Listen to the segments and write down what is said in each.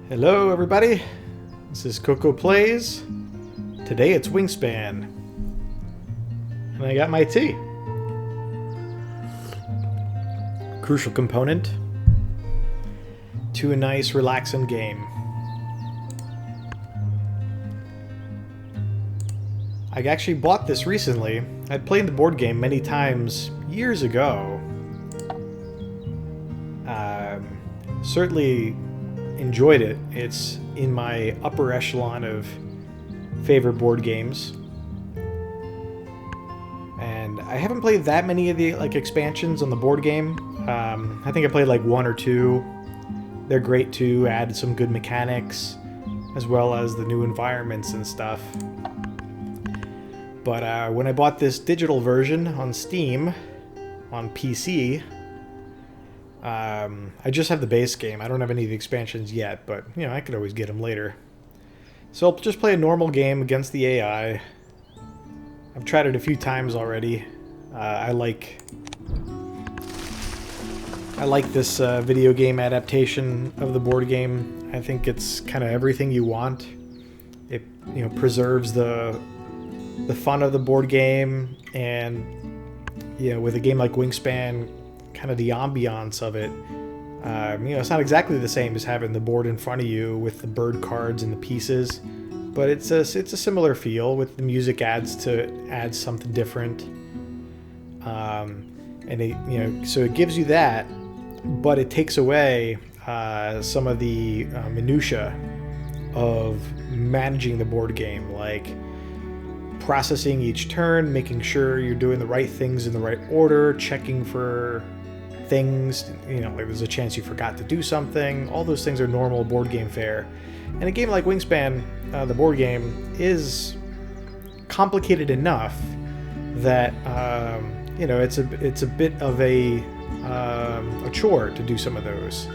Hello everybody, this is CoKo Plays. Today it's Wingspan. And I got my tea. Crucial component to a nice relaxing game. I actually bought this recently. I'd played the board game many times years ago. Certainly enjoyed it. It's in my upper echelon of favorite board games. And I haven't played that many of the expansions on the board game. I think I played like one or two. They're great too, add some good mechanics as well as the new environments and stuff. But when I bought this digital version on Steam on PC, I just have the base game. I don't have any of the expansions yet, but you know, I could always get them later. So I'll just play a normal game against the AI. I've tried it a few times already. I like this video game adaptation of the board game. I think it's kind of everything you want. It preserves the fun of the board game, and with a game like Wingspan, kind of the ambiance of it. It's not exactly the same as having the board in front of you with the bird cards and the pieces, but it's a similar feel. With the music adds something different, and so it gives you that, but it takes away some of the minutia of managing the board game, like processing each turn, making sure you're doing the right things in the right order, checking for things, like there's a chance you forgot to do something. All those things are normal board game fare. And a game like Wingspan, the board game, is complicated enough that it's a bit of a chore to do some of those.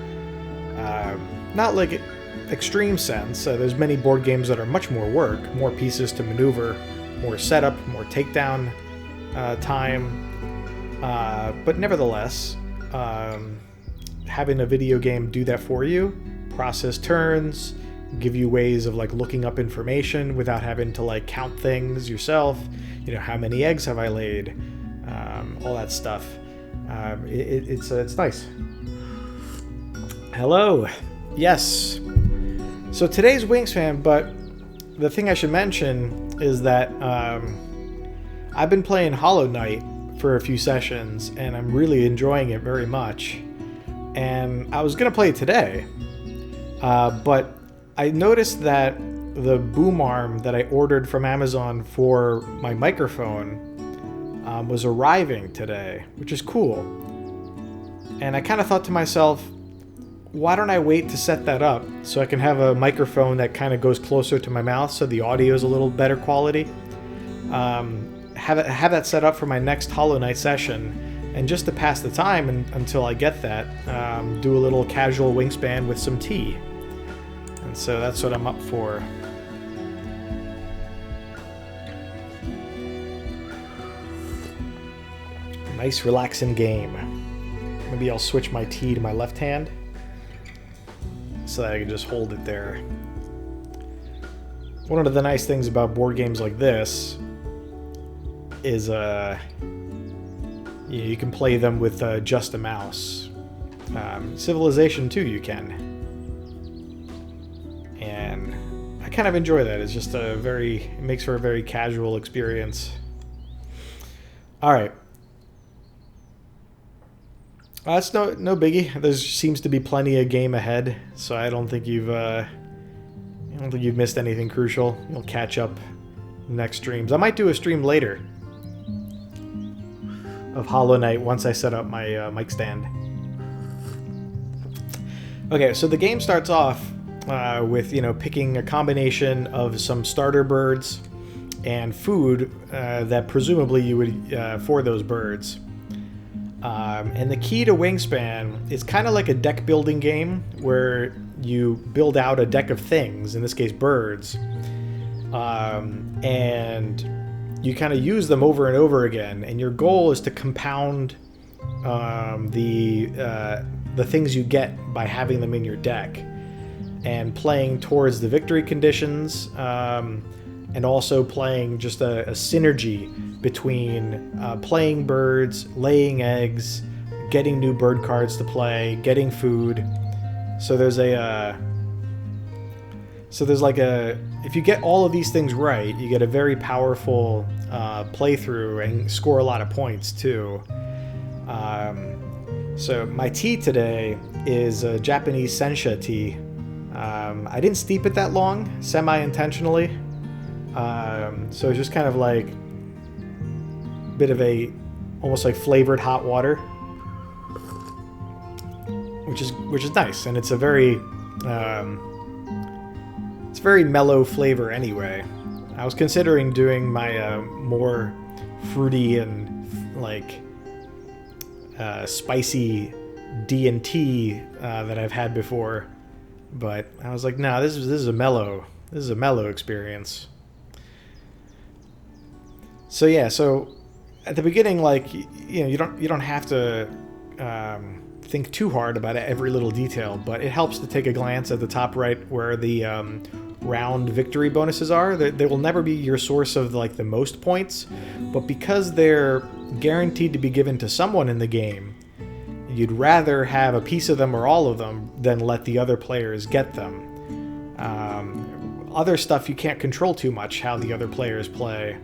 Not like extreme sense. There's many board games that are much more work, more pieces to maneuver, more setup, more takedown time. But nevertheless, having a video game do that for you, process turns, give you ways of looking up information without having to count things yourself. How many eggs have I laid? All that stuff. It's nice. Hello. Yes. So today's Wingspan, but the thing I should mention is that I've been playing Hollow Knight for a few sessions, and I'm really enjoying it very much. And I was going to play it today, but I noticed that the boom arm that I ordered from Amazon for my microphone was arriving today, which is cool. And I kind of thought to myself, why don't I wait to set that up so I can have a microphone that kind of goes closer to my mouth so the audio is a little better quality. Have that set up for my next Hollow Knight session, and just to pass the time until I get that, do a little casual Wingspan with some tea. And so that's what I'm up for. Nice relaxing game. Maybe I'll switch my tea to my left hand so that I can just hold it there. One of the nice things about board games like this is you can play them with just a mouse. Civilization too, you can. And I kind of enjoy that. It's just it makes for a very casual experience. Alright. That's no biggie. There seems to be plenty of game ahead, so I don't think you've missed anything crucial. You'll catch up next streams. I might do a stream later of Hollow Knight once I set up my mic stand. Okay, so the game starts off with picking a combination of some starter birds and food that presumably you would for those birds. And the key to Wingspan is kind of like a deck building game where you build out a deck of things, in this case birds, and you kind of use them over and over again, and your goal is to compound the things you get by having them in your deck. and playing towards the victory conditions, and also playing just a synergy between playing birds, laying eggs, getting new bird cards to play, getting food. So there's if you get all of these things right, you get a very powerful playthrough and score a lot of points too. So my tea today is a Japanese sencha tea. I didn't steep it that long, semi-intentionally. So it's just kind of like a bit of almost like flavored hot water, which is nice, and it's a very mellow flavor anyway. I was considering doing my more fruity and like spicy D&T that I've had before, but I was like, no, this is a mellow experience. So yeah, so at the beginning, like, you don't have to think too hard about every little detail, but it helps to take a glance at the top right where the round victory bonuses are. They will never be your source of like the most points, but because they're guaranteed to be given to someone in the game, you'd rather have a piece of them or all of them than let the other players get them. Other stuff you can't control too much, how the other players play.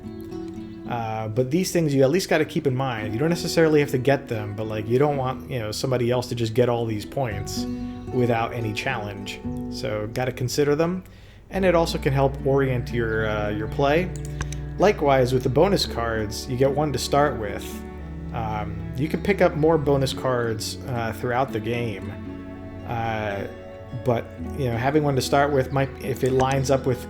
But these things you at least got to keep in mind. You don't necessarily have to get them, but like you don't want somebody else to just get all these points without any challenge. So got to consider them, and it also can help orient your play. Likewise with the bonus cards, you get one to start with. You can pick up more bonus cards throughout the game, but having one to start with might, if it lines up with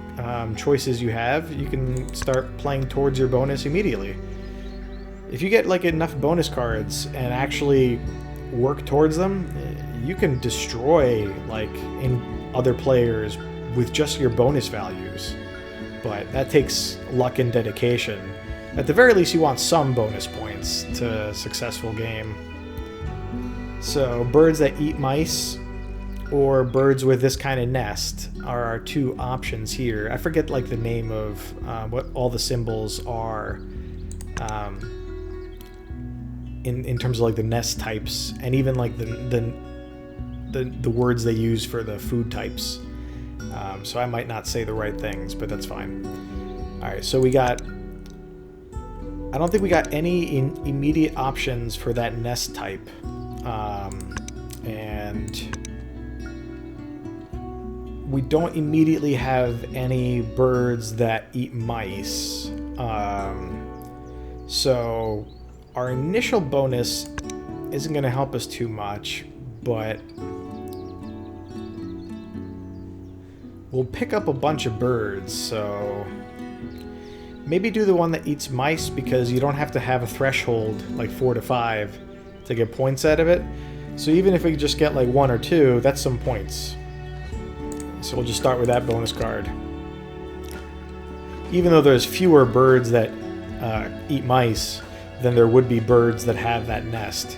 choices you have, you can start playing towards your bonus immediately. If you get like enough bonus cards and actually work towards them, you can destroy like in other players with just your bonus values. But that takes luck and dedication. At the very least, you want some bonus points to a successful game. So birds that eat mice or birds with this kind of nest are our two options here. I forget like the name of what all the symbols are in terms of like the nest types, and even like the words they use for the food types. So I might not say the right things, but that's fine. All right, so I don't think we got any immediate options for that nest type, and we don't immediately have any birds that eat mice. So our initial bonus isn't going to help us too much, but we'll pick up a bunch of birds. So maybe do the one that eats mice, because you don't have to have a threshold like 4 to 5 to get points out of it. So even if we just get like 1 or 2, that's some points. So we'll just start with that bonus card. Even though there's fewer birds that eat mice than there would be birds that have that nest.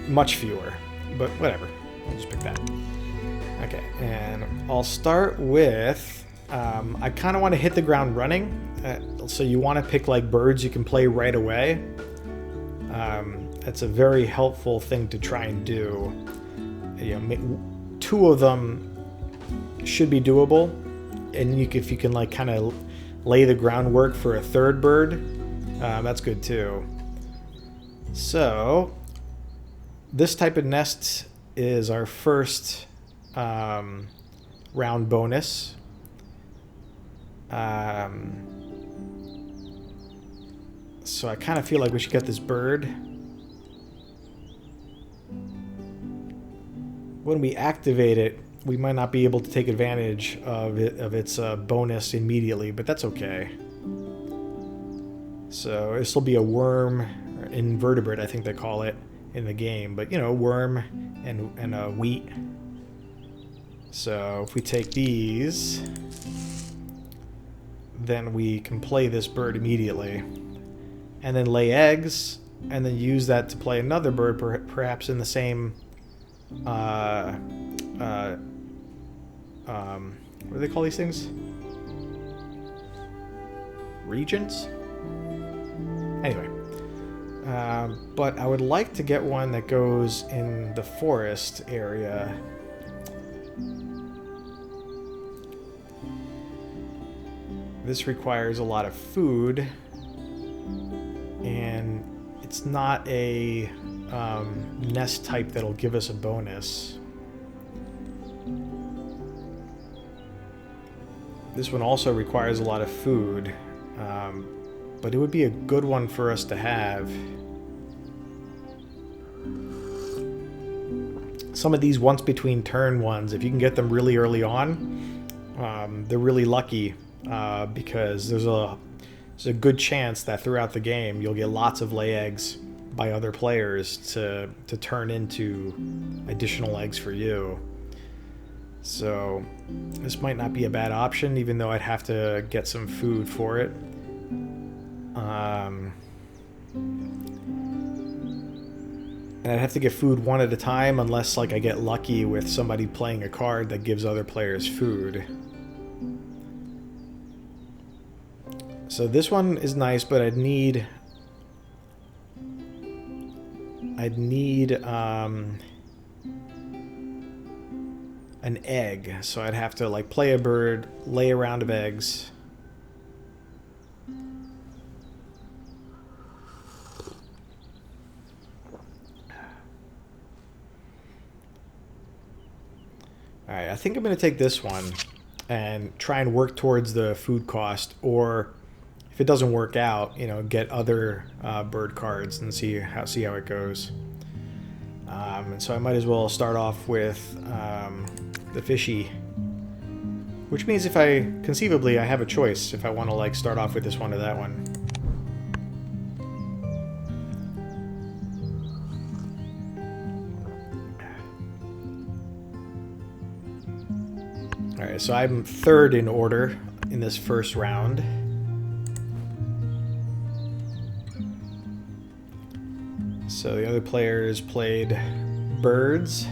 Much fewer, but whatever. I'll just pick that. Okay, and I'll start with, I kind of want to hit the ground running. So you want to pick like birds you can play right away. That's a very helpful thing to try and do. 2 of them should be doable, and if you can like kind of lay the groundwork for a 3rd bird, that's good too. So this type of nest is our first round bonus. So I kind of feel like we should get this bird. When we activate it, we might not be able to take advantage of its bonus immediately, but that's okay. So this will be a worm, or invertebrate, I think they call it in the game, but worm and a wheat. So if we take these, then we can play this bird immediately, and then lay eggs, and then use that to play another bird, perhaps in the same what do they call these things? Regions? Anyway. But I would like to get one that goes in the forest area. This requires a lot of food, and it's not a nest type that'll give us a bonus. This one also requires a lot of food, but it would be a good one for us to have. Some of these once between turn ones, if you can get them really early on, they're really lucky. Because there's a good chance that throughout the game you'll get lots of lay eggs by other players to turn into additional eggs for you. So this might not be a bad option, even though I'd have to get some food for it. And I'd have to get food one at a time unless like I get lucky with somebody playing a card that gives other players food. So this one is nice, but I'd need an egg. So I'd have to like play a bird, lay a round of eggs. Alright, I think I'm going to take this one and try and work towards the food cost, or if it doesn't work out, you know, get other bird cards and see how it goes. And so I might as well start off with the fishy, which means if I conceivably I have a choice if I want to like start off with this one or that one. All right, so I'm third in order in this first round. So the other players played birds.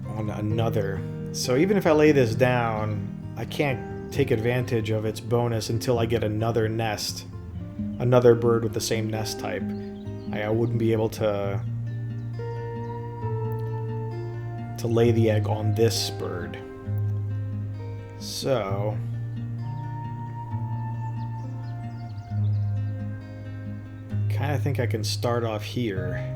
On another. So even if I lay this down, I can't take advantage of its bonus until I get another nest. Another bird with the same nest type. I wouldn't be able to lay the egg on this bird. So kind of think I can start off here.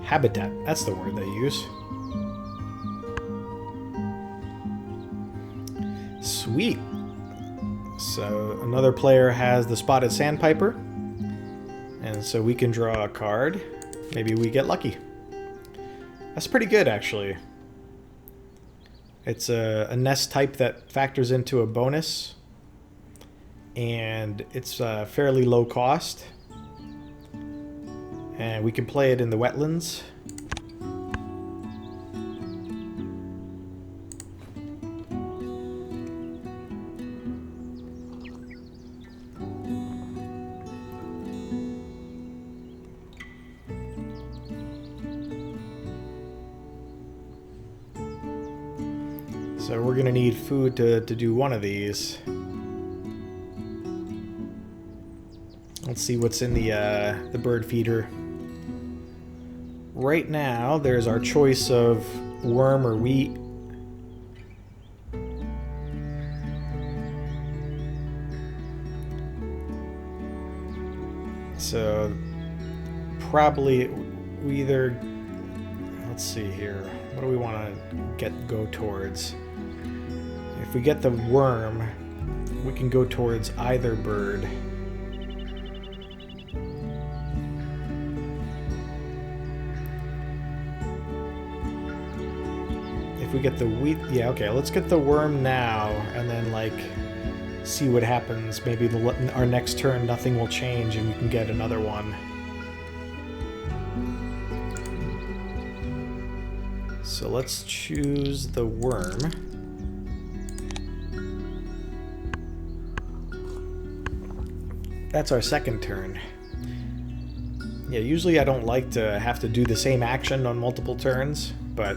Habitat, that's the word they use. Sweet. So another player has the spotted sandpiper, and so we can draw a card. Maybe we get lucky. That's pretty good, actually. It's a nest type that factors into a bonus, and it's fairly low cost. And we can play it in the wetlands. So we're going to need food to do one of these. Let's see what's in the bird feeder. Right now, there's our choice of worm or wheat. So probably we either, let's see here, what do we want to go towards? If we get the worm, we can go towards either bird. If we get the wheat, yeah, okay, let's get the worm now, and then like see what happens. Maybe our next turn nothing will change and we can get another one. So let's choose the worm. That's our second turn. Yeah, usually I don't like to have to do the same action on multiple turns, but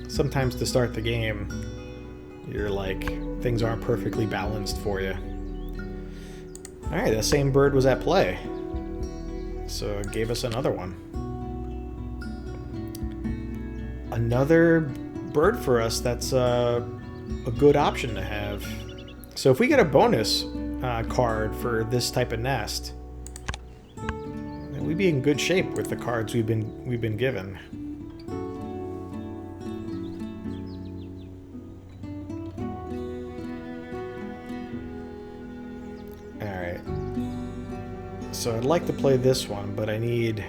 sometimes to start the game, you're like, things aren't perfectly balanced for you. Alright, that same bird was at play. So it gave us another one. Another bird for us, that's a good option to have. So if we get a bonus card for this type of nest, then we'd be in good shape with the cards we've been given. Alright. So I'd like to play this one, but I need...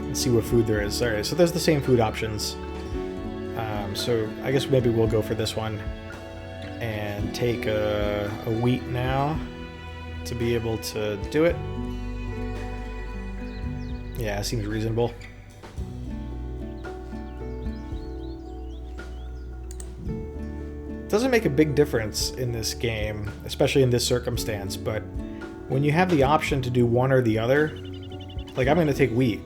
Let's see what food there is. Alright, so there's the same food options. So I guess maybe we'll go for this one and take a wheat now to be able to do it. Yeah, seems reasonable. Doesn't make a big difference in this game, especially in this circumstance, but when you have the option to do one or the other, like I'm going to take wheat,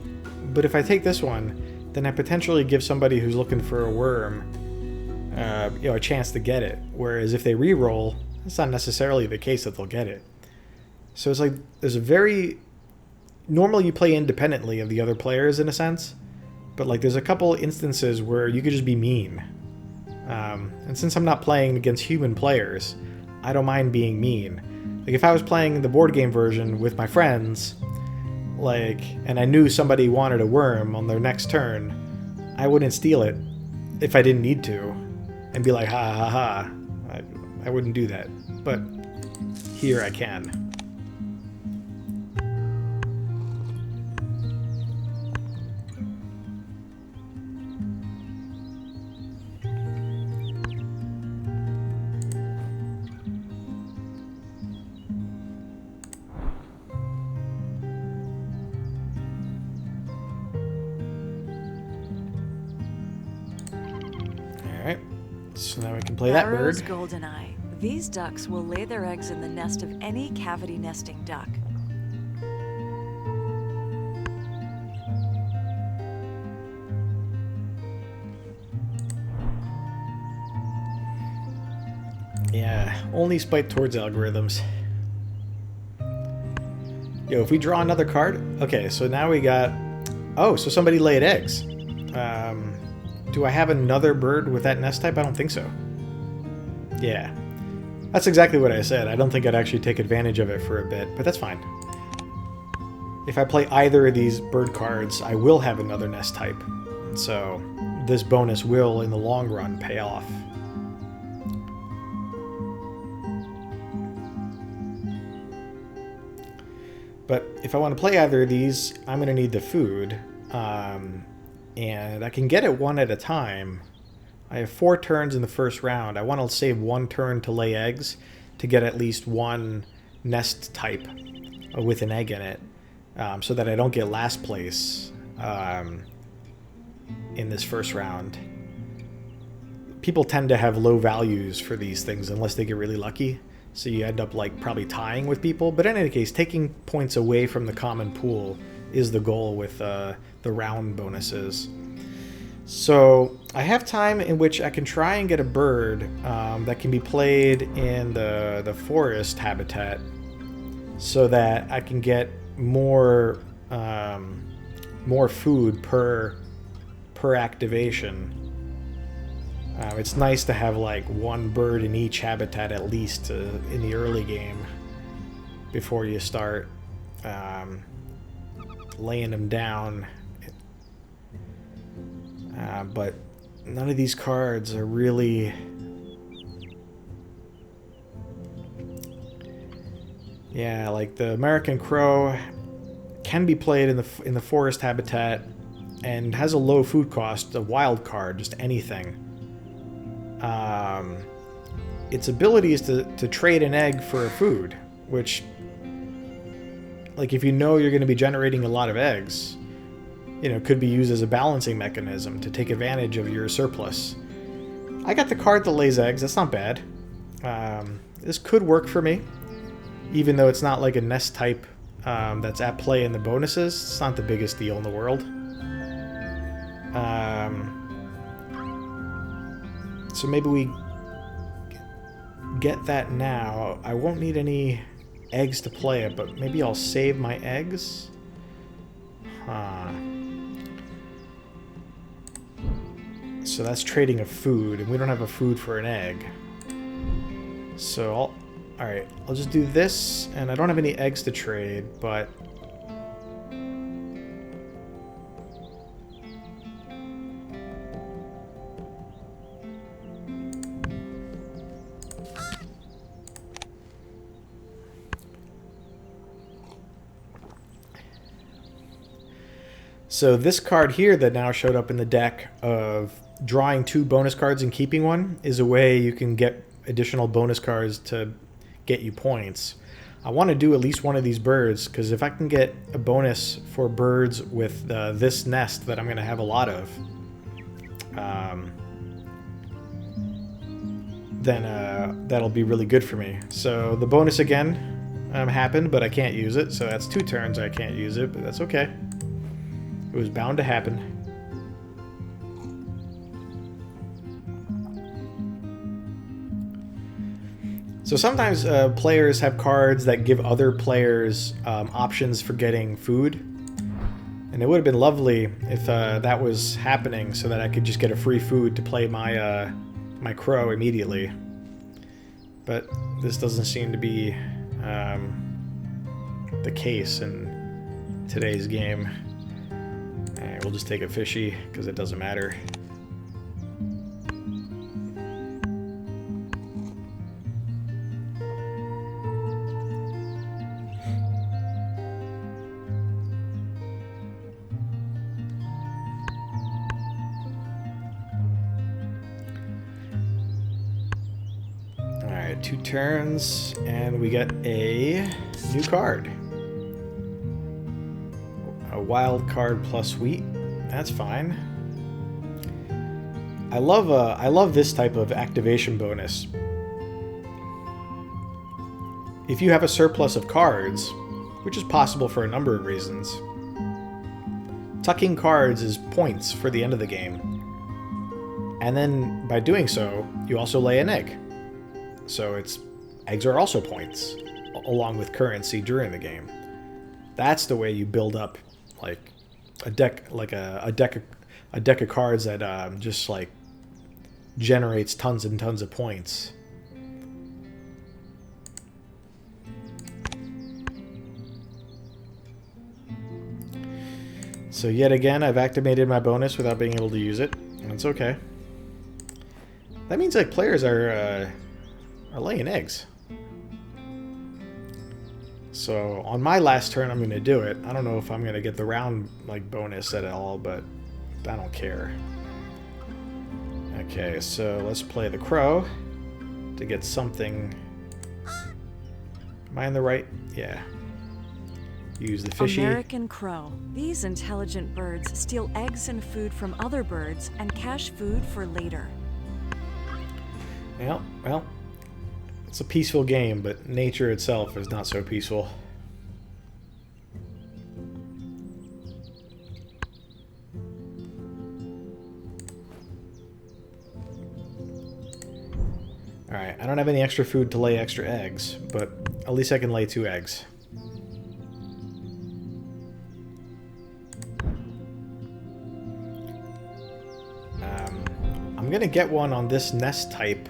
but if I take this one, then I potentially give somebody who's looking for a worm, you know, a chance to get it. Whereas if they re-roll, it's not necessarily the case that they'll get it. So it's like there's a very... Normally you play independently of the other players in a sense, but like there's a couple instances where you could just be mean. And since I'm not playing against human players, I don't mind being mean. Like if I was playing the board game version with my friends, like, and I knew somebody wanted a worm on their next turn, I wouldn't steal it if I didn't need to, and be like, ha ha ha. I wouldn't do that, but here I can. Alright, so now we can play that bird. Goldeneye. These ducks will lay their eggs in the nest of any cavity nesting duck. Yeah, only spite towards algorithms. Yo, if we draw another card... Okay, so now we got... Oh, so somebody laid eggs. Do I have another bird with that nest type? I don't think so. Yeah. That's exactly what I said. I don't think I'd actually take advantage of it for a bit, but that's fine. If I play either of these bird cards, I will have another nest type. So this bonus will, in the long run, pay off. But if I want to play either of these, I'm going to need the food. And I can get it one at a time. I have 4 turns in the first round. I want to save 1 turn to lay eggs to get at least 1 nest type with an egg in it, so that I don't get last place in this first round. People tend to have low values for these things unless they get really lucky, so you end up like probably tying with people. But in any case, taking points away from the common pool is the goal with the round bonuses. So I have time in which I can try and get a bird that can be played in the forest habitat, so that I can get more food per activation. It's nice to have like 1 bird in each habitat at least in the early game before you start laying them down. But none of these cards are really... Yeah, like the American Crow can be played in the forest habitat, and has a low food cost, a wild card, just anything. Its ability is to trade an egg for a food, which, like, if you know you're going to be generating a lot of eggs, you know, could be used as a balancing mechanism to take advantage of your surplus. I got the card that lays eggs. That's not bad. This could work for me, even though it's not like a nest type that's at play in the bonuses. It's not the biggest deal in the world. So maybe we get that now. I won't need any eggs to play it, but maybe I'll save my eggs. So that's trading a food, and we don't have a food for an egg. So alright, I'll just do this, and I don't have any eggs to trade, but so this card here that now showed up in the deck of drawing 2 bonus cards and keeping one is a way you can get additional bonus cards to get you points. I want to do at least one of these birds, because if I can get a bonus for birds with this nest that I'm going to have a lot of, then that'll be really good for me. So the bonus again happened, but I can't use it, so that's 2 turns I can't use it, but that's okay. It was bound to happen. So sometimes players have cards that give other players options for getting food. And it would have been lovely if that was happening so that I could just get a free food to play my my crow immediately. But this doesn't seem to be the case in today's game. Alright, we'll just take a fishy because it doesn't matter. Alright, 2 turns, and we get a new card. A wild card plus wheat. That's fine. I love this type of activation bonus. If you have a surplus of cards, which is possible for a number of reasons, tucking cards is points for the end of the game. And then by doing so, you also lay an egg. So eggs are also points, along with currency during the game. That's the way you build up like a deck of cards that just like generates tons and tons of points. So yet again, I've activated my bonus without being able to use it, and it's okay. That means like players are laying eggs. So on my last turn, I'm going to do it. I don't know if I'm going to get the round like bonus at all, but I don't care. Okay, so let's play the crow to get something. Am I in the right? Yeah. Use the fishy. American crow. These intelligent birds steal eggs and food from other birds and cache food for later. Yeah, well, it's a peaceful game, but nature itself is not so peaceful. Alright, I don't have any extra food to lay extra eggs, but at least I can lay 2 eggs. I'm gonna get one on this nest type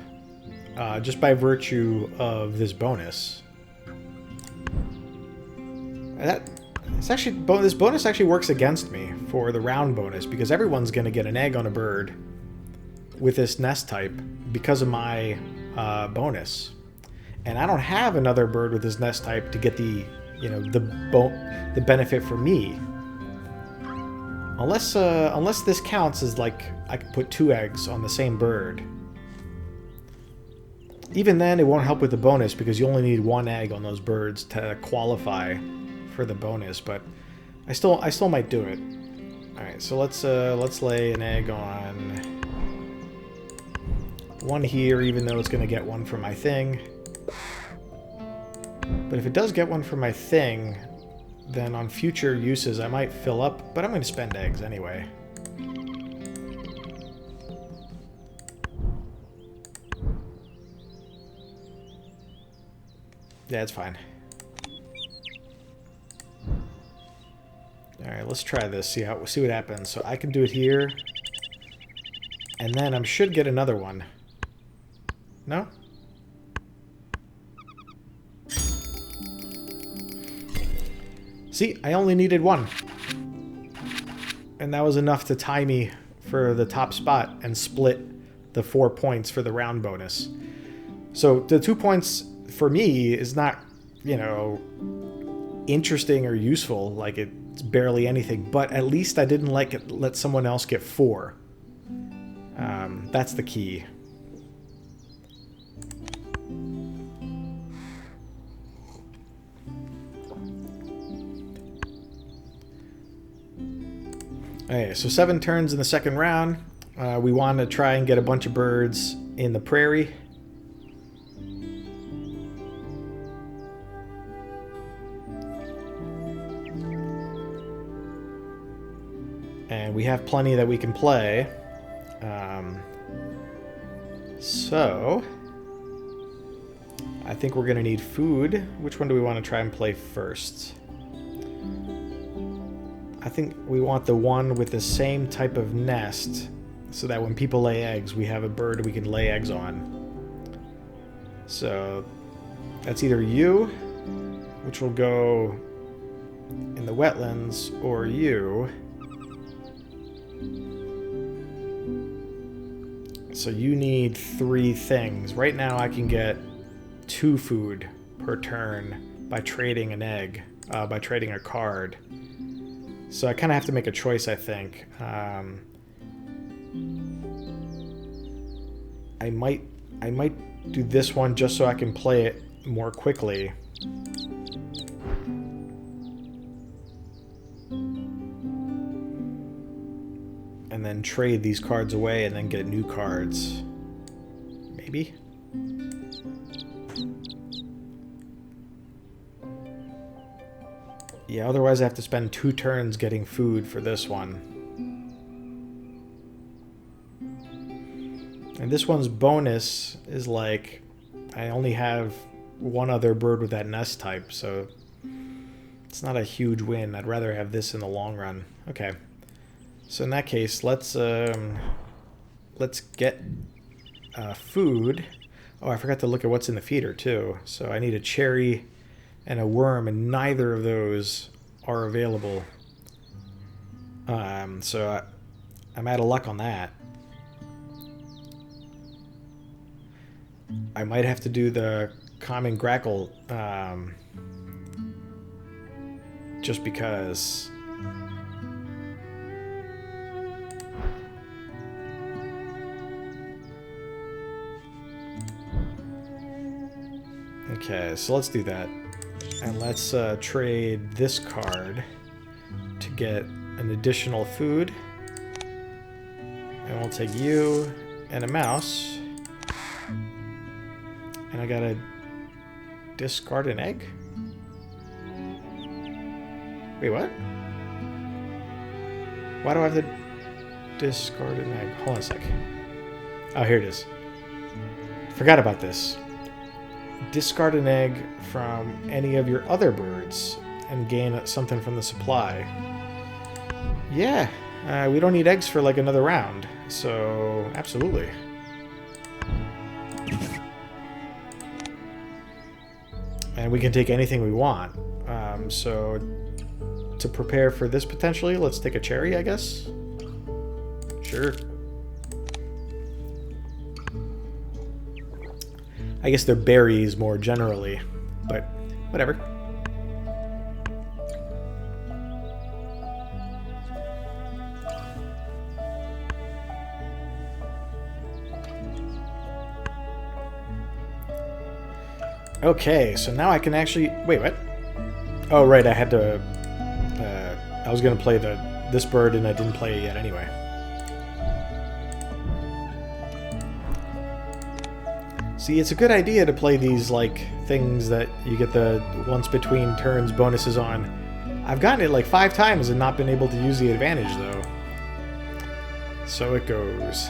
just by virtue of this bonus. This bonus actually works against me for the round bonus because everyone's gonna get an egg on a bird with this nest type because of my bonus, and I don't have another bird with this nest type to get the the benefit for me. Unless this counts as like I can put 2 eggs on the same bird. Even then, it won't help with the bonus because you only need 1 egg on those birds to qualify for the bonus. But I still might do it. All right, so let's lay an egg on 1 here, even though it's going to get 1 from my thing. But if it does get 1 from my thing, then on future uses I might fill up, but I'm going to spend eggs anyway. Yeah, it's fine. Alright, let's try this, see what happens. So I can do it here, and then I should get another one. No? See, I only needed 1. And that was enough to tie me for the top spot and split the 4 points for the round bonus. So the 2 points for me is not, you know, interesting or useful. Like, it's barely anything. But at least I didn't let someone else get 4. That's the key. Okay, so 7 turns in the second round. We want to try and get a bunch of birds in the prairie. And we have plenty that we can play. So I think we're going to need food. Which one do we want to try and play first? I think we want the one with the same type of nest, so that when people lay eggs, we have a bird we can lay eggs on. So that's either you, which will go in the wetlands, or you. So you need 3 things. Right now I can get 2 food per turn by trading an egg, by trading a card. So I kind of have to make a choice, I think. I might do this one just so I can play it more quickly. And then trade these cards away and then get new cards. Maybe? Yeah, otherwise I have to spend 2 turns getting food for this one. And this one's bonus is like, I only have 1 other bird with that nest type, so it's not a huge win. I'd rather have this in the long run. Okay. So in that case, let's get food. Oh, I forgot to look at what's in the feeder too. So I need a cherry and a worm, and neither of those are available. So I'm out of luck on that. I might have to do the common grackle just because. Okay, so let's do that. And let's trade this card to get an additional food. And we'll take you and a mouse. And I gotta discard an egg? Wait, what? Why do I have to discard an egg? Hold on a sec. Oh, here it is. Forgot about this. Discard an egg from any of your other birds and gain something from the supply. Yeah, we don't need eggs for like another round, so absolutely. And we can take anything we want. So to prepare for this potentially, let's take a cherry, I guess. Sure. I guess they're berries more generally, but whatever. Okay, so now I can actually... Wait, what? Oh, right, I had to... I was going to play this bird, and I didn't play it yet anyway. See, it's a good idea to play these, like, things that you get the once between turns bonuses on. I've gotten it, like, 5 times and not been able to use the advantage, though. So it goes.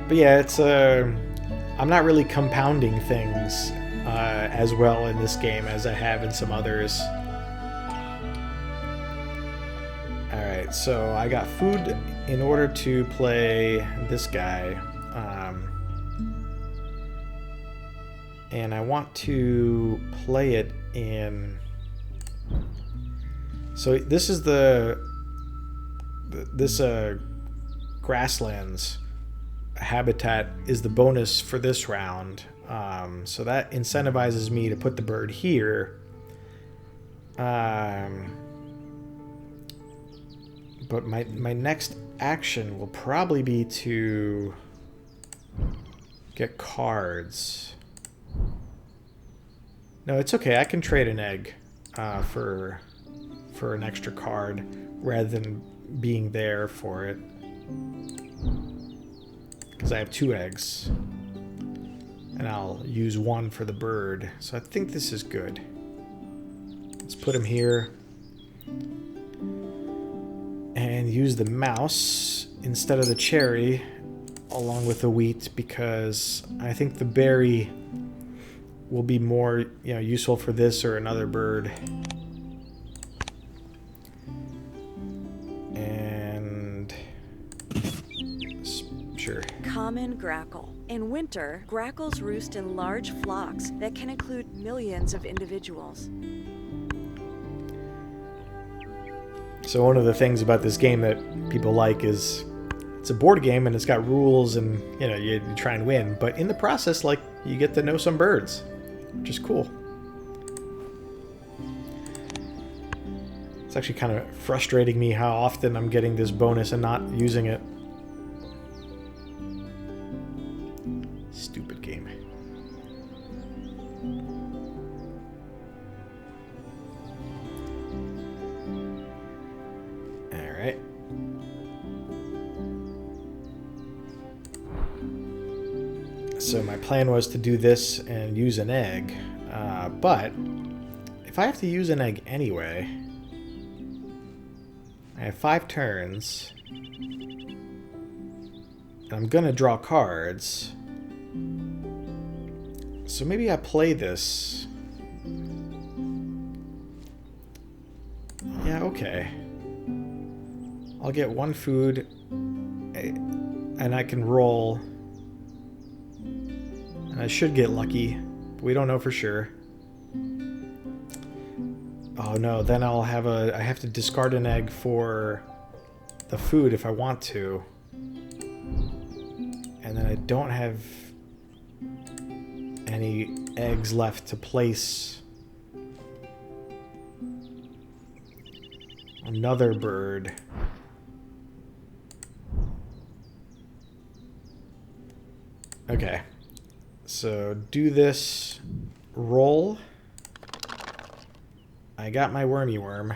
But yeah, it's, I'm not really compounding things as well in this game as I have in some others. Alright, so I got food in order to play this guy. And I want to play it in... So this is this grasslands habitat is the bonus for this round. So that incentivizes me to put the bird here. But my next action will probably be to get cards. No, it's okay. I can trade an egg for an extra card rather than being there for it. Because I have 2 eggs. And I'll use 1 for the bird. So I think this is good. Let's put him here. And use the mouse instead of the cherry along with the wheat, because I think the berry will be more, useful for this or another bird. And sure. Common grackle. In winter, grackles roost in large flocks that can include millions of individuals. So one of the things about this game that people like is it's a board game and it's got rules and, you try and win. But in the process, like, you get to know some birds, which is cool. It's actually kind of frustrating me how often I'm getting this bonus and not using it. Stupid game. Alright. So my plan was to do this and use an egg, but if I have to use an egg anyway, I have 5 turns, and I'm gonna draw cards, so maybe I play this. Yeah, okay. I'll get 1 food, and I can roll. And I should get lucky, but we don't know for sure. Oh no, then I have to discard an egg for the food if I want to. And then I don't have any eggs left to place another bird. Okay. So do this, roll. I got my wormy worm.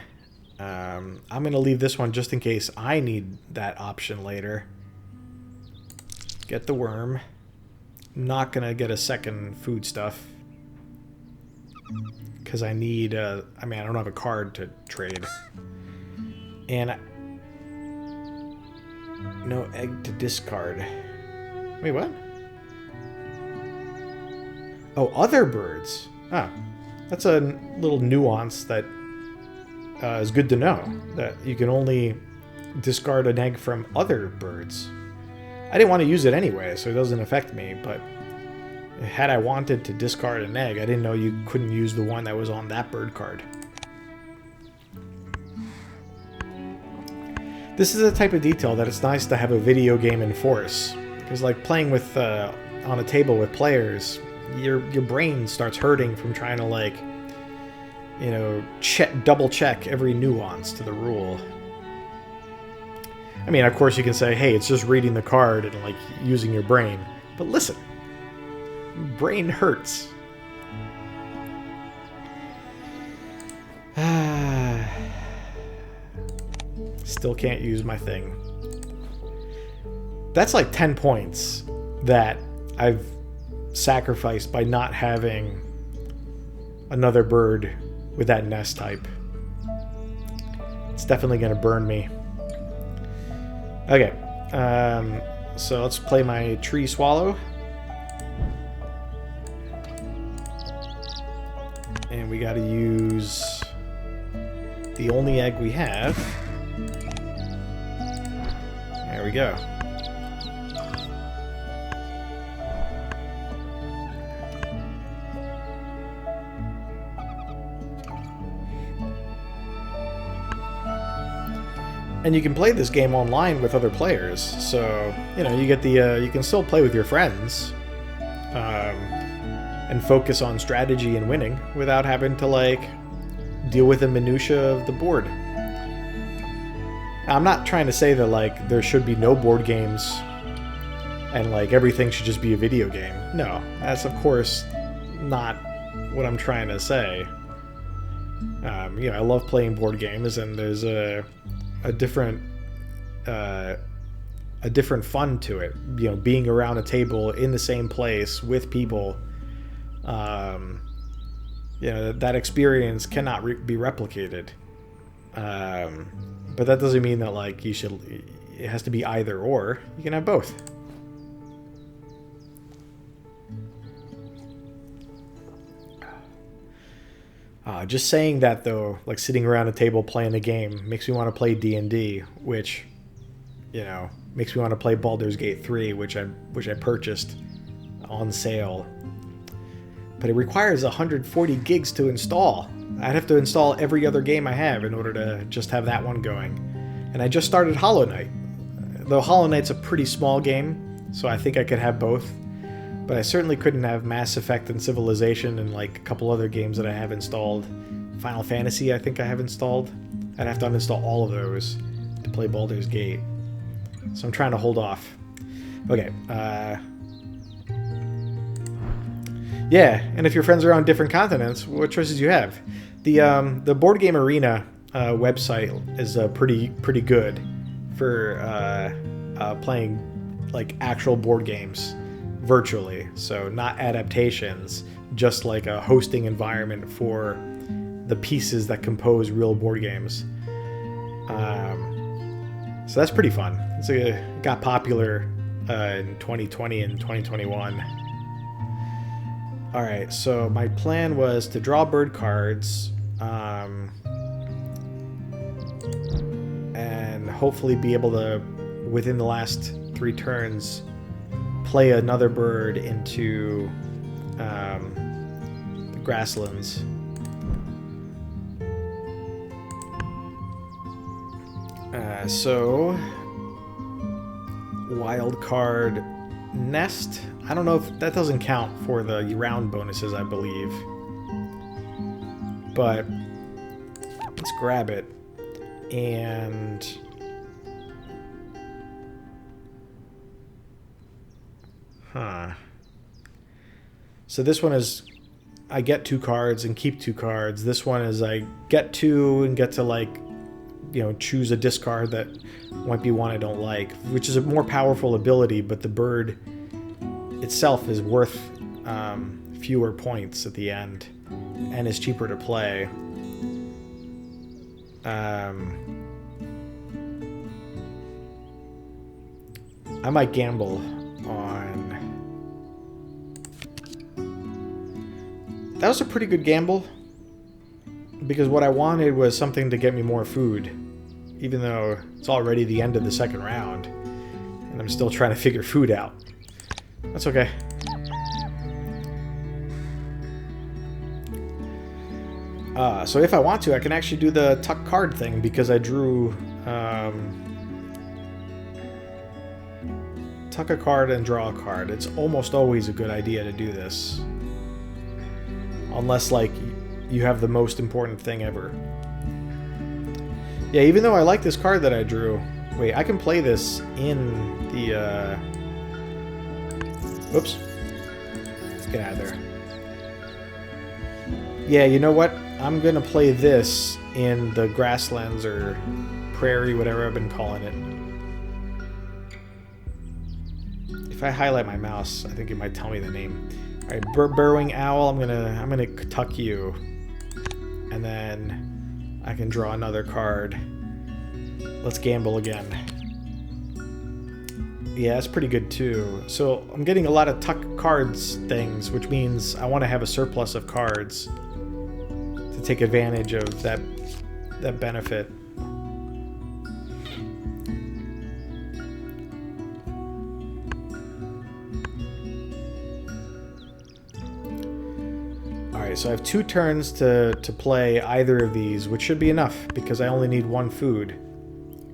I'm going to leave this one just in case I need that option later. Get the worm. Not going to get a second food stuff. Because I need, I don't have a card to trade. And no egg to discard. Wait, what? Oh, other birds. Ah, that's a little nuance that is good to know. That you can only discard an egg from other birds. I didn't want to use it anyway, so it doesn't affect me, but had I wanted to discard an egg, I didn't know you couldn't use the one that was on that bird card. This is the type of detail that it's nice to have a video game enforce. Because like playing with on a table with players, your brain starts hurting from trying to, like, double check every nuance to the rule. I mean, of course you can say, hey, it's just reading the card and, like, using your brain. But listen, brain hurts. Still can't use my thing. That's like 10 points that I've sacrificed by not having another bird with that nest type. It's definitely going to burn me. Okay, so let's play my tree swallow. And we got to use the only egg we have. There we go. And you can play this game online with other players, so you know you get the you can still play with your friends, and focus on strategy and winning without having to like deal with the minutia of the board. I'm not trying to say that like there should be no board games and like everything should just be a video game. No, that's of course not what I'm trying to say. You know, I love playing board games, and there's a different fun to it. You know, being around a table in the same place with people. You know, that experience cannot be replicated. But that doesn't mean that like you should. It has to be either or. You can have both. Just saying that though, like sitting around a table playing a game makes me want to play D&D, which, you know, makes me want to play Baldur's Gate 3, which I purchased on sale. But it requires 140 gigs to install. I'd have to install every other game I have in order to just have that one going. And I just started Hollow Knight. Though Hollow Knight's a pretty small game, so I think I could have both. But I certainly couldn't have Mass Effect and Civilization and like a couple other games that I have installed. Final Fantasy I think I have installed. I'd have to uninstall all of those to play Baldur's Gate. So I'm trying to hold off. Okay, yeah, and if your friends are on different continents, what choices do you have? The Board Game Arena website is pretty good for playing like actual board games virtually. So not adaptations, just like a hosting environment for the pieces that compose real board games. So that's pretty fun. It got popular in 2020 and 2021. Alright, so my plan was to draw bird cards, and hopefully be able to, within the last 3 turns, play another bird into the grasslands. So, wild card nest. I don't know if that doesn't count for the round bonuses, I believe. But let's grab it. And so this one is I get 2 cards and keep 2 cards. This one is I get 2 and get to like, you know, choose a discard that might be one I don't like, which is a more powerful ability, but the bird itself is worth fewer points at the end and is cheaper to play. I might gamble on... That was a pretty good gamble, because what I wanted was something to get me more food, even though it's already the end of the second round, and I'm still trying to figure food out. That's okay. So if I want to, I can actually do the tuck card thing, because I drew tuck a card and draw a card. It's almost always a good idea to do this. Unless, like, you have the most important thing ever. Yeah, even though I like this card that I drew... Wait, I can play this in the... Whoops. Get out of there. Yeah, you know what? I'm gonna play this in the grasslands or prairie, whatever I've been calling it. If I highlight my mouse, I think it might tell me the name. All right, burrowing owl. I'm gonna tuck you, and then I can draw another card. Let's gamble again. Yeah, that's pretty good too. So I'm getting a lot of tuck cards things, which means I want to have a surplus of cards to take advantage of that benefit. Alright, so I have 2 turns to play either of these, which should be enough because I only need 1 food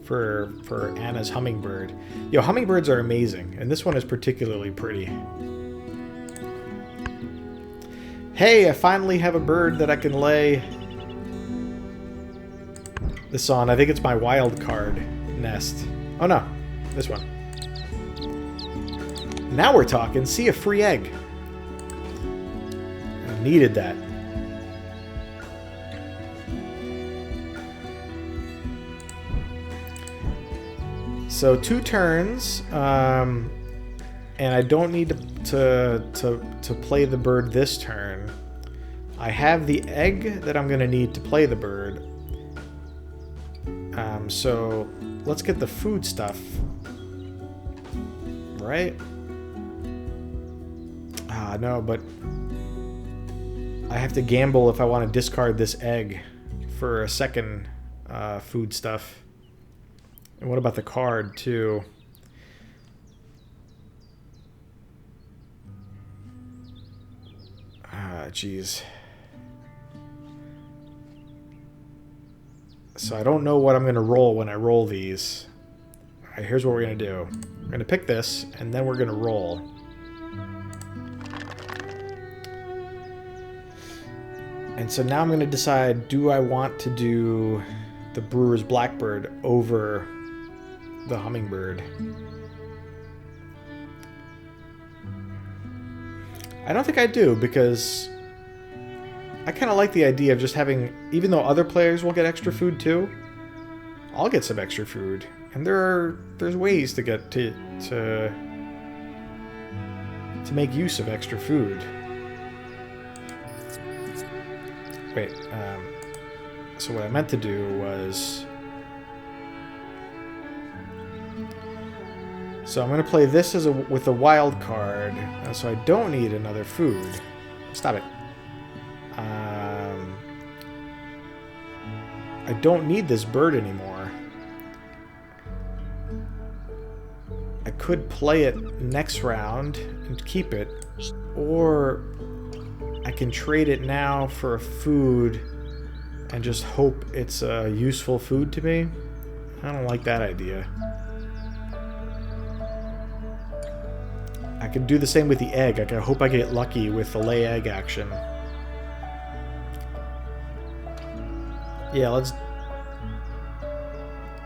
for Anna's hummingbird. Yo, hummingbirds are amazing, and this one is particularly pretty. Hey, I finally have a bird that I can lay this on. I think it's my wild card nest. Oh no, this one. Now we're talking. See, a free egg. I needed that. So 2 turns, and I don't need to play the bird this turn. I have the egg that I'm gonna need to play the bird. So let's get the food stuff, right? No, but I have to gamble if I want to discard this egg for a second food stuff. And what about the card, too? Jeez. So I don't know what I'm going to roll when I roll these. Alright, here's what we're going to do. We're going to pick this, and then we're going to roll. And so now I'm going to decide, do I want to do the Brewer's Blackbird over the Hummingbird? I don't think I do, because I kind of like the idea of just having, even though other players will get extra food too, I'll get some extra food. And there's ways to get to make use of extra food. Wait, so what I meant to do was... So I'm going to play this as with a wild card, so I don't need another food. Stop it. I don't need this bird anymore. I could play it next round and keep it, or I can trade it now for a food and just hope it's a useful food to me. I don't like that idea. I could do the same with the egg. I hope I get lucky with the lay egg action. Yeah, let's...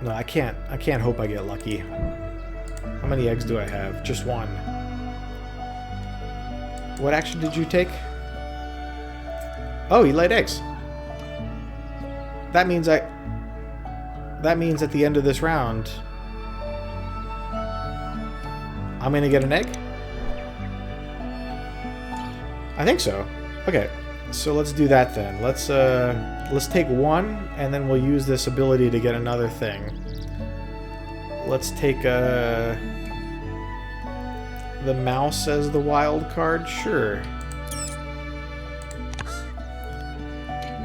No, I can't hope I get lucky. How many eggs do I have? Just 1. What action did you take? Oh, he laid eggs. That means at the end of this round, I'm gonna get an egg? I think so. Okay, so let's do that then. Let's take 1, and then we'll use this ability to get another thing. Let's take the mouse as the wild card, sure.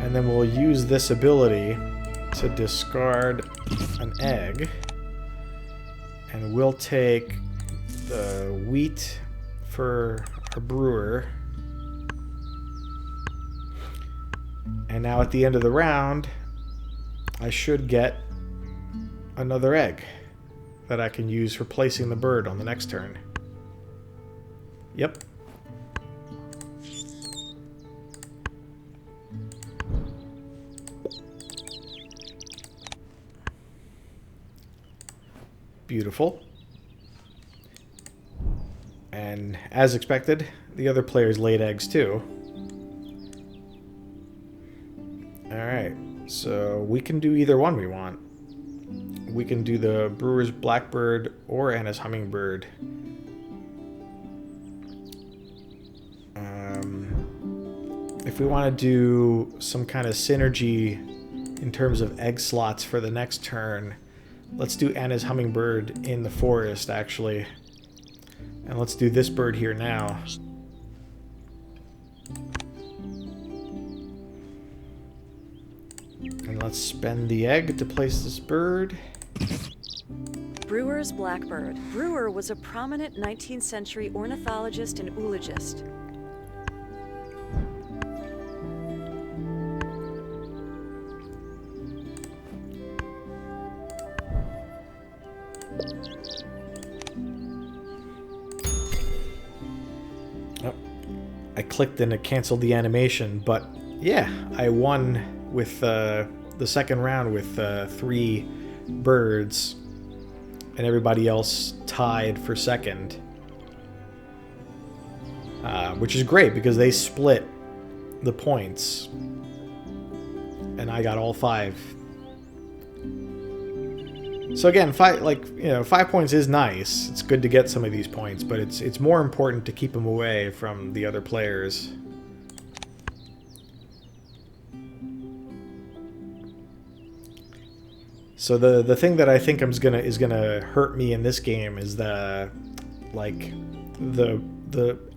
And then we'll use this ability to discard an egg, and we'll take the wheat for a brewer. And now at the end of the round, I should get another egg that I can use for placing the bird on the next turn. Yep. Beautiful. And as expected, the other players laid eggs too. Alright, so we can do either one we want. We can do the brewer's blackbird or Anna's hummingbird. If we want to do some kind of synergy in terms of egg slots for the next turn, let's do Anna's hummingbird in the forest, actually. And let's do this bird here now. And let's spend the egg to place this bird. Brewer's blackbird. Brewer was a prominent 19th century ornithologist and oologist. I clicked and it canceled the animation, but yeah, I won with the second round with 3 birds, and everybody else tied for second, which is great because they split the points, and I got all 5. So again, 5 points is nice. It's good to get some of these points, but it's more important to keep them away from the other players. So the thing that I think is gonna hurt me in this game is the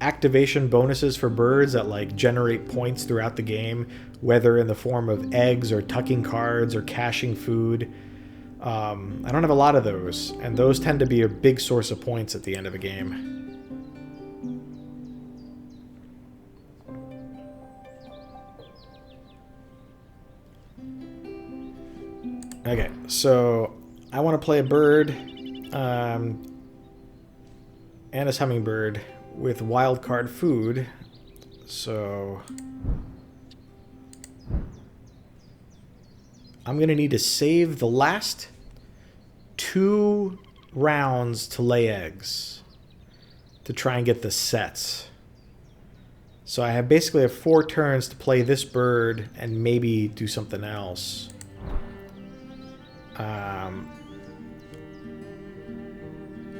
activation bonuses for birds that generate points throughout the game, whether in the form of eggs or tucking cards or caching food. I don't have a lot of those, and those tend to be a big source of points at the end of a game. Okay, so I want to play a bird, Anna's hummingbird, with wildcard food, so I'm going to need to save the last 2 rounds to lay eggs to try and get the sets. So I basically have 4 turns to play this bird and maybe do something else.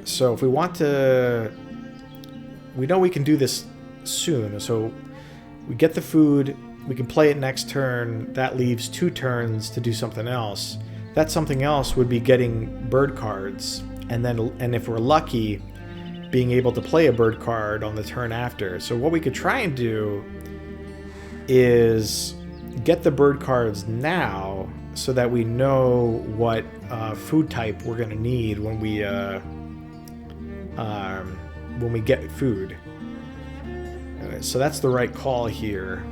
So if we want to... We know we can do this soon, so we get the food, we can play it next turn, that leaves 2 turns to do something else. That something else would be getting bird cards, and if we're lucky, being able to play a bird card on the turn after. So what we could try and do is get the bird cards now so that we know what food type we're going to need when we get food. So that's the right call here.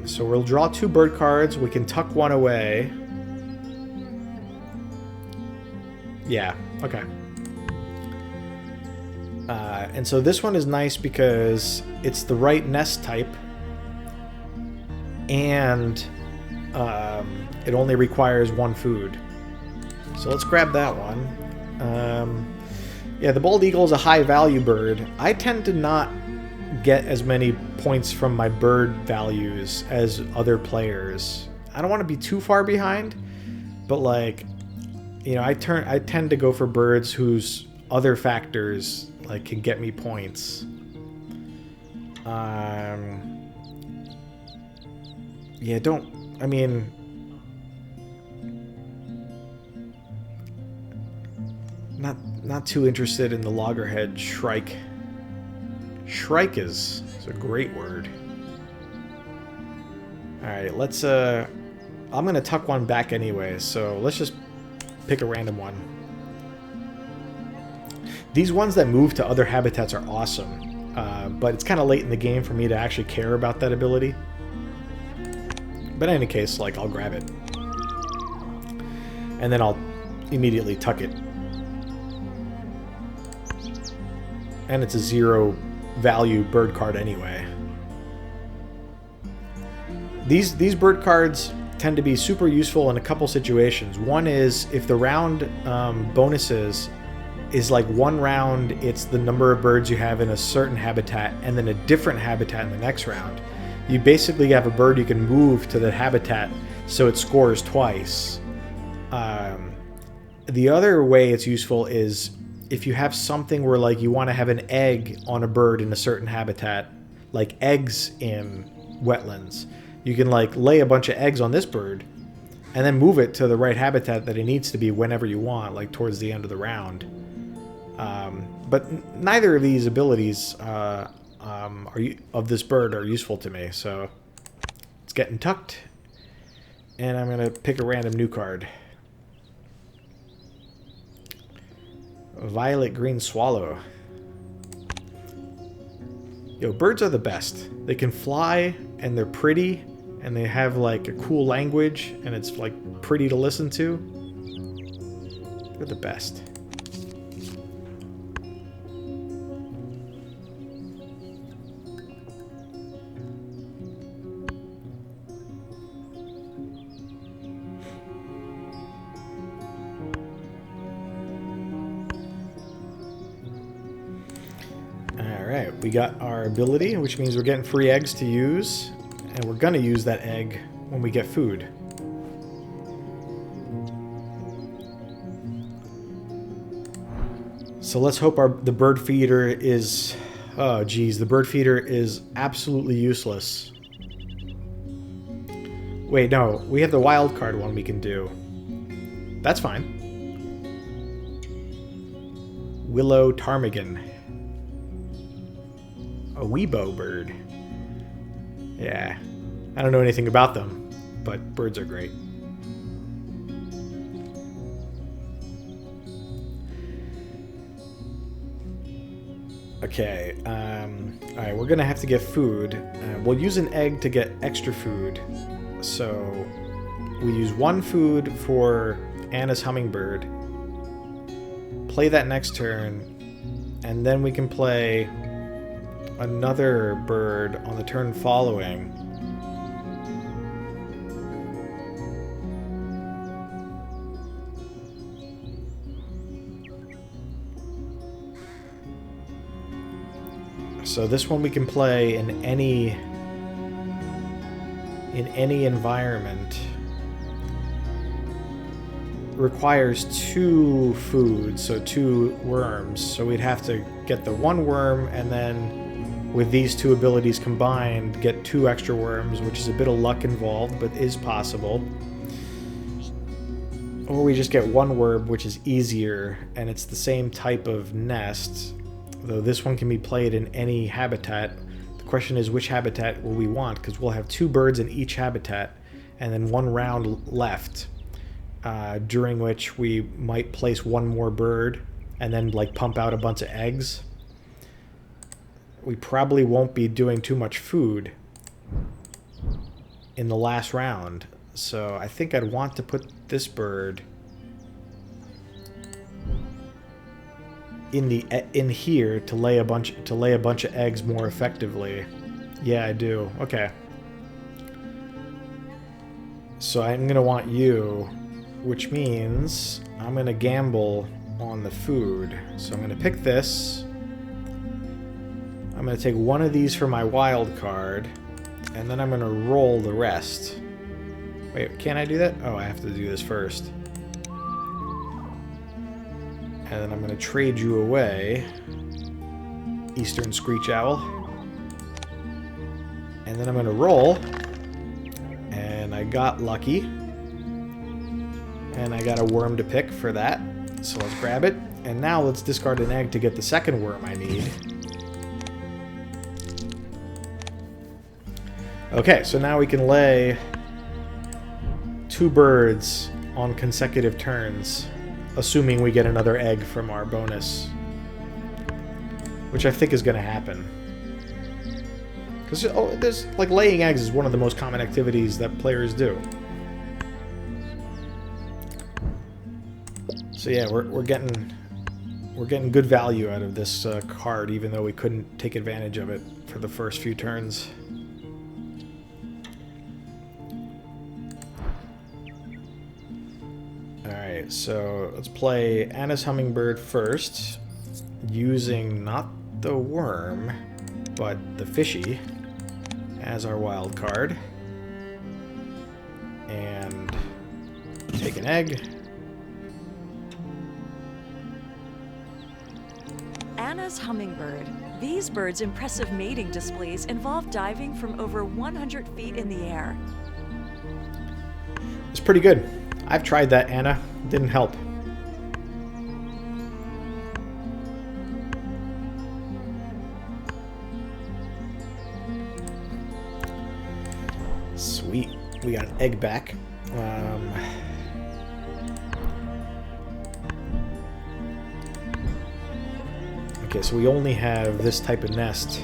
So we'll draw 2 bird cards. We can tuck one away. Yeah, okay. And so this one is nice because it's the right nest type, and it only requires 1 food. So let's grab that one. Yeah, the bald eagle is a high value bird. I tend to not get as many points from my bird values as other players. I don't want to be too far behind, but I tend to go for birds whose other factors can get me points. Yeah, not too interested in the loggerhead shrike. Shrike is a great word. Alright, let's I'm gonna tuck one back anyway, so let's just pick a random one. These ones that move to other habitats are awesome, but it's kind of late in the game for me to actually care about that ability. But in any case, I'll grab it. And then I'll immediately tuck it. And it's a 0 value bird card anyway. These bird cards tend to be super useful in a couple situations. One is if the round bonuses is like one round it's the number of birds you have in a certain habitat, and then a different habitat in the next round. You basically have a bird you can move to the habitat so it scores twice. The other way it's useful is if you have something where like you want to have an egg on a bird in a certain habitat, like eggs in wetlands, you can like lay a bunch of eggs on this bird and then move it to the right habitat that it needs to be whenever you want, like towards the end of the round. But neither of these abilities of this bird are useful to me, so it's getting tucked, and I'm gonna pick a random new card. Violet green swallow. Yo, birds are the best. They can fly, and they're pretty, and they have like a cool language, and it's like pretty to listen to. They're the best. Alright, we got our ability, which means we're getting free eggs to use, and we're gonna use that egg when we get food. So let's hope the bird feeder is... Oh geez, the bird feeder is absolutely useless. Wait, no, we have the wild card one we can do. That's fine. Willow ptarmigan. A weebo bird. Yeah. I don't know anything about them, but birds are great. Okay, alright, we're gonna have to get food. We'll use an egg to get extra food. So, we use one food for Anna's hummingbird. Play that next turn, and then we can play another bird on the turn following. So this one we can play in any environment. Requires 2 food, so 2 worms. So we'd have to get the 1 worm, and then with these 2 abilities combined, get 2 extra worms, which is a bit of luck involved, but is possible. Or we just get 1 worm, which is easier, and it's the same type of nest, though this one can be played in any habitat. The question is, which habitat will we want? Because we'll have 2 birds in each habitat, and then 1 round left, during which we might place 1 more bird, and then like pump out a bunch of eggs. We probably won't be doing too much food in the last round, so I think I'd want to put this bird in here to lay a bunch of eggs more effectively. Yeah, I do. Okay. So I'm gonna want you, which means I'm gonna gamble on the food. So I'm gonna pick this. I'm going to take 1 of these for my wild card, and then I'm going to roll the rest. Wait, can't I do that? Oh, I have to do this first. And then I'm going to trade you away, Eastern Screech Owl. And then I'm going to roll, and I got lucky. And I got a worm to pick for that, so let's grab it. And now let's discard an egg to get the second worm I need. Okay, so now we can lay 2 birds on consecutive turns, assuming we get another egg from our bonus, which I think is going to happen. Because there's like laying eggs is one of the most common activities that players do. So yeah, we're getting good value out of this card, even though we couldn't take advantage of it for the first few turns. Okay, so let's play Anna's Hummingbird first, using not the worm, but the fishy as our wild card. And take an egg. Anna's Hummingbird. These birds' impressive mating displays involve diving from over 100 feet in the air. It's pretty good. I've tried that, Anna. Didn't help. Sweet. We got an egg back. Okay, so we only have this type of nest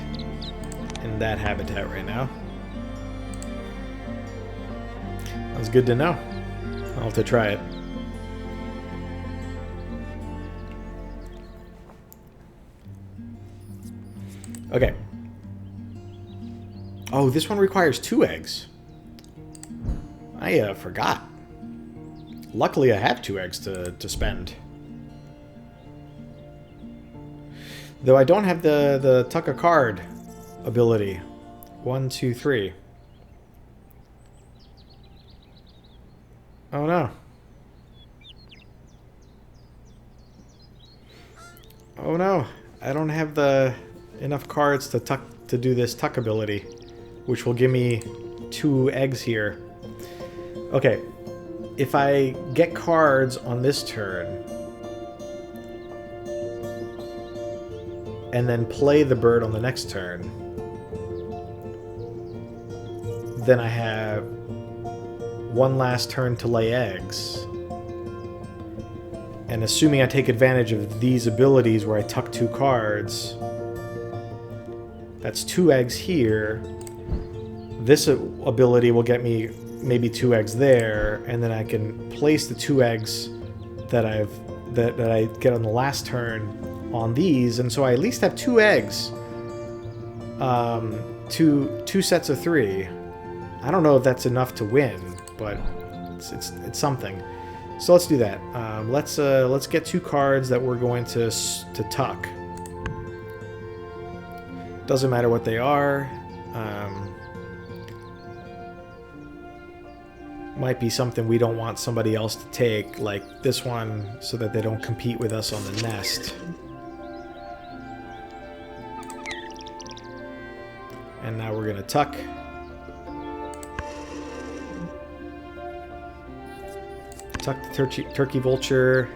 in that habitat right now. That's good to know. I'll have to try it. Okay. Oh, this one requires 2 eggs. I forgot. Luckily, I have 2 eggs to spend. Though I don't have the tuck a card ability. 1, 2, 3. Oh no. Oh no. I don't have enough cards to do this tuck ability, which will give me 2 eggs here. Okay. If I get cards on this turn and then play the bird on the next turn, then I have 1 last turn to lay eggs. And assuming I take advantage of these abilities where I tuck 2 cards, that's 2 eggs here. This ability will get me maybe 2 eggs there, and then I can place the 2 eggs that I get on the last turn on these, and so I at least have 2 eggs. 2 sets of 3. I don't know if that's enough to win, but it's something. So let's do that. Let's get 2 cards that we're going to tuck. Doesn't matter what they are. Might be something we don't want somebody else to take, like this one, so that they don't compete with us on the nest. And now we're gonna tuck. Tuck the turkey vulture.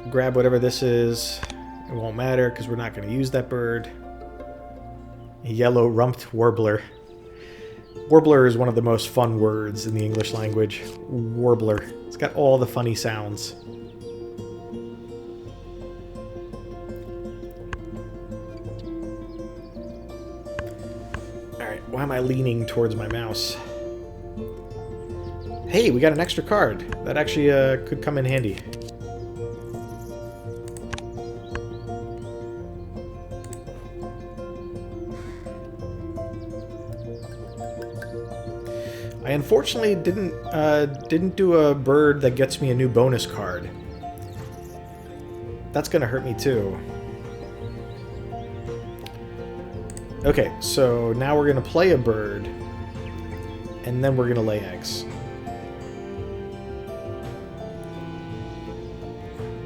Grab whatever this is. It won't matter because we're not going to use that bird. Yellow rumped warbler. Warbler is one of the most fun words in the English language. Warbler. It's got all the funny sounds. Alright, why am I leaning towards my mouse? Hey, we got an extra card. That actually could come in handy. I unfortunately didn't do a bird that gets me a new bonus card. That's gonna hurt me too. Okay, so now we're gonna play a bird, and then we're gonna lay eggs.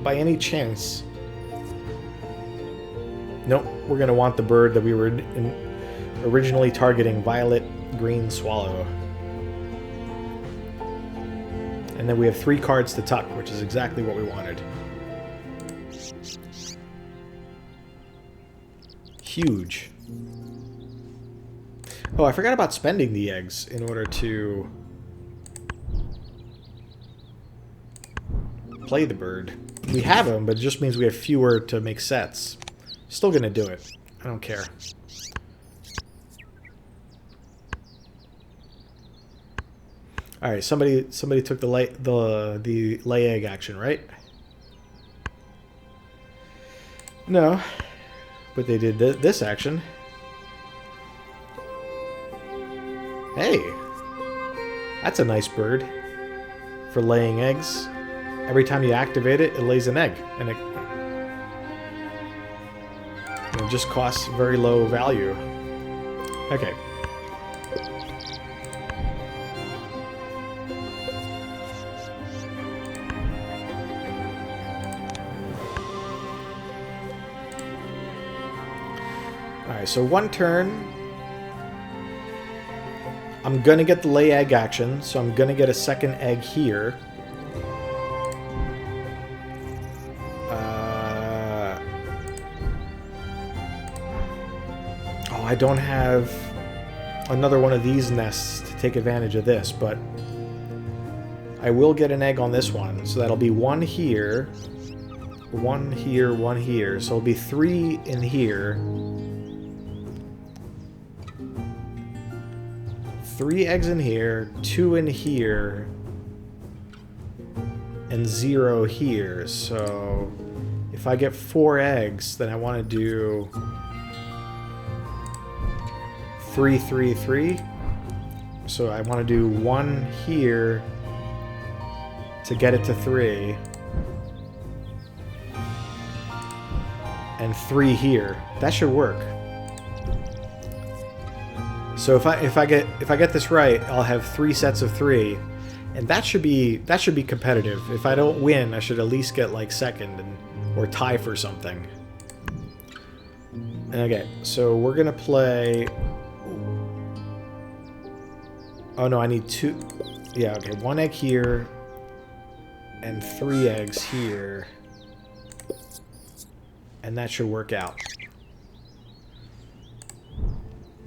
By any chance... Nope, we're going to want the bird that we were originally targeting, Violet Green Swallow. And then we have 3 cards to tuck, which is exactly what we wanted. Huge. Oh, I forgot about spending the eggs in order to play the bird. We have them, but it just means we have fewer to make sets. Still gonna do it. I don't care. All right, somebody took the lay egg action, right? No, but they did this action. Hey, that's a nice bird for laying eggs. every time you activate it, it lays an egg, and it just costs very low value. Okay. Alright, so one turn. I'm gonna get the lay egg action, so I'm gonna get a second egg here. Oh, I don't have another one of these nests to take advantage of this, but I will get an egg on this one, so that'll be one here, one here, one here, so it'll be 3 in here. 3 eggs in here, 2 in here, and 0 here. So if I get 4 eggs, then I want to do 3, 3, 3. So I want to do 1 here to get it to 3, and 3 here. That should work. So if I get this right, I'll have 3 sets of 3, and that should be competitive. If I don't win, I should at least get like second or tie for something. Okay, so we're gonna play. Oh no, I need 2. Yeah, okay, 1 egg here, and 3 eggs here, and that should work out.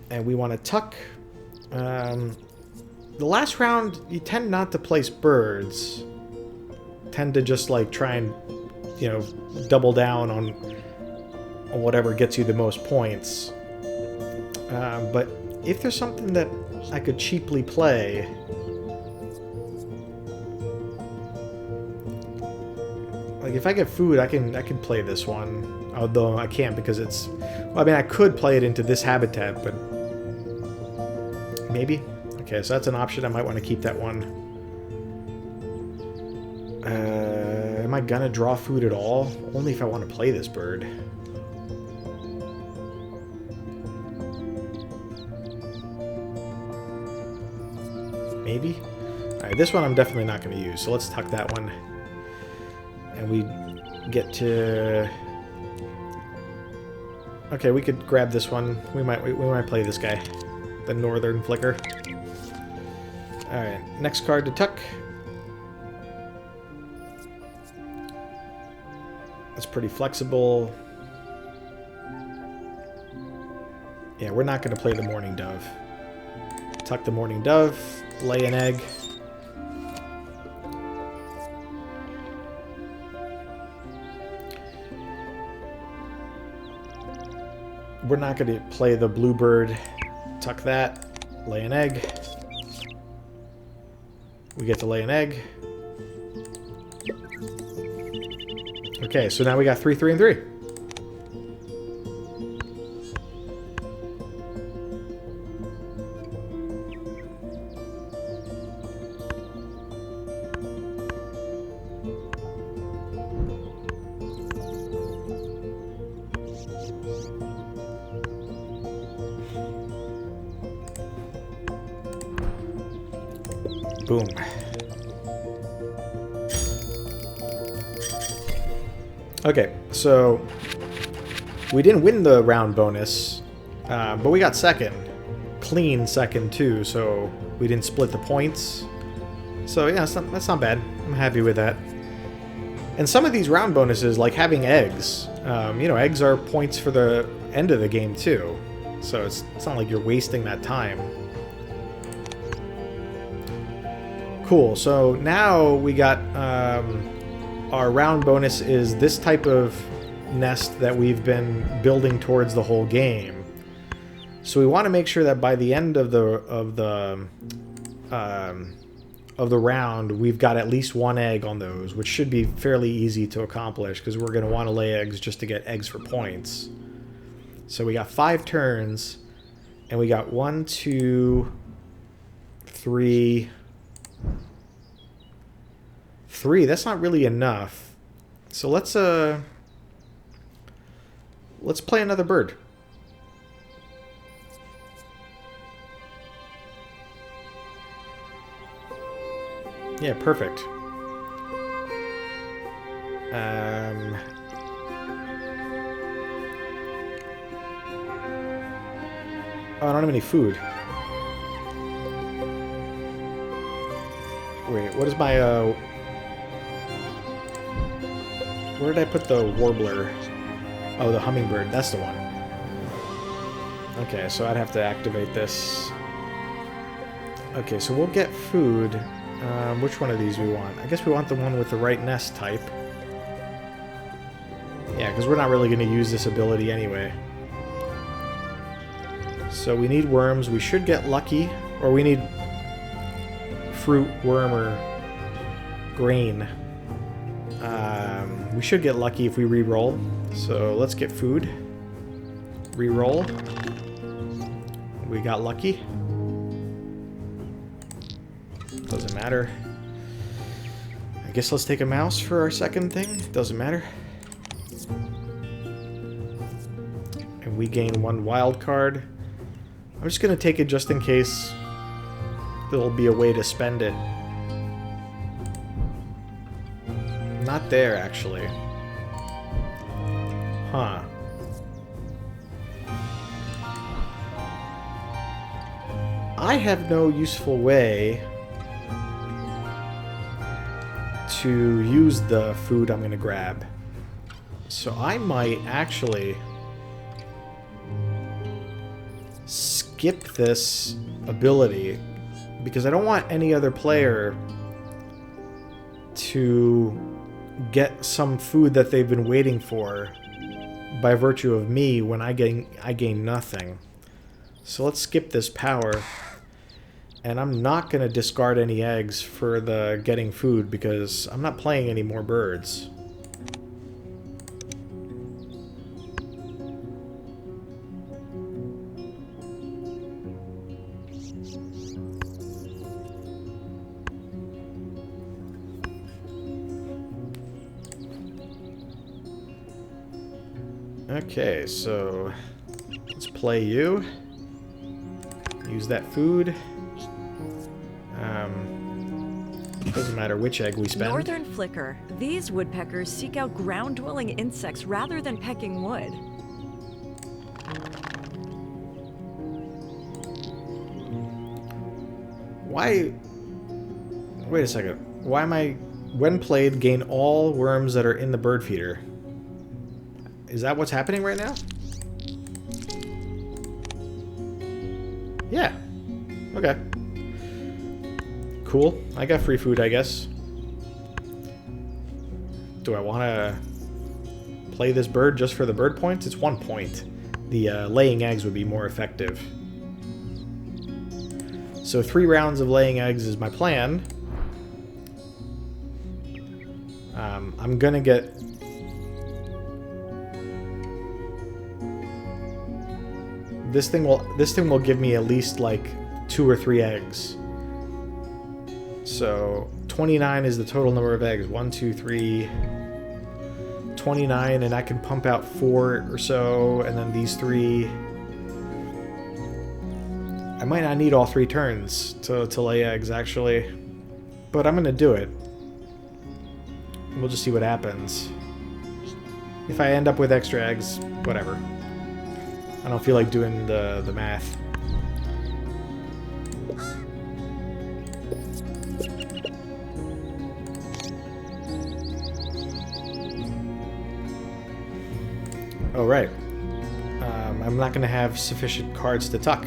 And we want to tuck. The last round, you tend not to place birds. Tend to just like try and, you know, double down on whatever gets you the most points. But if there's something that I could cheaply play, like if I get food, I can play this one. Although I can't because it's. Well, I mean, I could play it into this habitat, but. Maybe? Okay, so that's an option. I might want to keep that one. Am I gonna draw food at all? Only if I want to play this bird. Maybe? Alright, this one I'm definitely not going to use, so let's tuck that one. And we get to... Okay, we could grab this one. We might play this guy. The Northern Flicker. Alright, next card to tuck. That's pretty flexible. Yeah, we're not going to play the Morning Dove. Tuck the Morning Dove, lay an egg. We're not going to play the Bluebird. Tuck that, lay an egg. We get to lay an egg. Okay, so now we got 3, 3, and 3. Boom. Okay, so we didn't win the round bonus, but we got second. Clean second, too, so we didn't split the points. So, yeah, that's not bad. I'm happy with that. And some of these round bonuses, like having eggs, you know, eggs are points for the end of the game, too. So it's not like you're wasting that time. Cool, so now we got our round bonus is this type of nest that we've been building towards the whole game. So we want to make sure that by the end of the round, we've got at least 1 egg on those, which should be fairly easy to accomplish because we're going to want to lay eggs just to get eggs for points. So we got 5 turns, and we got 1, 2, 3, 3. That's not really enough. So let's play another bird. Yeah, perfect. Oh, I don't have any food. Wait, what is my, where did I put the warbler? Oh, the hummingbird. That's the one. Okay, so I'd have to activate this. Okay, so we'll get food. Which one of these we want? I guess we want the one with the right nest type. Yeah, because we're not really going to use this ability anyway. So we need worms. We should get lucky. Or we need fruit, worm, or grain. We should get lucky if we re-roll. So let's get food. Re-roll. We got lucky. Doesn't matter. I guess let's take a mouse for our second thing. Doesn't matter. And we gain 1 wild card. I'm just gonna take it just in case there'll be a way to spend it. Not there, actually. Huh. I have no useful way to use the food I'm gonna grab. So I might actually skip this ability because I don't want any other player to get some food that they've been waiting for by virtue of me when I gain nothing. So let's skip this power. And I'm not going to discard any eggs for the getting food because I'm not playing any more birds. Okay, so let's play you. Use that food. Doesn't matter which egg we spend. Northern flicker. These woodpeckers seek out ground-dwelling insects rather than pecking wood. Why? Wait a second. Why am I... When played, gain all worms that are in the bird feeder. Is that what's happening right now? Yeah. Okay. Cool. I got free food, I guess. Do I want to play this bird just for the bird points? It's 1 point. The laying eggs would be more effective. So 3 rounds of laying eggs is my plan. I'm gonna get... This thing will give me at least like 2 or 3 eggs. So 29 is the total number of eggs. 1, 2, 3, 29, and I can pump out 4 or so, and then these 3. I might not need all 3 turns to lay eggs, actually, but I'm gonna do it. We'll just see what happens. If I end up with extra eggs, whatever. I don't feel like doing the math. Oh, right. I'm not going to have sufficient cards to tuck.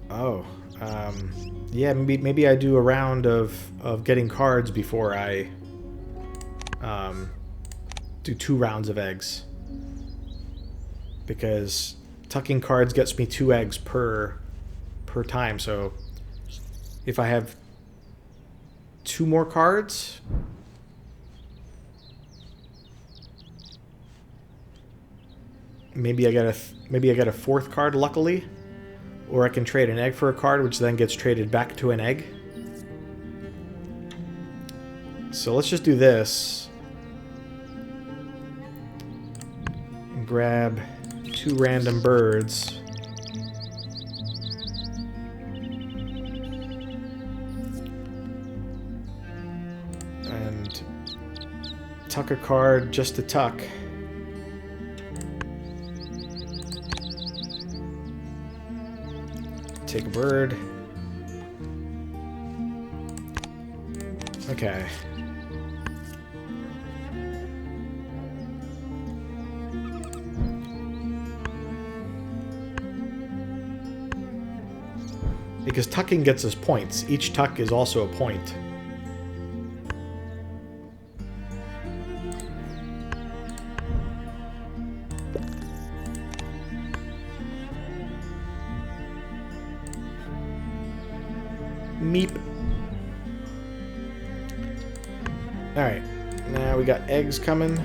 Oh. Yeah, maybe I do a round of getting cards before I do 2 rounds of eggs. Because tucking cards gets me 2 eggs per time, so if I have 2 more cards... Maybe I got a 4th card, luckily. or I can trade an egg for a card, which then gets traded back to an egg. So let's just do this. And grab 2 random birds. And tuck a card just to tuck. Take a bird. Okay. Because tucking gets us points. Each tuck is also a point. Meep. Alright, now we got eggs coming.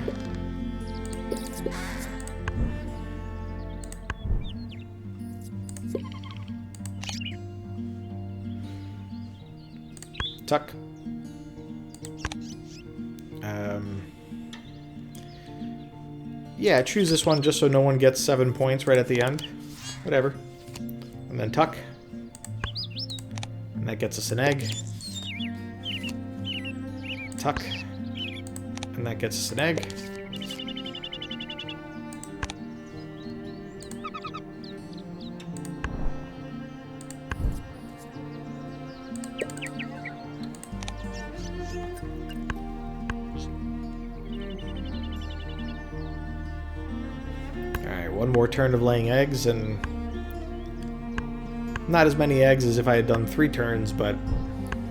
Tuck. Yeah, choose this one just so no one gets 7 points right at the end. Whatever. And then tuck. And that gets us an egg. Tuck. And that gets us an egg. Alright, one more turn of laying eggs, and not as many eggs as if I had done 3 turns, but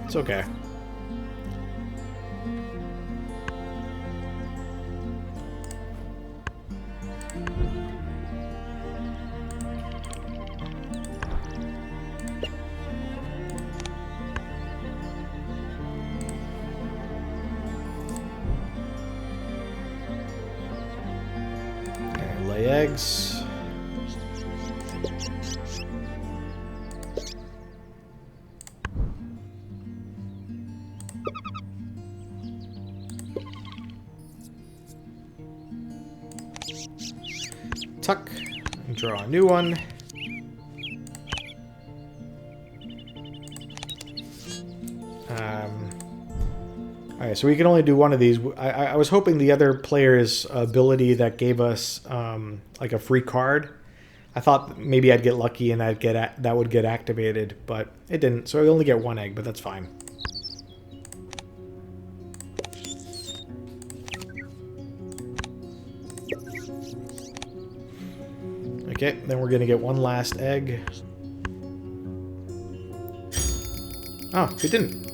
it's okay. Lay eggs. Tuck and draw a new one. Alright, so we can only do one of these. I was hoping the other player's ability that gave us like a free card. I thought maybe I'd get lucky and that would get activated, but it didn't. So I only get 1 egg, but that's fine. Okay, then we're gonna get 1 last egg. Oh, we didn't.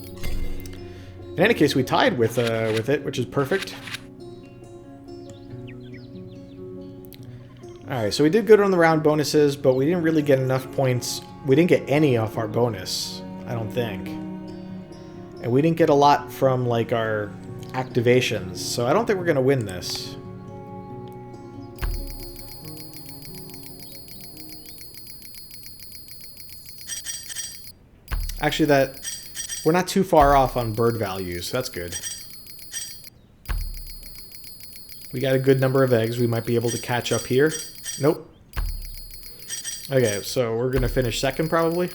In any case, we tied with it, which is perfect. Alright, so we did good on the round bonuses, but we didn't really get enough points. We didn't get any off our bonus, I don't think. And we didn't get a lot from, like, our activations, so I don't think we're going to win this. Actually, we're not too far off on bird values. That's good. We got a good number of eggs. We might be able to catch up here. Nope. Okay, so we're going to finish second probably.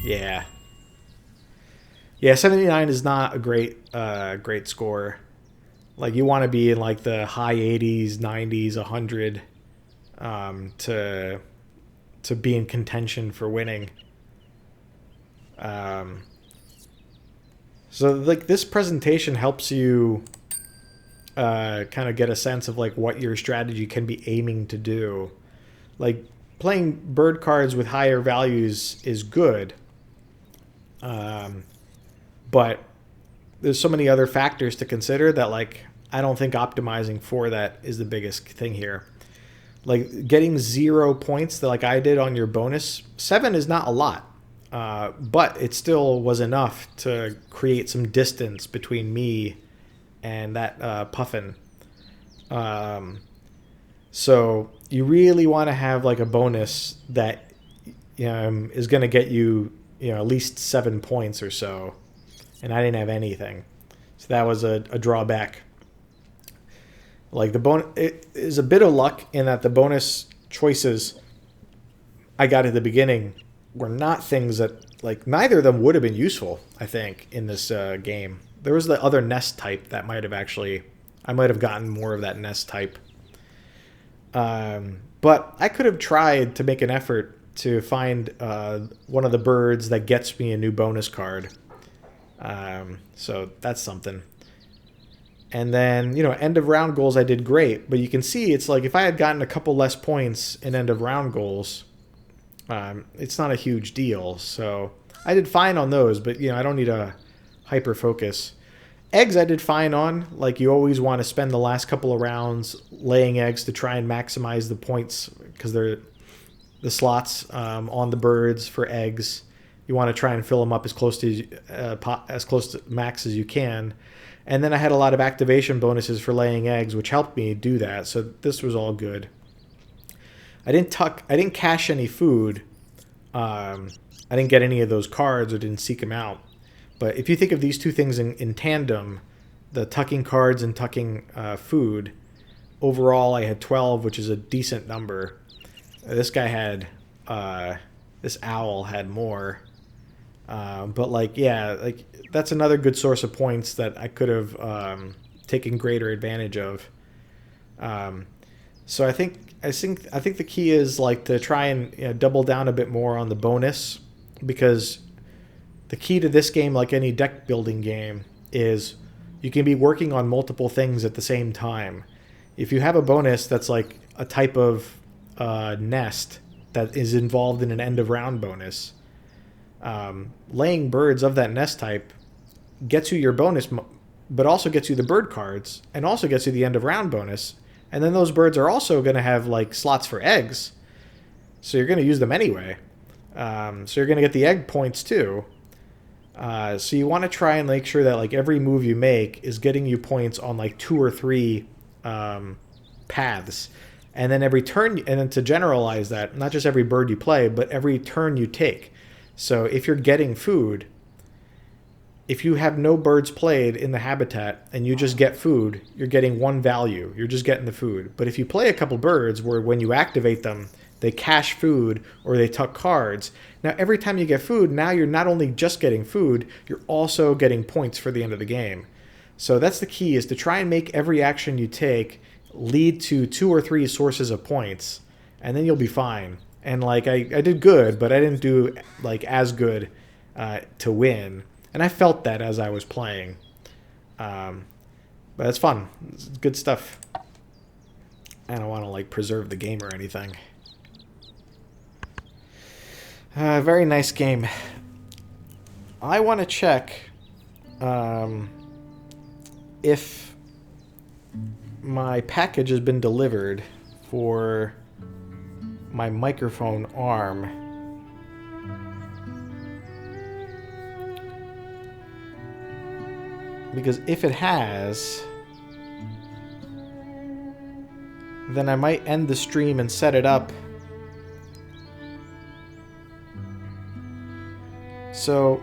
Yeah. Yeah, 79 is not a great score. Like, you want to be in, like, the high 80s, 90s, 100 to be in contention for winning. So, like, this presentation helps you kind of get a sense of, like, what your strategy can be aiming to do. Like, playing bird cards with higher values is good, but there's so many other factors to consider that, like, I don't think optimizing for that is the biggest thing here. Like, getting 0 points that, like I did on your bonus, 7 is not a lot. But it still was enough to create some distance between me and that puffin. So you really want to have like a bonus that is going to get you, at least 7 points or so. And I didn't have anything. So that was a drawback. Like the bonus, it is a bit of luck in that the bonus choices I got at the beginning were not things that, like, neither of them would have been useful, I think, in this game. There was the other nest type that might have actually, I might have gotten more of that nest type. But I could have tried to make an effort to find one of the birds that gets me a new bonus card. So that's something. And then, end of round goals I did great. But you can see it's like if I had gotten a couple less points in end of round goals, it's not a huge deal. So I did fine on those, but, I don't need a hyper focus. Eggs I did fine on. Like, you always want to spend the last couple of rounds laying eggs to try and maximize the points because they're the slots on the birds for eggs. You want to try and fill them up as close to max as you can. And then I had a lot of activation bonuses for laying eggs, which helped me do that. So this was all good. I didn't cache any food. I didn't get any of those cards or didn't seek them out. But if you think of these two things in tandem, the tucking cards and tucking food, overall I had 12, which is a decent number. This guy had, this owl had more. But that's another good source of points that I could have taken greater advantage of. So I think the key is like to try and double down a bit more on the bonus, because the key to this game, like any deck building game, is you can be working on multiple things at the same time. If you have a bonus that's like a type of nest that is involved in an end of round bonus, laying birds of that nest type gets you your bonus, but also gets you the bird cards and also gets you the end of round bonus. And then those birds are also going to have like slots for eggs. So you're going to use them anyway. So you're going to get the egg points too. So you want to try and make sure that like every move you make is getting you points on like 2 or 3 paths. And then every turn, and then to generalize that, not just every bird you play, but every turn you take. So if you're getting food, if you have no birds played in the habitat and you just get food, you're getting 1 value. You're just getting the food. But if you play a couple birds where when you activate them, they cache food or they tuck cards, now every time you get food, now you're not only just getting food, you're also getting points for the end of the game. So that's the key, is to try and make every action you take lead to 2 or 3 sources of points, and then you'll be fine. And like I did good, but I didn't do like as good to win. And I felt that as I was playing. But it's fun. It's good stuff. I don't want to like preserve the game or anything. Very nice game. I want to check if my package has been delivered for my microphone arm. Because if it has, then I might end the stream and set it up. So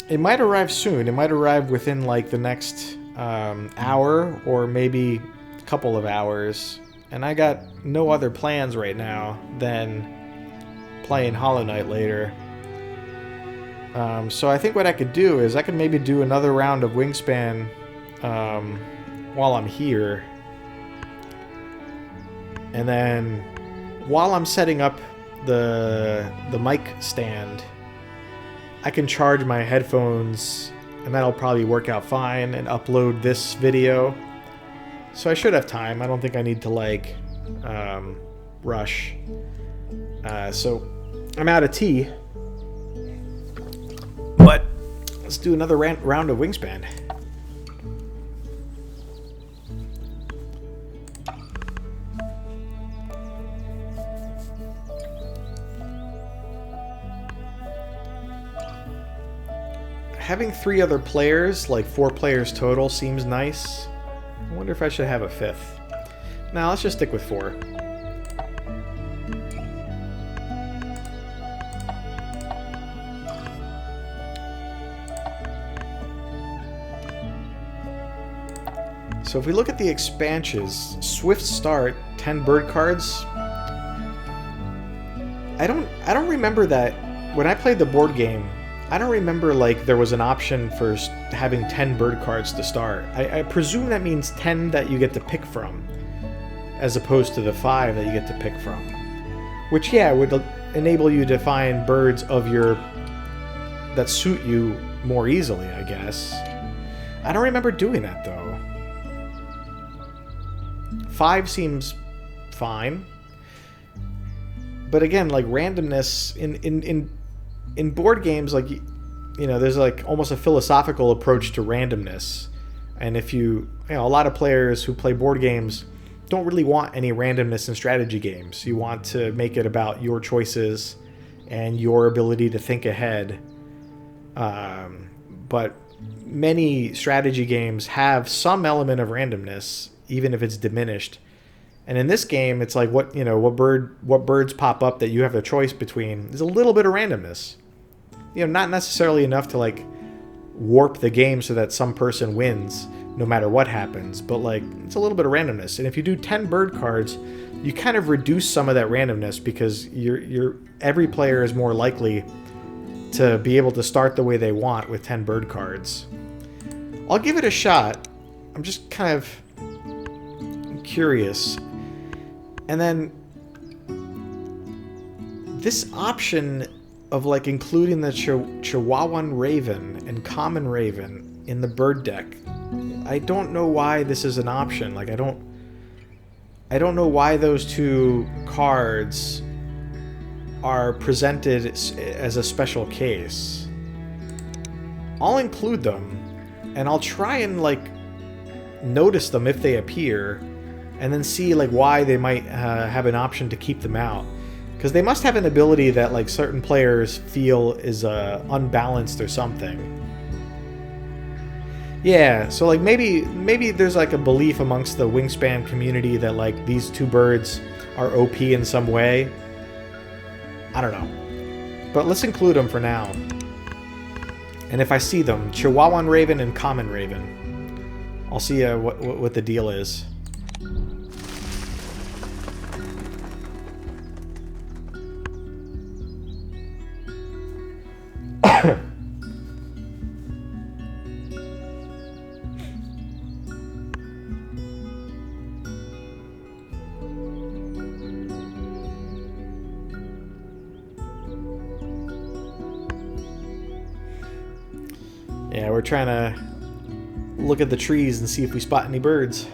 it might arrive soon. It might arrive within like the next hour or maybe a couple of hours. And I got no other plans right now than playing Hollow Knight later. So I think what I could do is I could maybe do another round of Wingspan while I'm here. And then while I'm setting up the mic stand, I can charge my headphones, and that'll probably work out fine, and upload this video. So I should have time. I don't think I need to like rush. So I'm out of tea. But let's do another round of Wingspan. Having 3 other players, like 4 players total, seems nice. I wonder if I should have a 5th. Now let's just stick with 4. So if we look at the expansions, Swift Start, 10 bird cards. I don't remember that when I played the board game. I don't remember like there was an option for having 10 bird cards to start. I presume that means 10 that you get to pick from, as opposed to the 5 that you get to pick from. Which, yeah, would enable you to find birds of your that suit you more easily, I guess. I don't remember doing that though. 5 seems fine. But again, like randomness in board games, like, you know, there's like almost a philosophical approach to randomness. And if you know, a lot of players who play board games don't really want any randomness in strategy games. You want to make it about your choices and your ability to think ahead. But many strategy games have some element of randomness, even if it's diminished. And in this game, it's like what birds pop up that you have a choice between. There's a little bit of randomness. You know, not necessarily enough to like warp the game so that some person wins no matter what happens, but like it's a little bit of randomness. And if you do 10 bird cards, you kind of reduce some of that randomness because every player is more likely to be able to start the way they want with 10 bird cards. I'll give it a shot. I'm just kind of curious. And then this option of like including the Chihuahuan Raven and Common Raven in the bird deck, I don't know why this is an option. Like I don't know why those 2 cards are presented as a special case. I'll include them and I'll try and like notice them if they appear, and then see like why they might have an option to keep them out, because they must have an ability that like certain players feel is unbalanced or something. Yeah, so like maybe there's like a belief amongst the Wingspan community that like these 2 birds are OP in some way. I don't know, but let's include them for now. And if I see them, Chihuahuan Raven and Common Raven, I'll see what the deal is. Yeah, we're trying to look at the trees and see if we spot any birds.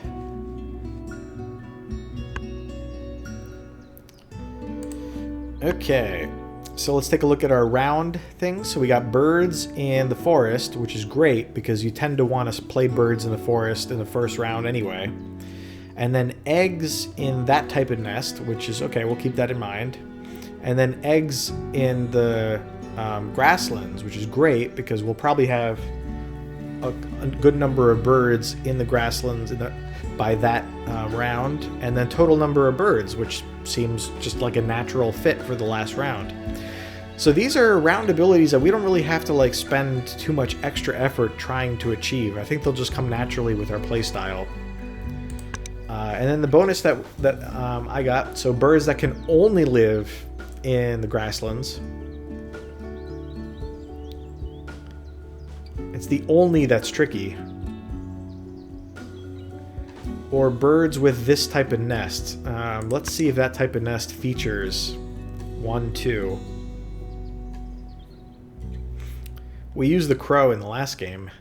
Okay, so let's take a look at our round things. So we got birds in the forest, which is great because you tend to want to play birds in the forest in the first round anyway. And then eggs in that type of nest, which is okay, we'll keep that in mind. And then eggs in the grasslands, which is great because we'll probably have a good number of birds in the grasslands by that round, and then total number of birds, which seems just like a natural fit for the last round. So these are round abilities that we don't really have to like spend too much extra effort trying to achieve. I think they'll just come naturally with our playstyle. And then the bonus that I got, so birds that can only live in the grasslands. It's the only that's tricky. Or birds with this type of nest. Let's see if that type of nest features 1, 2. We used the crow in the last game.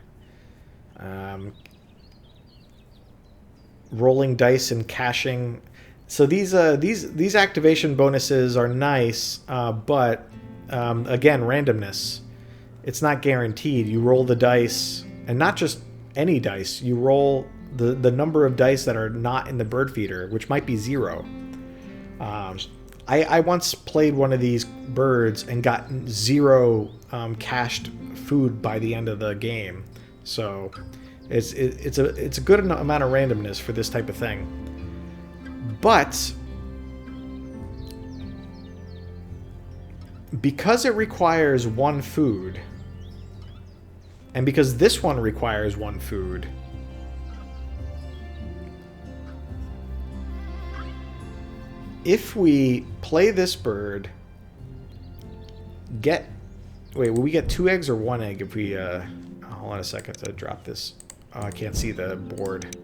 Rolling dice and caching. So these activation bonuses are nice, but again, randomness. It's not guaranteed. You roll the dice, and not just any dice. You roll the number of dice that are not in the bird feeder, which might be 0. I once played one of these birds and got 0 cached food by the end of the game. So it's a good amount of randomness for this type of thing. But because it requires one food, and because this one requires one food, if we play this bird, get... Wait, will we get 2 eggs or 1 egg if we... hold on a second to drop this. Oh, I can't see the board.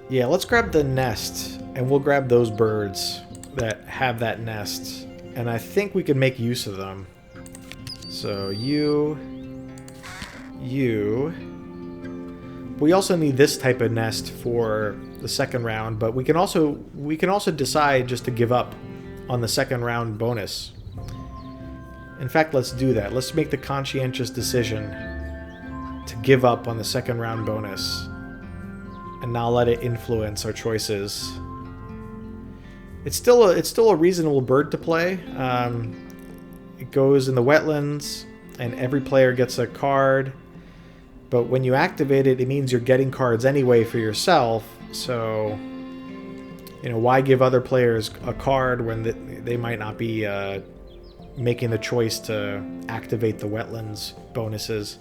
Yeah, let's grab the nest, and we'll grab those birds that have that nest, and I think we can make use of them. So you. We also need this type of nest for the second round, but we can also decide just to give up on the second round bonus. In fact, let's do that. Let's make the conscientious decision to give up on the second round bonus and not let it influence our choices. It's still a reasonable bird to play. It goes in the wetlands, and every player gets a card. But when you activate it, it means you're getting cards anyway for yourself. So, you know, why give other players a card when they might not be making the choice to activate the wetlands bonuses?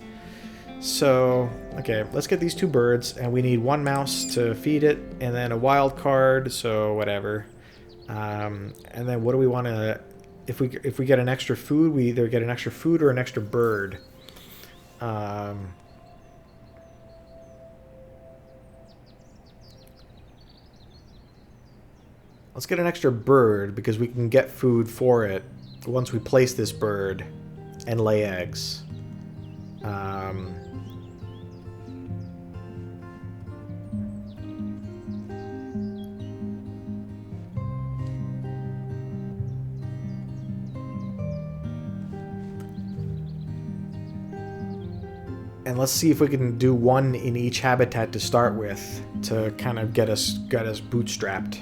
So, okay, let's get these 2 birds, and we need 1 mouse to feed it, and then a wild card, so whatever. And then what do we want to... If we get an extra food, we either get an extra food or an extra bird. Let's get an extra bird, because we can get food for it once we place this bird and lay eggs. And let's see if we can do 1 in each habitat to start with, to kind of get us bootstrapped.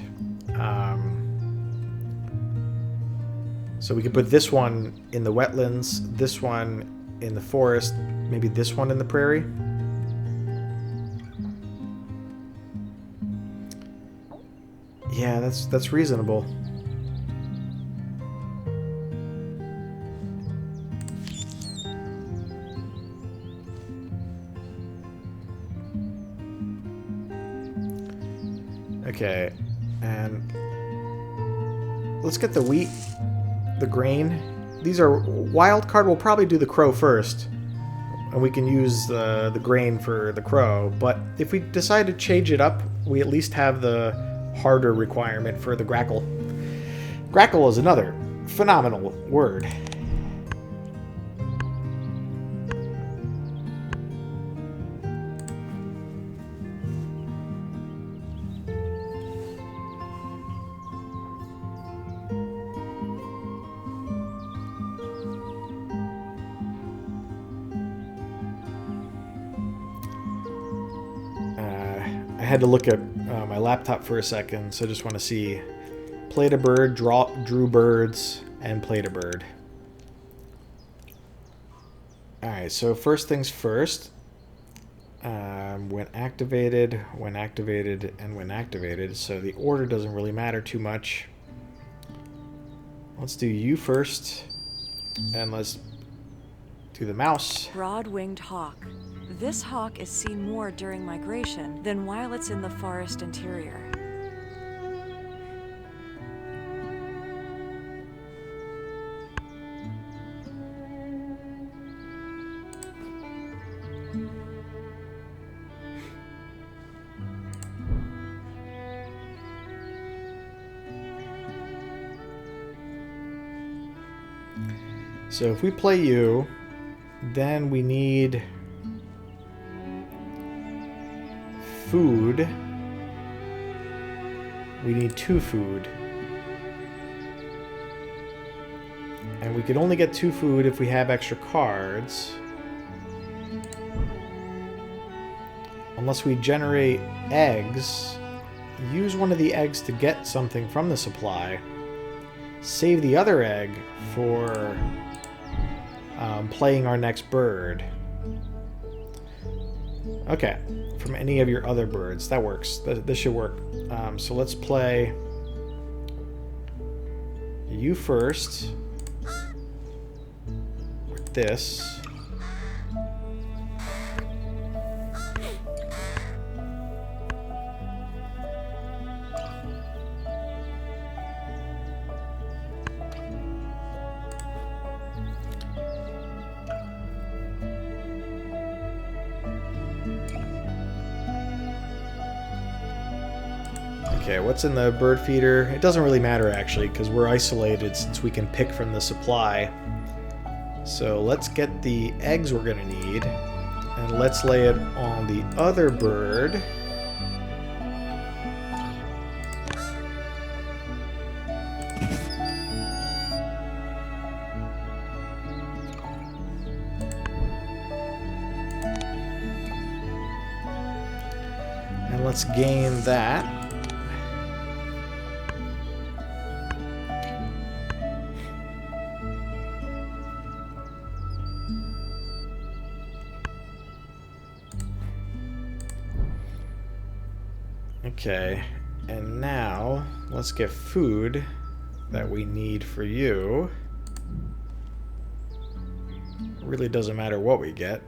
So we could put this one in the wetlands, this one in the forest, maybe this one in the prairie. Yeah, that's reasonable. Okay, and let's get the wheat, the grain. These are wild card. We'll probably do the crow first, and we can use the grain for the crow. But if we decide to change it up, we at least have the harder requirement for the grackle. Grackle is another phenomenal word. I had to look at my laptop for a second, so I just want to see. Played a bird, drew birds, and played a bird. Alright, so first things first. When activated, and when activated, so the order doesn't really matter too much. Let's do you first, and let's do the mouse. Broad-winged hawk. This hawk is seen more during migration than while it's in the forest interior. So if we play you, then we need food. We need 2 food. And we can only get 2 food if we have extra cards. Unless we generate eggs use one of the eggs to get something from the supply, save the other egg for playing our next bird. Okay, from any of your other birds. That works. This should work. So let's play you first with this. Okay, what's in the bird feeder? It doesn't really matter actually, because we're isolated since we can pick from the supply. So let's get the eggs we're gonna need, and let's lay it on the other bird. And let's gain that. Okay, and now let's get food that we need for you. It really doesn't matter what we get.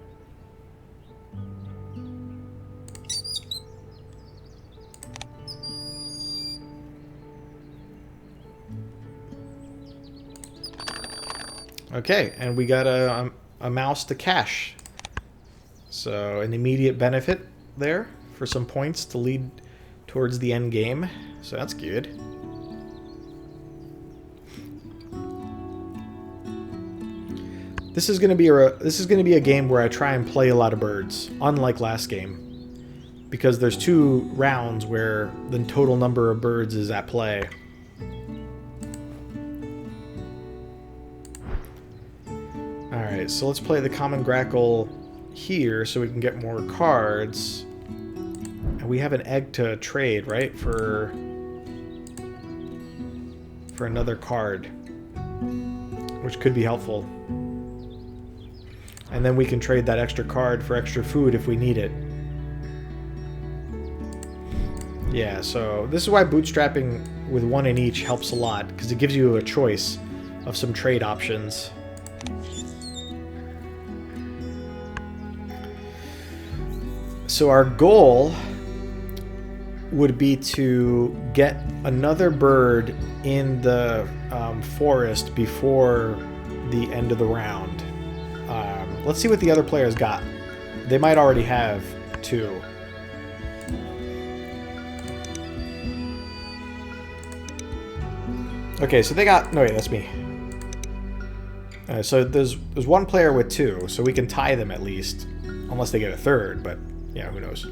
Okay, and we got a mouse to cash. So an immediate benefit there for some points to lead towards the end game, so that's good. This is gonna be a game where I try and play a lot of birds, unlike last game, because there's 2 rounds where the total number of birds is at play. All right, so let's play the common grackle here so we can get more cards. We have an egg to trade, right? For another card, which could be helpful. And then we can trade that extra card for extra food if we need it. Yeah, so this is why bootstrapping with 1 in each helps a lot, because it gives you a choice of some trade options. So our goal would be to get another bird in the forest before the end of the round. Let's see what the other players got. They might already have 2. Okay, so they got... No, wait, that's me. So there's 1 player with 2, so we can tie them at least. Unless they get a 3rd, but yeah, who knows.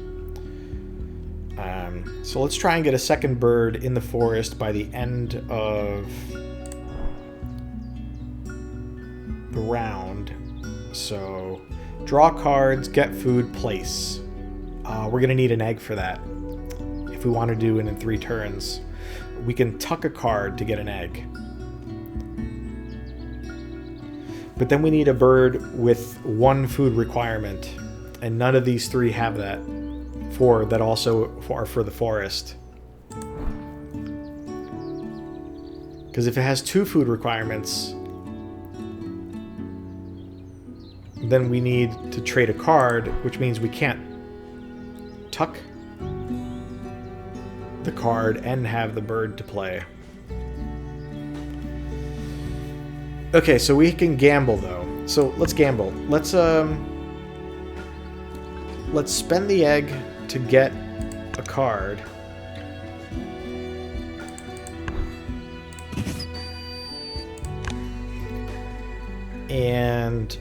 So let's try and get a second bird in the forest by the end of the round. So draw cards, get food, place. We're going to need an egg for that if we want to do it in 3 turns. We can tuck a card to get an egg. But then we need a bird with 1 food requirement, and none of these 3 have that. 4 that also are for the forest. Because if it has 2 food requirements, then we need to trade a card, which means we can't tuck the card and have the bird to play. Okay, so we can gamble though. So let's gamble. Let's spend the egg to get a card. And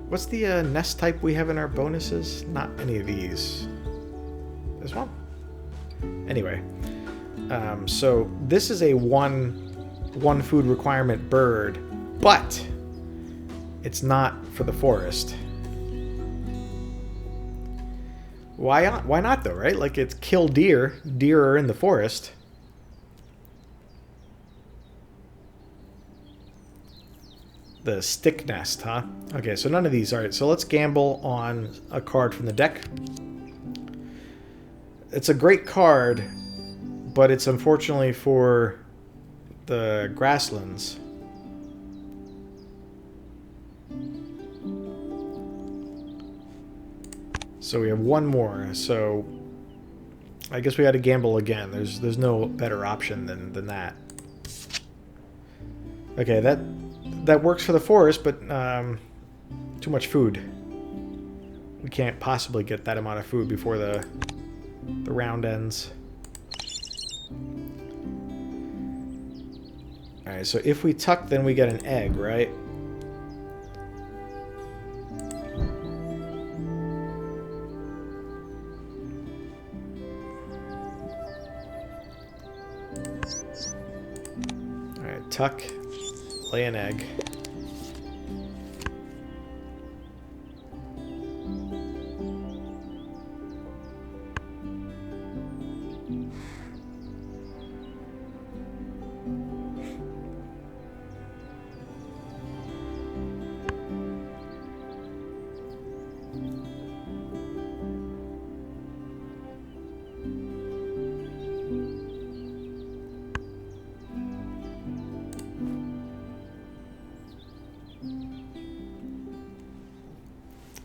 what's the nest type we have in our bonuses? Not any of these. This one? Anyway, so this is a one food requirement bird, but it's not for the forest. Why not though, right? Like, it's kill deer. Deer are in the forest. The stick nest, huh? Okay, so none of these. All right, so let's gamble on a card from the deck. It's a great card, but it's unfortunately for the grasslands. So we have one more, so I guess we got to gamble again. There's no better option than that. Okay, that works for the forest, but too much food. We can't possibly get that amount of food before the round ends. Alright, so if we tuck, then we get an egg, right? Alright, tuck, lay an egg.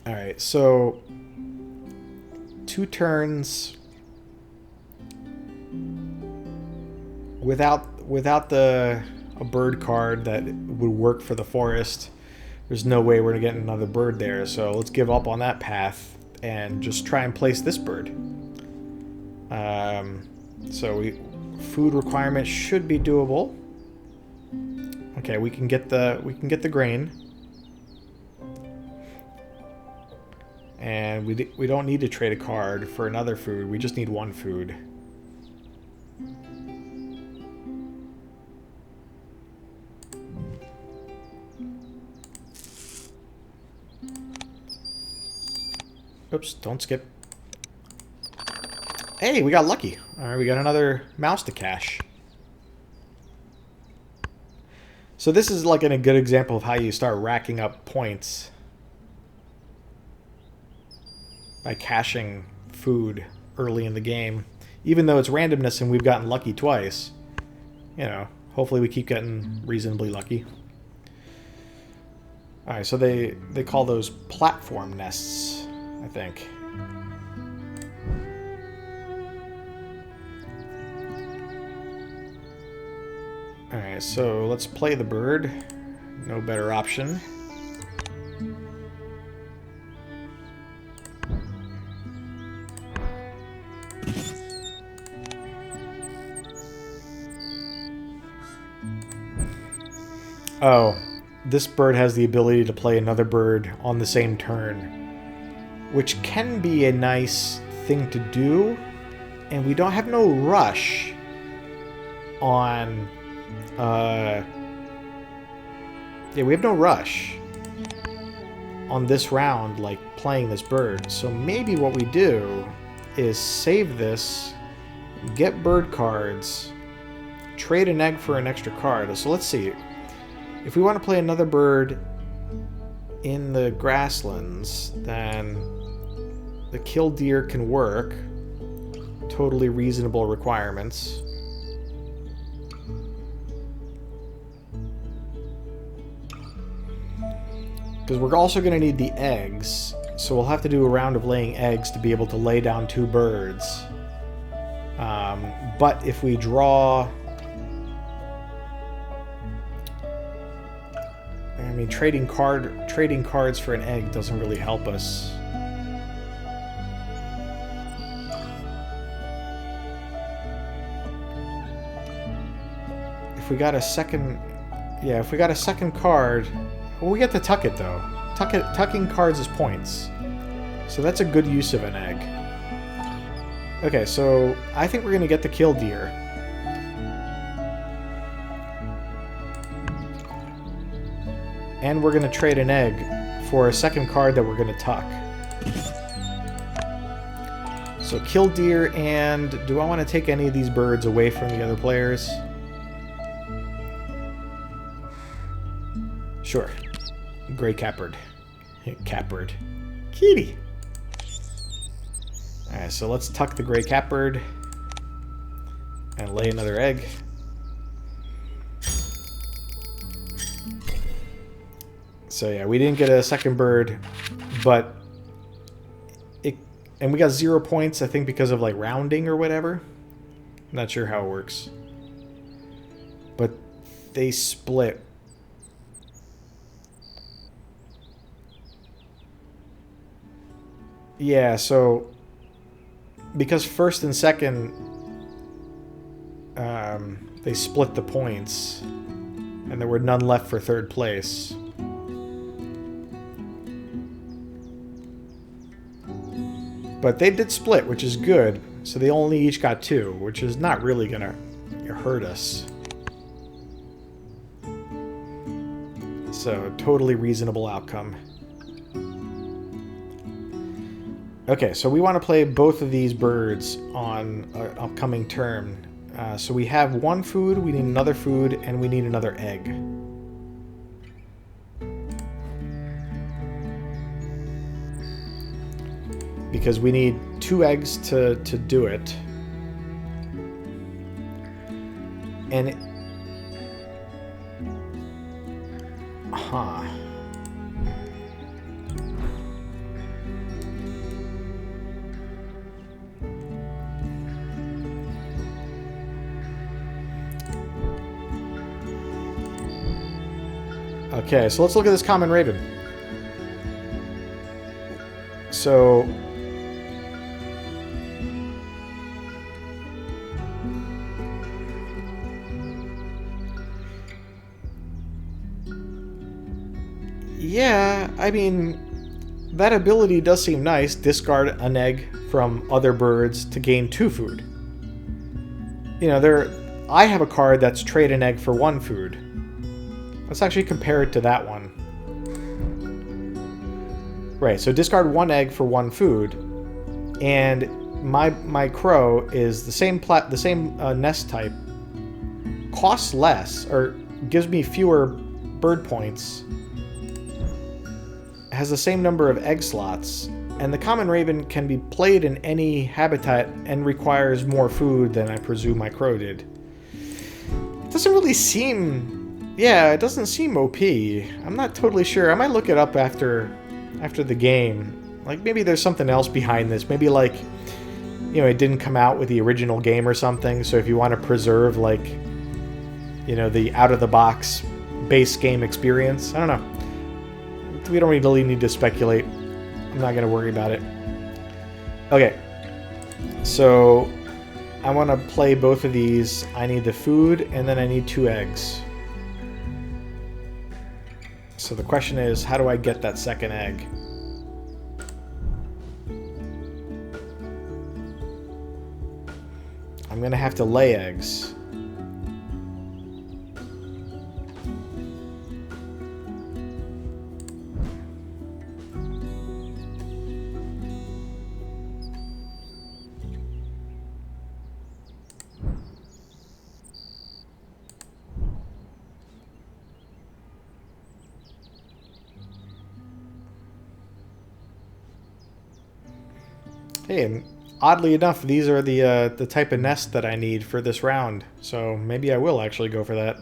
Alright, so 2 turns without a bird card that would work for the forest. There's no way we're gonna get another bird there, so let's give up on that path and just try and place this bird. So food requirement should be doable. Okay, we can get the grain. And we don't need to trade a card for another food. We just need 1 food. Oops, don't skip. Hey, we got lucky. Alright, we got another mouse to cash. So this is like a good example of how you start racking up points by caching food early in the game. Even though it's randomness and we've gotten lucky twice, you know, hopefully we keep getting reasonably lucky. Alright, so they call those platform nests, I think. Alright, so let's play the bird. No better option. Oh, this bird has the ability to play another bird on the same turn, which can be a nice thing to do, and we don't have no rush on, yeah, we have no rush on this round, like, playing this bird, so maybe what we do is save this, get bird cards, trade an egg for an extra card. So let's see. If we want to play another bird in the grasslands, then the kill deer can work. Totally reasonable requirements. Because we're also going to need the eggs, so we'll have to do a round of laying eggs to be able to lay down 2 birds. But if we draw... I mean, trading cards for an egg doesn't really help us. If we got a second... Yeah, if we got a second card... Well, we get to tuck it, though. Tucking cards is points. So that's a good use of an egg. Okay, so I think we're going to get the kill deer. And we're going to trade an egg for a second card that we're going to tuck. So kill deer, and do I want to take any of these birds away from the other players? Sure. Gray catbird. Catbird. Kitty! Alright, so let's tuck the gray catbird and lay another egg. So yeah, we didn't get a second bird, but and we got 0 points, I think, because of like rounding or whatever. I'm not sure how it works. But they split. Yeah, so because first and second they split the points, and there were none left for third place. But they did split, which is good. So they only each got 2, which is not really gonna hurt us. So, totally reasonable outcome. Okay, so we want to play both of these birds on an upcoming turn. So we have 1 food, we need another food, and we need another egg. Because we need 2 eggs to do it. And huh. Okay, so let's look at this common raven. So yeah, I mean, that ability does seem nice. Discard an egg from other birds to gain 2 food. You know, I have a card that's trade an egg for 1 food. Let's actually compare it to that one. Right, so discard 1 egg for 1 food, and my crow is the same nest type, costs less, or gives me fewer bird points, has the same number of egg slots, and the common raven can be played in any habitat and requires more food than I presume my crow did. It doesn't really seem... Yeah, it doesn't seem OP. I'm not totally sure. I might look it up after the game. Like, maybe there's something else behind this. Maybe, like, you know, it didn't come out with the original game or something, so if you want to preserve, like, you know, the out-of-the-box base game experience, I don't know. We don't really need to speculate. I'm not going to worry about it. Okay. So, I want to play both of these. I need the food, and then I need 2 eggs. So the question is, how do I get that second egg? I'm going to have to lay eggs. Hey, and oddly enough, these are the type of nest that I need for this round, so maybe I will actually go for that.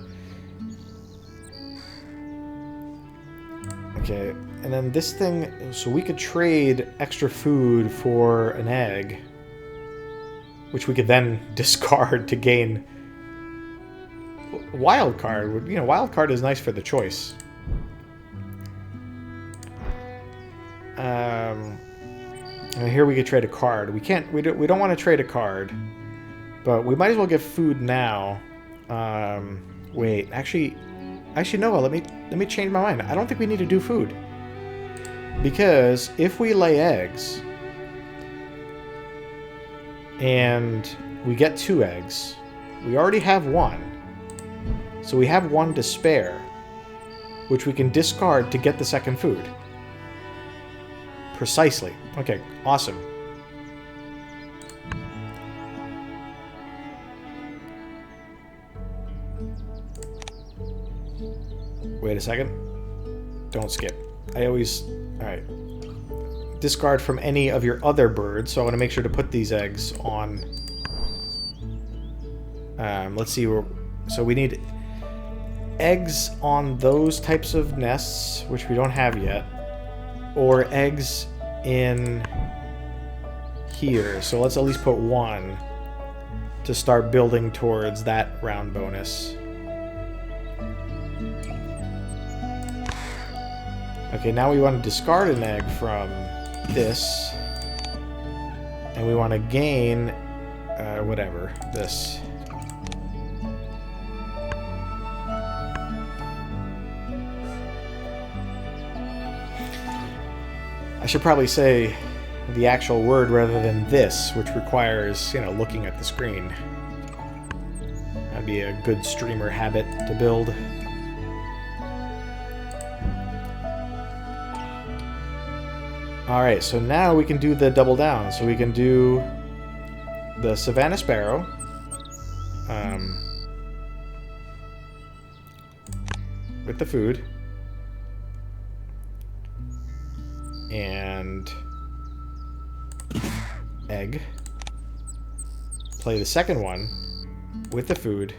Okay, and then this thing, so we could trade extra food for an egg, which we could then discard to gain wild card. You know, wild card is nice for the choice. And here we could trade a card. We can't. We don't want to trade a card, but we might as well get food now. Wait, actually, no. Let me change my mind. I don't think we need to do food, because if we lay eggs and we get 2 eggs, we already have 1, so we have 1 to spare, which we can discard to get the second food. Precisely. Okay, awesome. Wait a second. Don't skip. I always... Alright. Discard from any of your other birds, so I want to make sure to put these eggs on... let's see. So we need eggs on those types of nests, which we don't have yet. Or eggs in here. So let's at least put one to start building towards that round bonus. Okay, now we want to discard an egg from this. And we want to gain, whatever, this. I should probably say the actual word rather than this, which requires, you know, looking at the screen. That'd be a good streamer habit to build. Alright, so now we can do the double down. So we can do the Savannah Sparrow. With the food. And egg. Play the second one with the food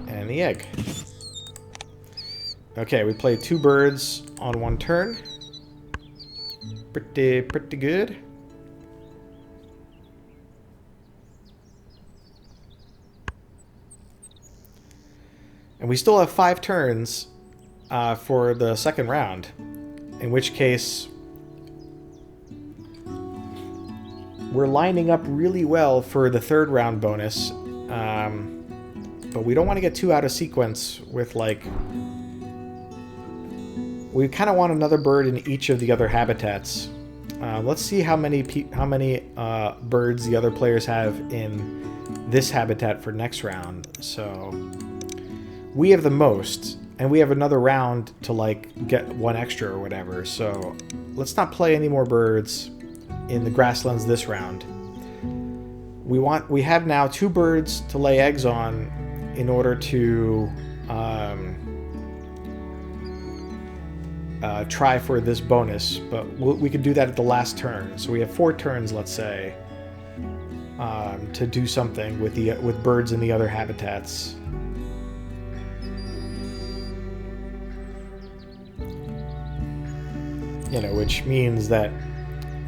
and the egg. Okay, we played 2 birds on 1 turn. Pretty good. And we still have 5 turns for the second round, in which case we're lining up really well for the third round bonus, but we don't want to get too out of sequence with, like, we kind of want another bird in each of the other habitats. Let's see how many birds the other players have in this habitat for next round. So we have the most. And we have another round to, like, get 1 extra or whatever. So let's not play any more birds in the grasslands this round. We have now 2 birds to lay eggs on in order to try for this bonus. But we could do that at the last turn. So we have 4 turns, let's say, to do something with birds in the other habitats. You know, which means that...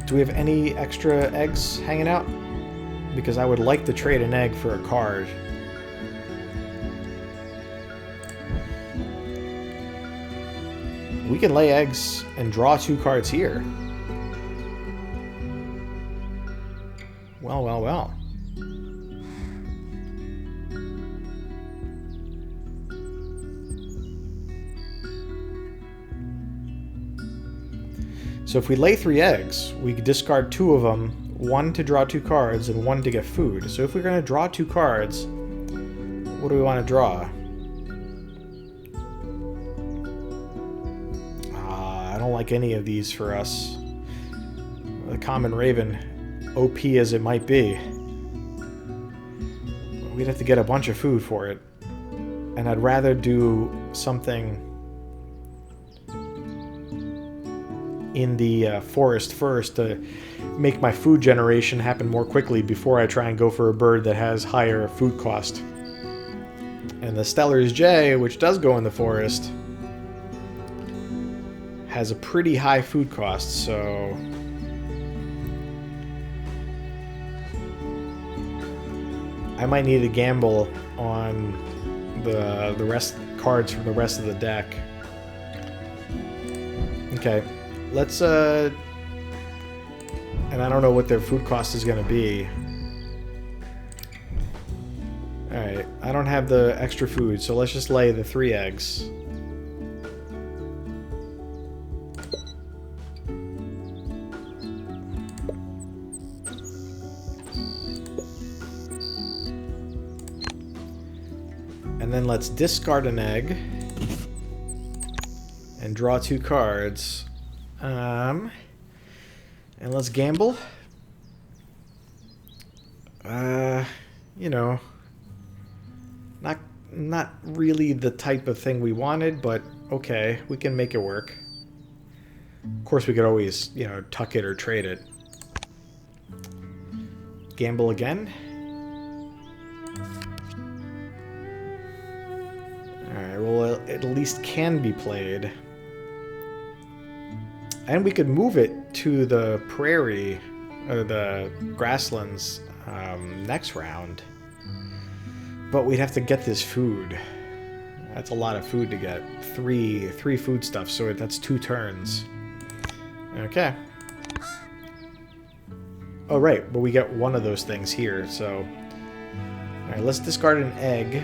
Do we have any extra eggs hanging out? Because I would like to trade an egg for a card. We can lay eggs and draw 2 cards here. Well, well, well. So if we lay 3 eggs, we discard 2 of them, 1 to draw 2 cards, and 1 to get food. So if we're going to draw 2 cards, what do we want to draw? I don't like any of these for us. The Common Raven, OP as it might be. We'd have to get a bunch of food for it. And I'd rather do something in the forest first to make my food generation happen more quickly before I try and go for a bird that has higher food cost. And the Stellar's Jay, which does go in the forest, has a pretty high food cost, so I might need to gamble on the rest cards from the rest of the deck. Okay. Let's, and I don't know what their food cost is going to be. Alright, I don't have the extra food, so let's just lay the 3 eggs. And then let's discard an egg and draw 2 cards. And let's gamble. You know, Not really the type of thing we wanted, but okay, we can make it work. Of course, we could always, you know, tuck it or trade it. Gamble again. Alright, well, it at least can be played. And we could move it to the prairie, or the grasslands, next round. But we'd have to get this food. That's a lot of food to get. Three foodstuffs, so that's 2 turns. Okay. Oh, right, but we get one of those things here, so... Alright, let's discard an egg.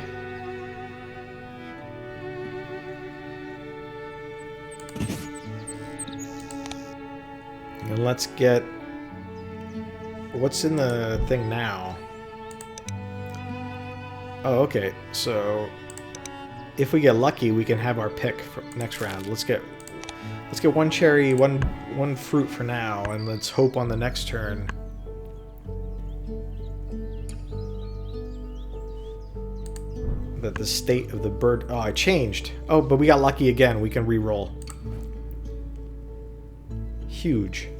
And let's get... What's in the thing now? Oh, okay, so... If we get lucky, we can have our pick for next round. Let's get 1 cherry, one fruit for now, and let's hope on the next turn. That the state of the bird... Oh, it changed. Oh, but we got lucky again. We can re-roll. Huge.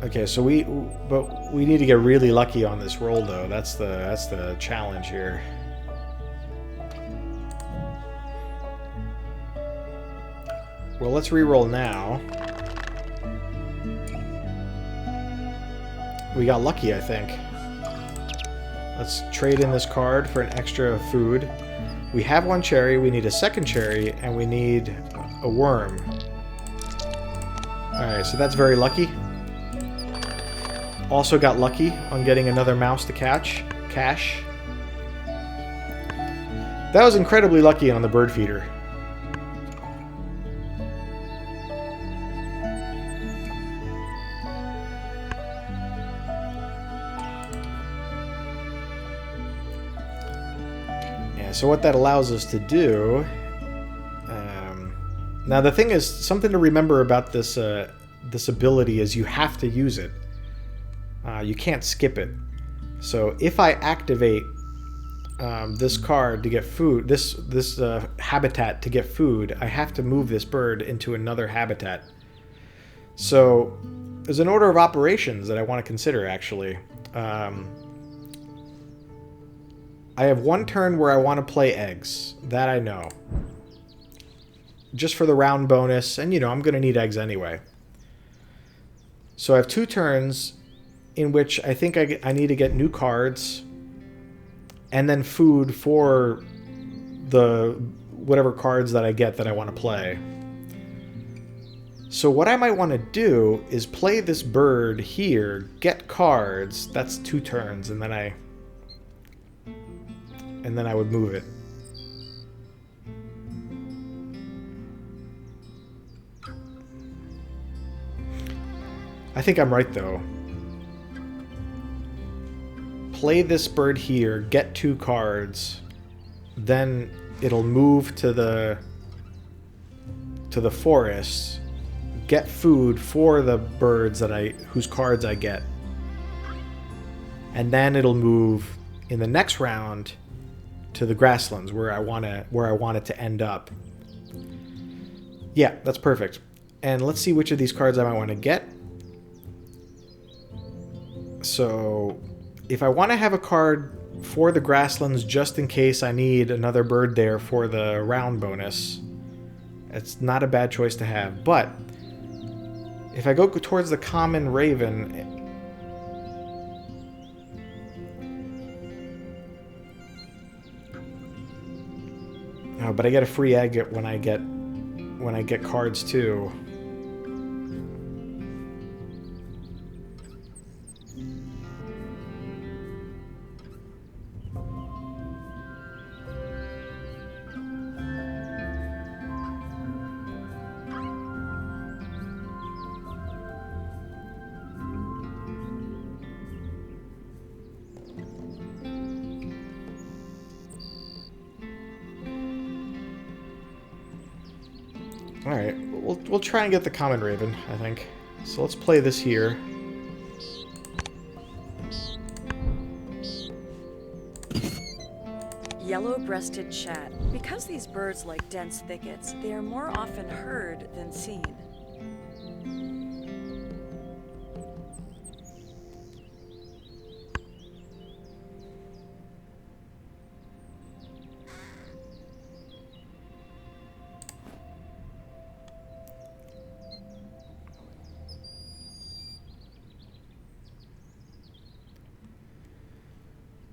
Okay, so we need to get really lucky on this roll, though. That's the challenge here. Well, let's re-roll now. We got lucky, I think. Let's trade in this card for an extra food. We have 1 cherry, we need a 2nd cherry, and we need a worm. Alright, so that's very lucky. Also got lucky on getting another mouse to cash. That was incredibly lucky on the bird feeder. Yeah, so what that allows us to do... now the thing is, something to remember about this, this ability is you have to use it. You can't skip it. So if I activate this card to get food, this habitat to get food, I have to move this bird into another habitat. So there's an order of operations that I want to consider, actually. I have 1 turn where I want to play eggs. That I know. Just for the round bonus, and you know, I'm going to need eggs anyway. So I have 2 turns in which I think I need to get new cards and then food for the whatever cards that I get that I want to play. So what I might want to do is play this bird here, get cards, that's 2 turns, and then I would move it. I think I'm right though. Play this bird here, get 2 cards, then it'll move to the forest, get food for the birds that whose cards I get, and then it'll move in the next round to the grasslands where I want it to end up. Yeah, that's perfect. And let's see which of these cards I might want to get. So if I want to have a card for the grasslands just in case I need another bird there for the round bonus, it's not a bad choice to have. But if I go towards the common raven, oh, but I get a free egg when I get cards too. Alright, we'll try and get the common raven, I think. So let's play this here. Yellow-breasted chat. Because these birds like dense thickets, they are more often heard than seen.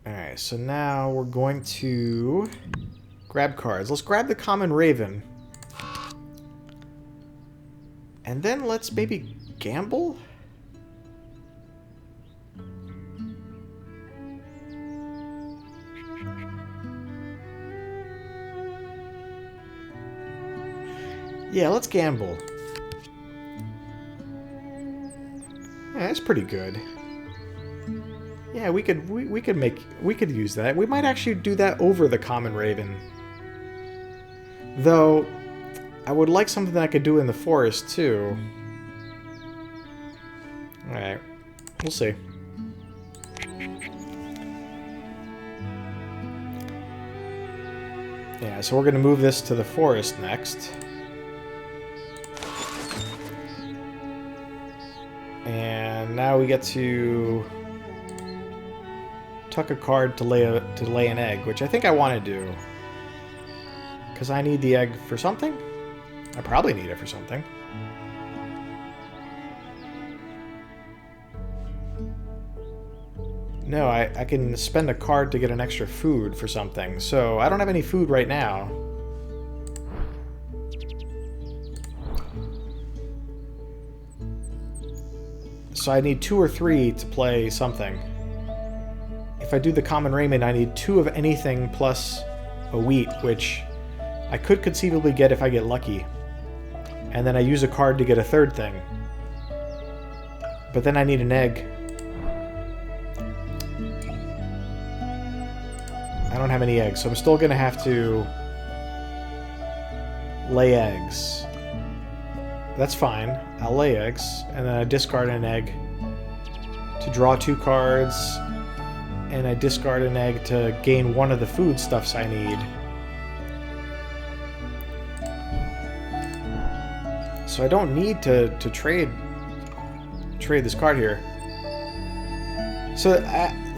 Alright, so now we're going to grab cards. Let's grab the common raven. And then let's maybe gamble? Yeah, let's gamble. Yeah, that's pretty good. Yeah, we could use that. We might actually do that over the common raven. Though I would like something that I could do in the forest too. Alright. We'll see. Yeah, so we're gonna move this to the forest next. And now we get to tuck a card to lay an egg, which I think I want to do. Because I need the egg for something? I probably need it for something. No, I can spend a card to get an extra food for something. So I don't have any food right now. So I need 2 or 3 to play something. If I do the common raven, I need 2 of anything plus a wheat, which I could conceivably get if I get lucky. And then I use a card to get a 3rd thing. But then I need an egg. I don't have any eggs, so I'm still gonna have to lay eggs. That's fine. I'll lay eggs, and then I discard an egg to draw 2 cards. And I discard an egg to gain 1 of the foodstuffs I need. So I don't need to trade this card here. So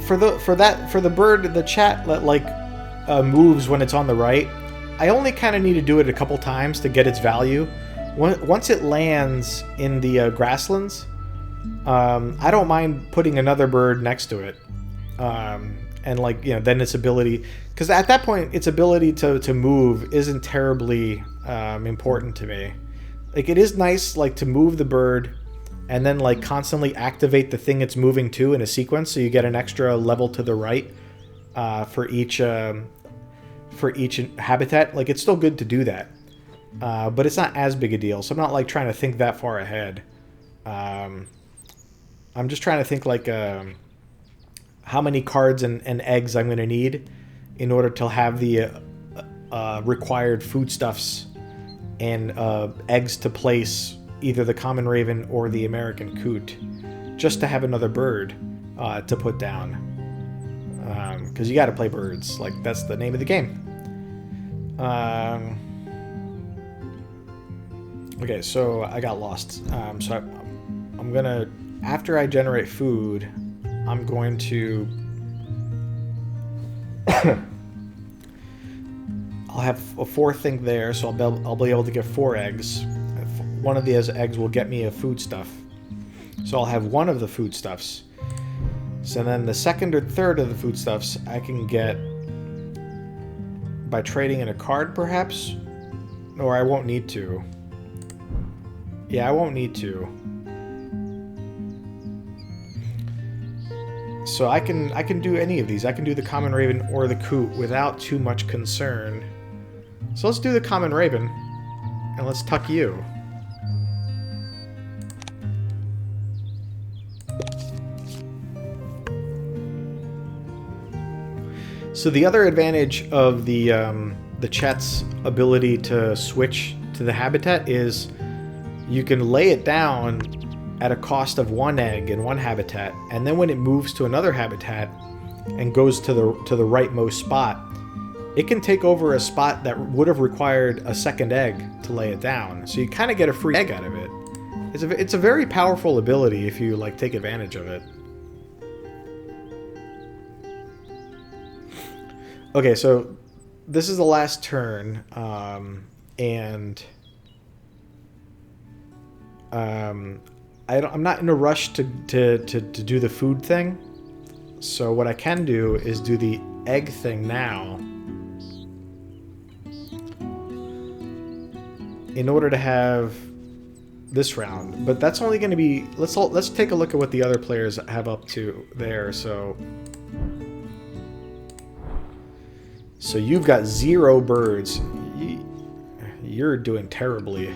for the bird, the chat that like moves when it's on the right, I only kind of need to do it a couple times to get its value. Once it lands in the grasslands, I don't mind putting another bird next to it. And like, you know, then its ability, because at that point its ability to move isn't terribly important to me. Like, it is nice like to move the bird and then like constantly activate the thing it's moving to in a sequence, so you get an extra level to the right for each habitat. Like, it's still good to do that, but it's not as big a deal, so I'm not like trying to think that far ahead. I'm just trying to think like how many cards and eggs I'm going to need in order to have the required foodstuffs and eggs to place either the common raven or the American coot, just to have another bird to put down. Because you got to play birds. Like, that's the name of the game. Okay, so I got lost. So I'm going to, after I generate food, I'm going to I'll have a 4th thing there, so I'll be able to get 4 eggs. One of these eggs will get me a foodstuff. So I'll have 1 of the foodstuffs. So then the 2nd or 3rd of the foodstuffs I can get by trading in a card, perhaps? Or I won't need to. Yeah, I won't need to. So I can do any of these. I can do the common raven or the coot without too much concern. So let's do the common raven, and let's tuck you. So the other advantage of the chat's ability to switch to the habitat is you can lay it down at a cost of 1 egg in one habitat, and then when it moves to another habitat and goes to the rightmost spot, it can take over a spot that would have required a second egg to lay it down. So you kind of get a free egg out of it. It's a very powerful ability if you like take advantage of it. Okay, so this is the last turn, and I'm not in a rush to do the food thing. So what I can do is do the egg thing now, in order to have this round. But that's only going to be... Let's take a look at what the other players have up to there. So you've got 0 birds. You're doing terribly.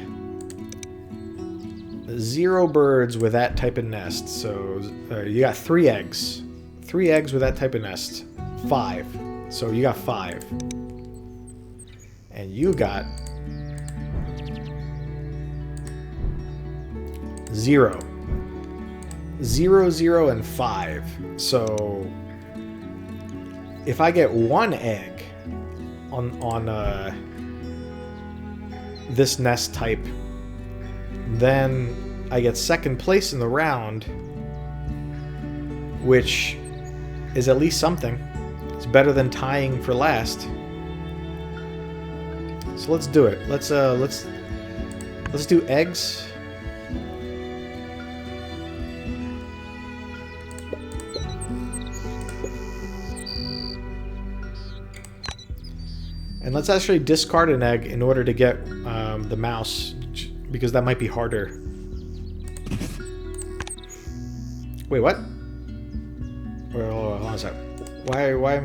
0 birds with that type of nest. So you got 3 eggs. 3 eggs with that type of nest. 5. So you got 5. And you got 0. 0, 0, and 5. So if I get 1 egg on this nest type, then I get 2nd place in the round, which is at least something. It's better than tying for last. So let's do it. Let's do eggs. And let's actually discard an egg in order to get the mouse, because that might be harder. Wait, what? Wait, hold on a sec. Why?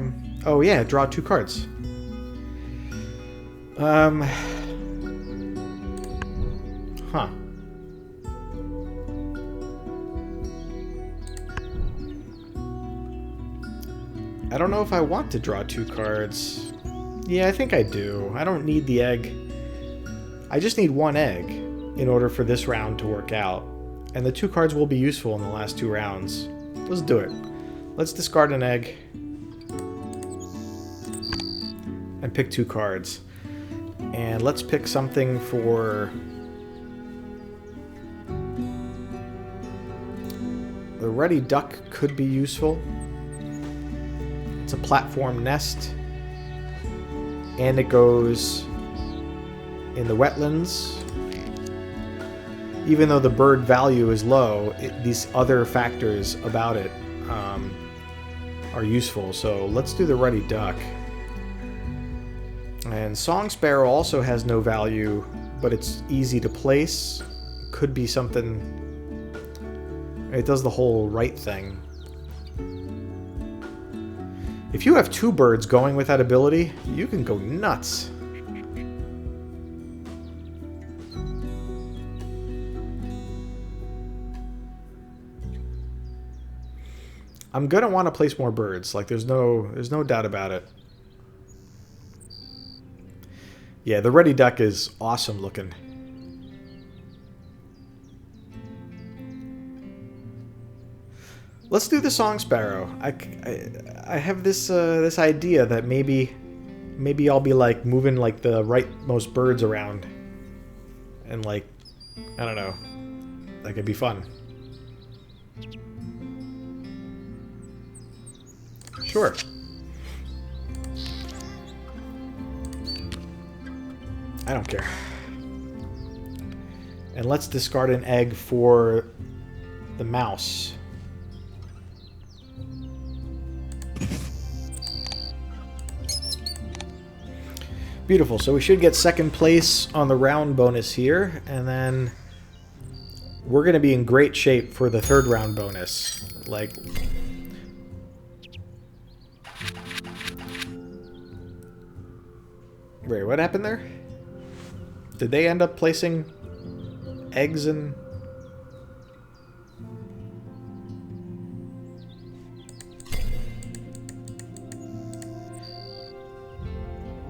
Oh yeah, draw 2 cards. Huh. I don't know if I want to draw 2 cards. Yeah, I think I do. I don't need the egg. I just need 1 egg in order for this round to work out. And the 2 cards will be useful in the last 2 rounds. Let's do it. Let's discard an egg. And pick 2 cards. And let's pick something for... The Ready Duck could be useful. It's a platform nest. And it goes in the wetlands. Even though the bird value is low, these other factors about it are useful. So let's do the Ready Duck. And Song Sparrow also has no value, but it's easy to place. Could be something... It does the whole right thing. If you have 2 birds going with that ability, you can go nuts. I'm gonna want to place more birds. Like there's no doubt about it. Yeah, the Ready Duck is awesome looking. Let's do the Song Sparrow. I have this this idea that maybe I'll be like moving like the rightmost birds around, and like I don't know, that could be fun. Sure. I don't care. And let's discard an egg for the mouse. Beautiful. So we should get 2nd place on the round bonus here, and then we're going to be in great shape for the 3rd round bonus. Like, wait, what happened there? Did they end up placing eggs in?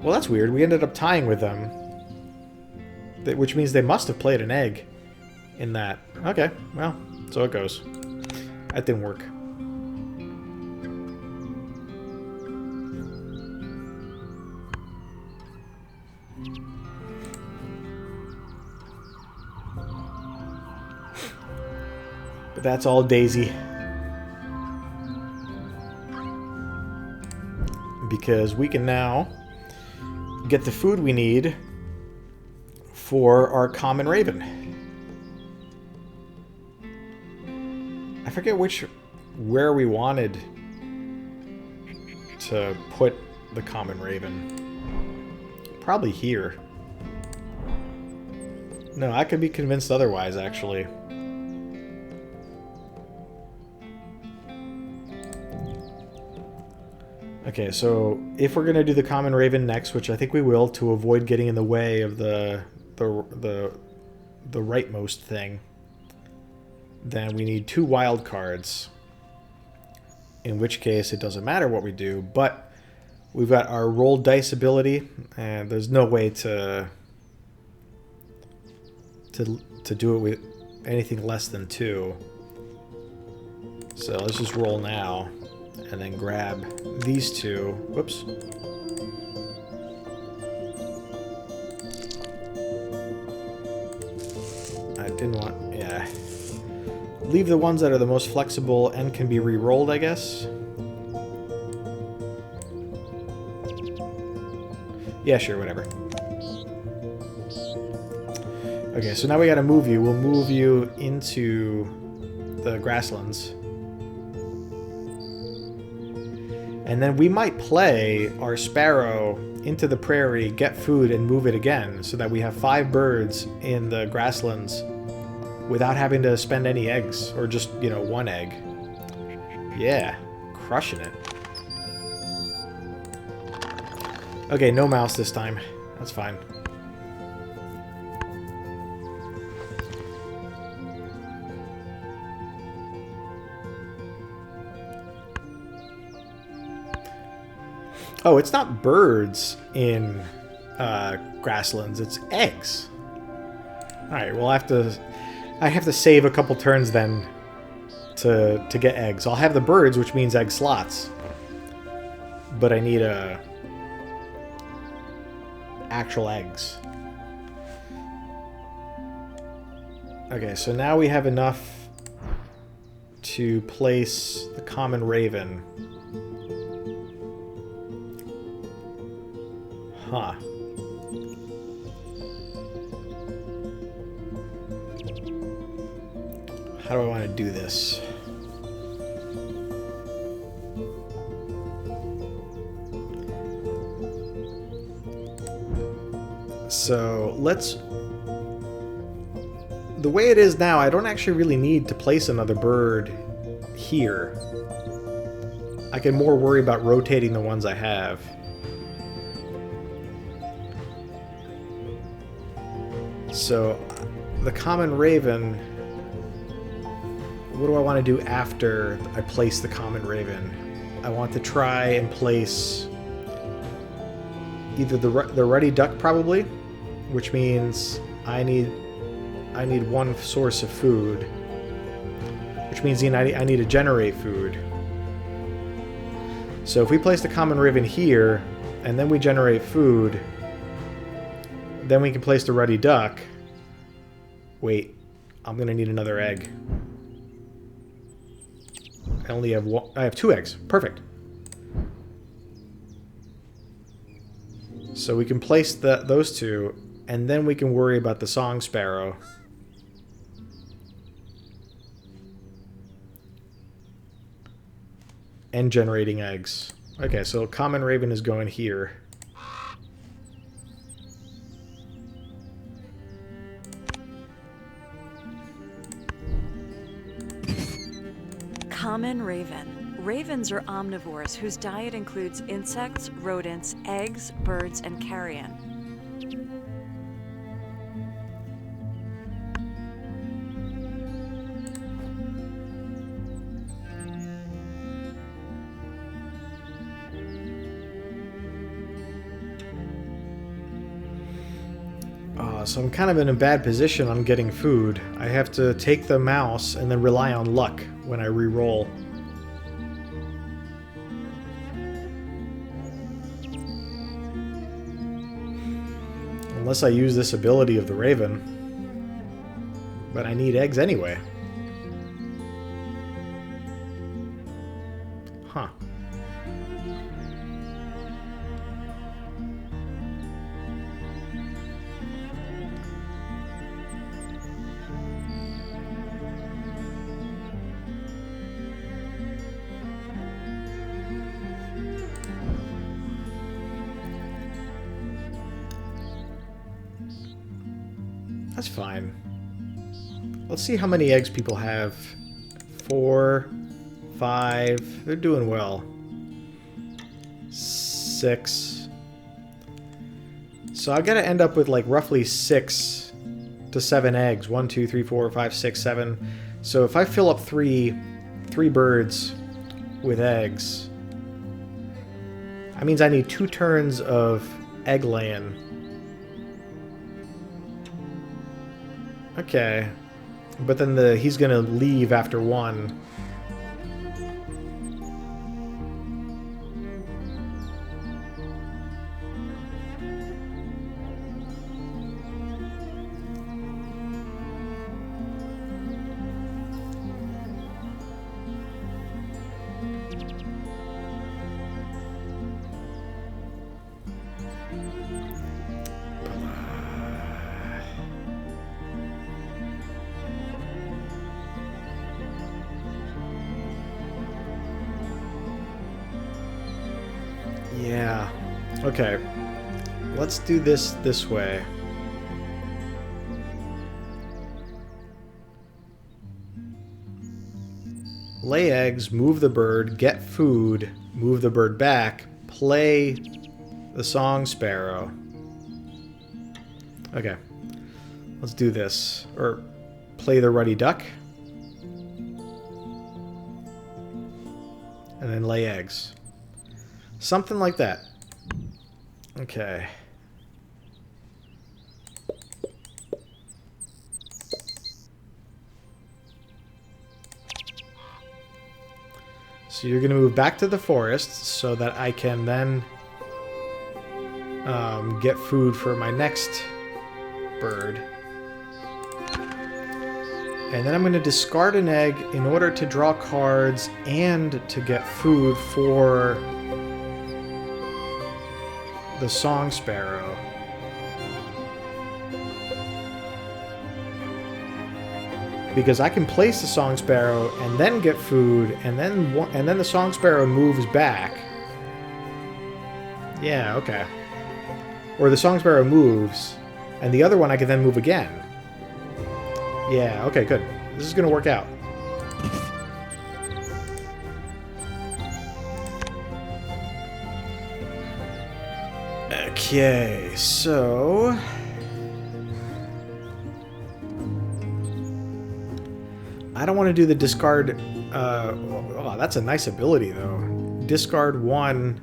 Well, that's weird. We ended up tying with them. Which means they must have played an egg in that. Okay, well, so it goes. That didn't work. But that's all Daisy. Because we can now get the food we need for our common raven. I forget where we wanted to put the common raven. Probably here. No, I could be convinced otherwise, actually. Okay, so if we're gonna do the common raven next, which I think we will, to avoid getting in the way of the rightmost thing, then we need 2 wild cards. In which case, it doesn't matter what we do, but we've got our roll dice ability, and there's no way to do it with anything less than 2. So let's just roll now, and then grab these 2. Whoops. I didn't want... yeah. Leave the ones that are the most flexible and can be re-rolled, I guess. Yeah, sure, whatever. Okay, so now we gotta move you. We'll move you into the grasslands. And then we might play our sparrow into the prairie, get food, and move it again, so that we have 5 birds in the grasslands without having to spend any eggs, or just, you know, 1 egg. Yeah, crushing it. Okay, no mouse this time. That's fine. Oh, it's not birds in grasslands, it's eggs. Alright, we'll have to... I have to save a couple turns then to get eggs. I'll have the birds, which means egg slots. But I need actual eggs. Okay, so now we have enough to place the common raven. Huh. How do I want to do this? So let's... the way it is now, I don't actually really need to place another bird here. I can more worry about rotating the ones I have. So, the common raven, what do I want to do after I place the common raven? I want to try and place either the ruddy duck, probably, which means I need 1 source of food, which means I need to generate food. So if we place the common raven here, and then we generate food, then we can place the ruddy duck. Wait, I'm gonna need another egg. I only have 1. I have 2 eggs. Perfect. So we can place those 2, and then we can worry about the song sparrow. And generating eggs. Okay, so common raven is going here. Common raven. Ravens are omnivores whose diet includes insects, rodents, eggs, birds, and carrion. So I'm kind of in a bad position on getting food. I have to take the mouse and then rely on luck when I re-roll. Unless I use this ability of the raven. But I need eggs anyway. Huh. That's fine. Let's see how many eggs people have. 4, 5. They're doing well. 6. So I gotta end up with like roughly 6 to 7 eggs. 1, 2, 3, 4, 5, 6, 7. So if I fill up three birds with eggs, that means I need 2 turns of egg laying. Okay. But then he's gonna leave after 1. Yeah. Okay. Let's do this way. Lay eggs, move the bird, get food, move the bird back, play the song sparrow. Okay. Let's do this. Or play the ruddy duck. And then lay eggs. Something like that. Okay. So you're going to move back to the forest so that I can then get food for my next bird. And then I'm going to discard an egg in order to draw cards and to get food for the song sparrow. Because I can place the song sparrow and then get food, and then the song sparrow moves back. Yeah, okay. Or the song sparrow moves, and the other one I can then move again. Yeah, okay, good. This is gonna work out. Okay, so I don't want to do the discard. Oh, that's a nice ability, though. Discard 1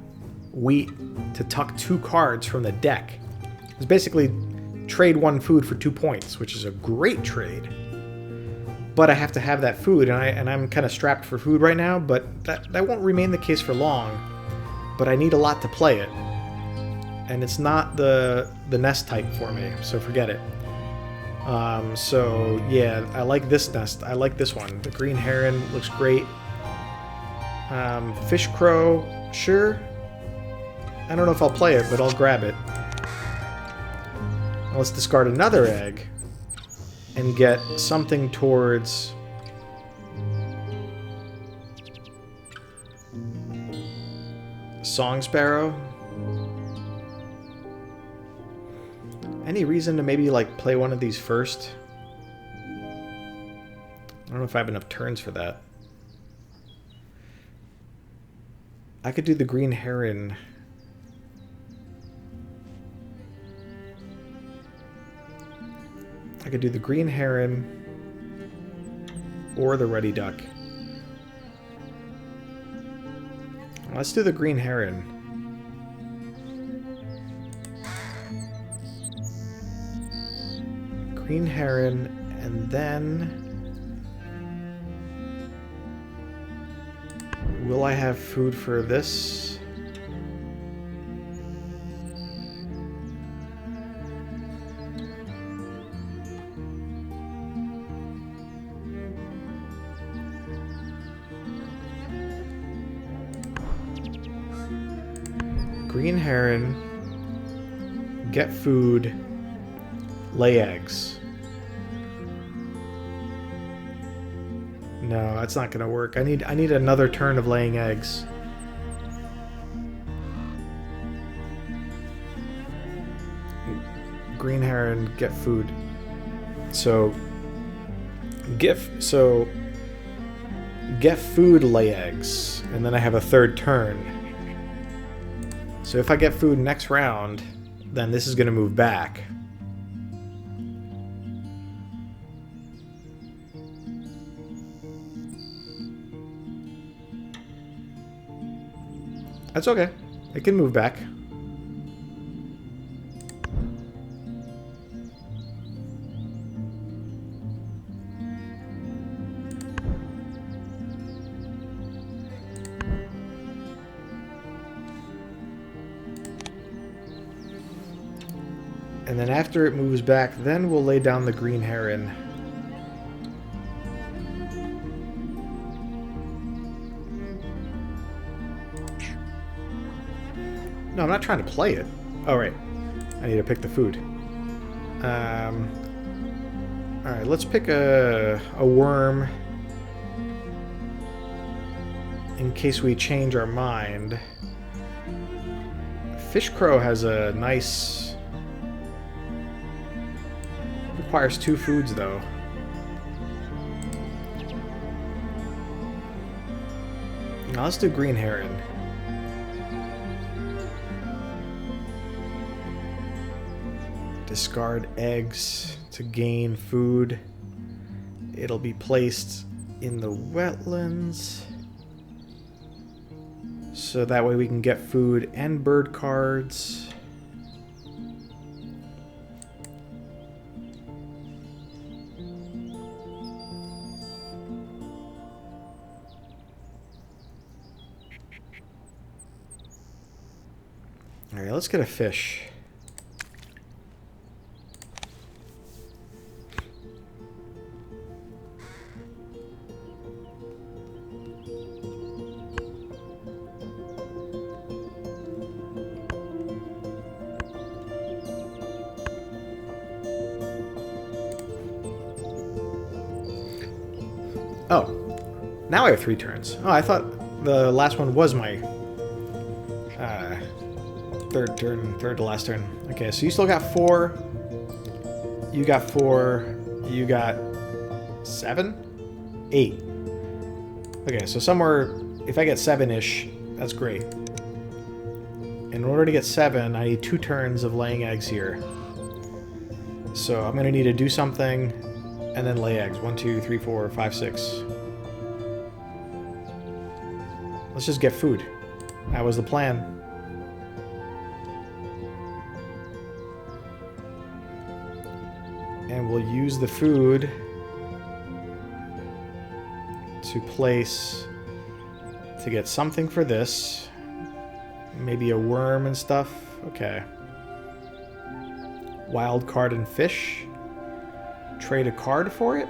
wheat to tuck 2 cards from the deck. It's basically trade 1 food for 2 points, which is a great trade. But I have to have that food, and I'm kind of strapped for food right now. But that won't remain the case for long. But I need a lot to play it. And it's not the nest type for me, so forget it. So yeah, I like this nest. I like this one. The green heron looks great. Fish crow, sure. I don't know if I'll play it, but I'll grab it. Now let's discard another egg and get something towards song sparrow. Any reason to maybe, like, play one of these first? I don't know if I have enough turns for that. I could do the green heron. I could do the green heron or the ruddy duck. Let's do the green heron. Green heron, and then will I have food for this? Green heron, get food, lay eggs. No, that's not gonna work. I need another turn of laying eggs. Green heron, get food. So get food, lay eggs, and then I have a third turn. So if I get food next round, then this is gonna move back. That's okay. It can move back. And then after it moves back, then we'll lay down the green heron. No, I'm not trying to play it. Oh, right. I need to pick the food. Alright, let's pick a worm in case we change our mind. Fish crow has a nice... requires 2 foods, though. Now let's do green heron. Discard eggs to gain food. It'll be placed in the wetlands. So that way we can get food and bird cards. Alright, let's get a fish. Oh, now I have 3 turns. Oh, I thought the last one was my third to last turn. Okay, so you still got 4. You got 4. You got 7? 8. Okay, so somewhere, if I get 7-ish, that's great. In order to get 7, I need 2 turns of laying eggs here. So I'm going to need to do something and then lay eggs. 1, 2, 3, 4, 5, 6. Let's just get food. That was the plan. And we'll use the food to place to get something for this. Maybe a worm and stuff. Okay. Wild card and fish. Trade a card for it.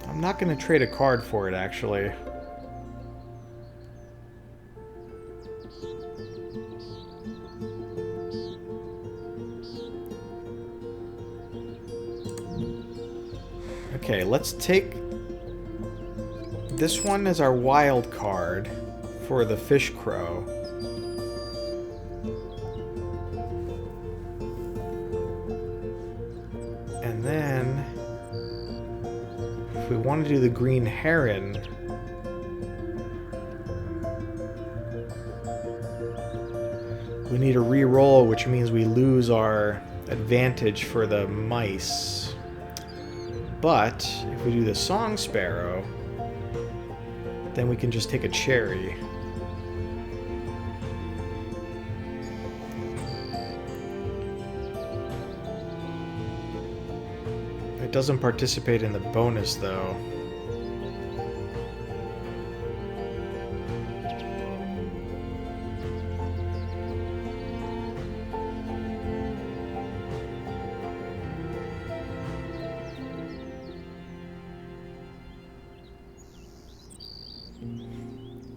I'm not going to trade a card for it, actually. Okay, let's take this one as our wild card for the fish crow. And then if we want to do the green heron, we need a re-roll, which means we lose our advantage for the mice. But if we do the song sparrow, then we can just take a cherry. It doesn't participate in the bonus, though.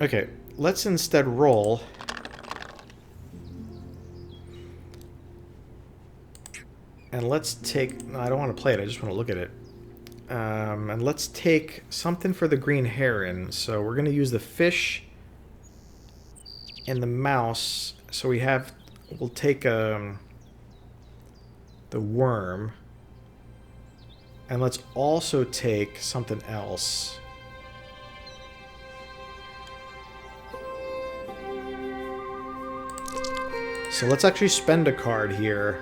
Okay, let's instead roll. And let's take... No, I don't want to play it. I just want to look at it. And let's take something for the green heron. So we're going to use the fish and the mouse. So we have... We'll take the worm. And let's also take something else. So let's actually spend a card here.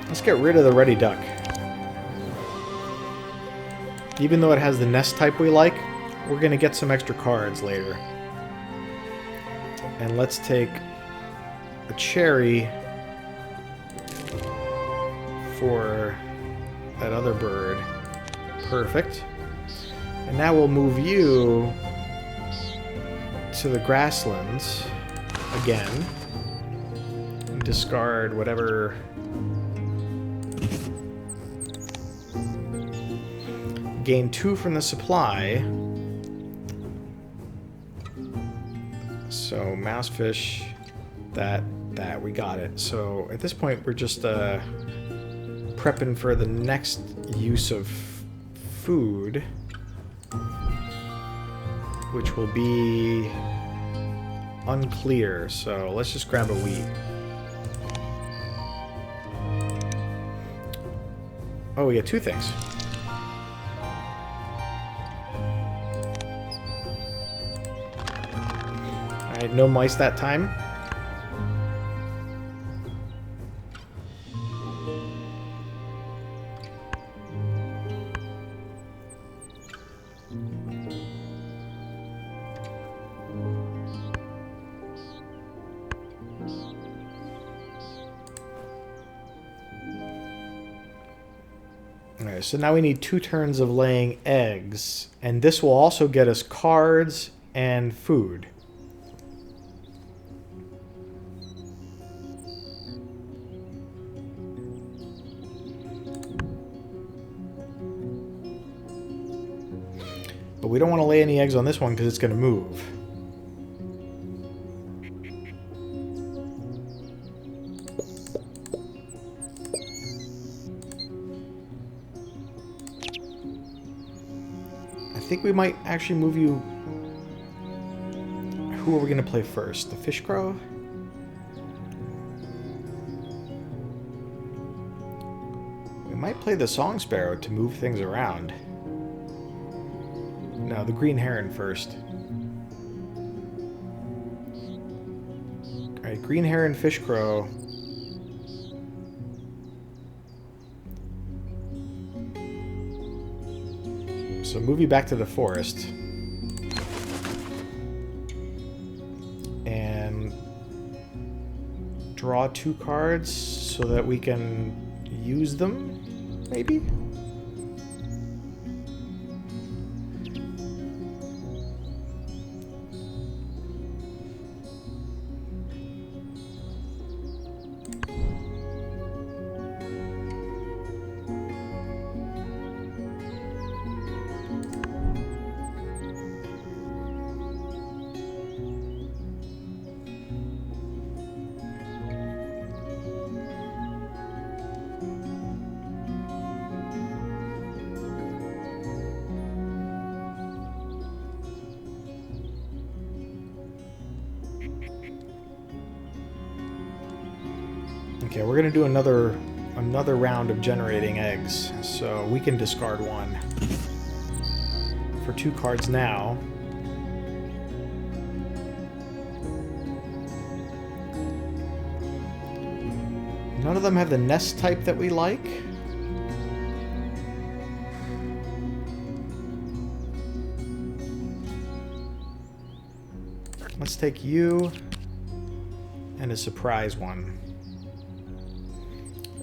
Let's get rid of the ready duck. Even though it has the nest type we like, we're going to get some extra cards later. And let's take a cherry for that other bird. Perfect. And now we'll move you to the grasslands again. And discard whatever... Gain 2 from the supply. So, mousefish, that, we got it. So, at this point, we're just prepping for the next use of food, which will be unclear. So, let's just grab a wheat. Oh, we get 2 things. Alright, no mice that time. Alright, so now we need 2 turns of laying eggs, and this will also get us cards and food. But we don't want to lay any eggs on this one because it's going to move. I think we might actually move you... Who are we going to play first? The fish crow? We might play the song sparrow to move things around. No, the green heron first. Alright, green heron, fish crow. So move you back to the forest. And draw 2 cards so that we can use them, maybe? Okay, we're gonna do another round of generating eggs, so we can discard 1 for 2 cards now. None of them have the nest type that we like. Let's take you and a surprise one.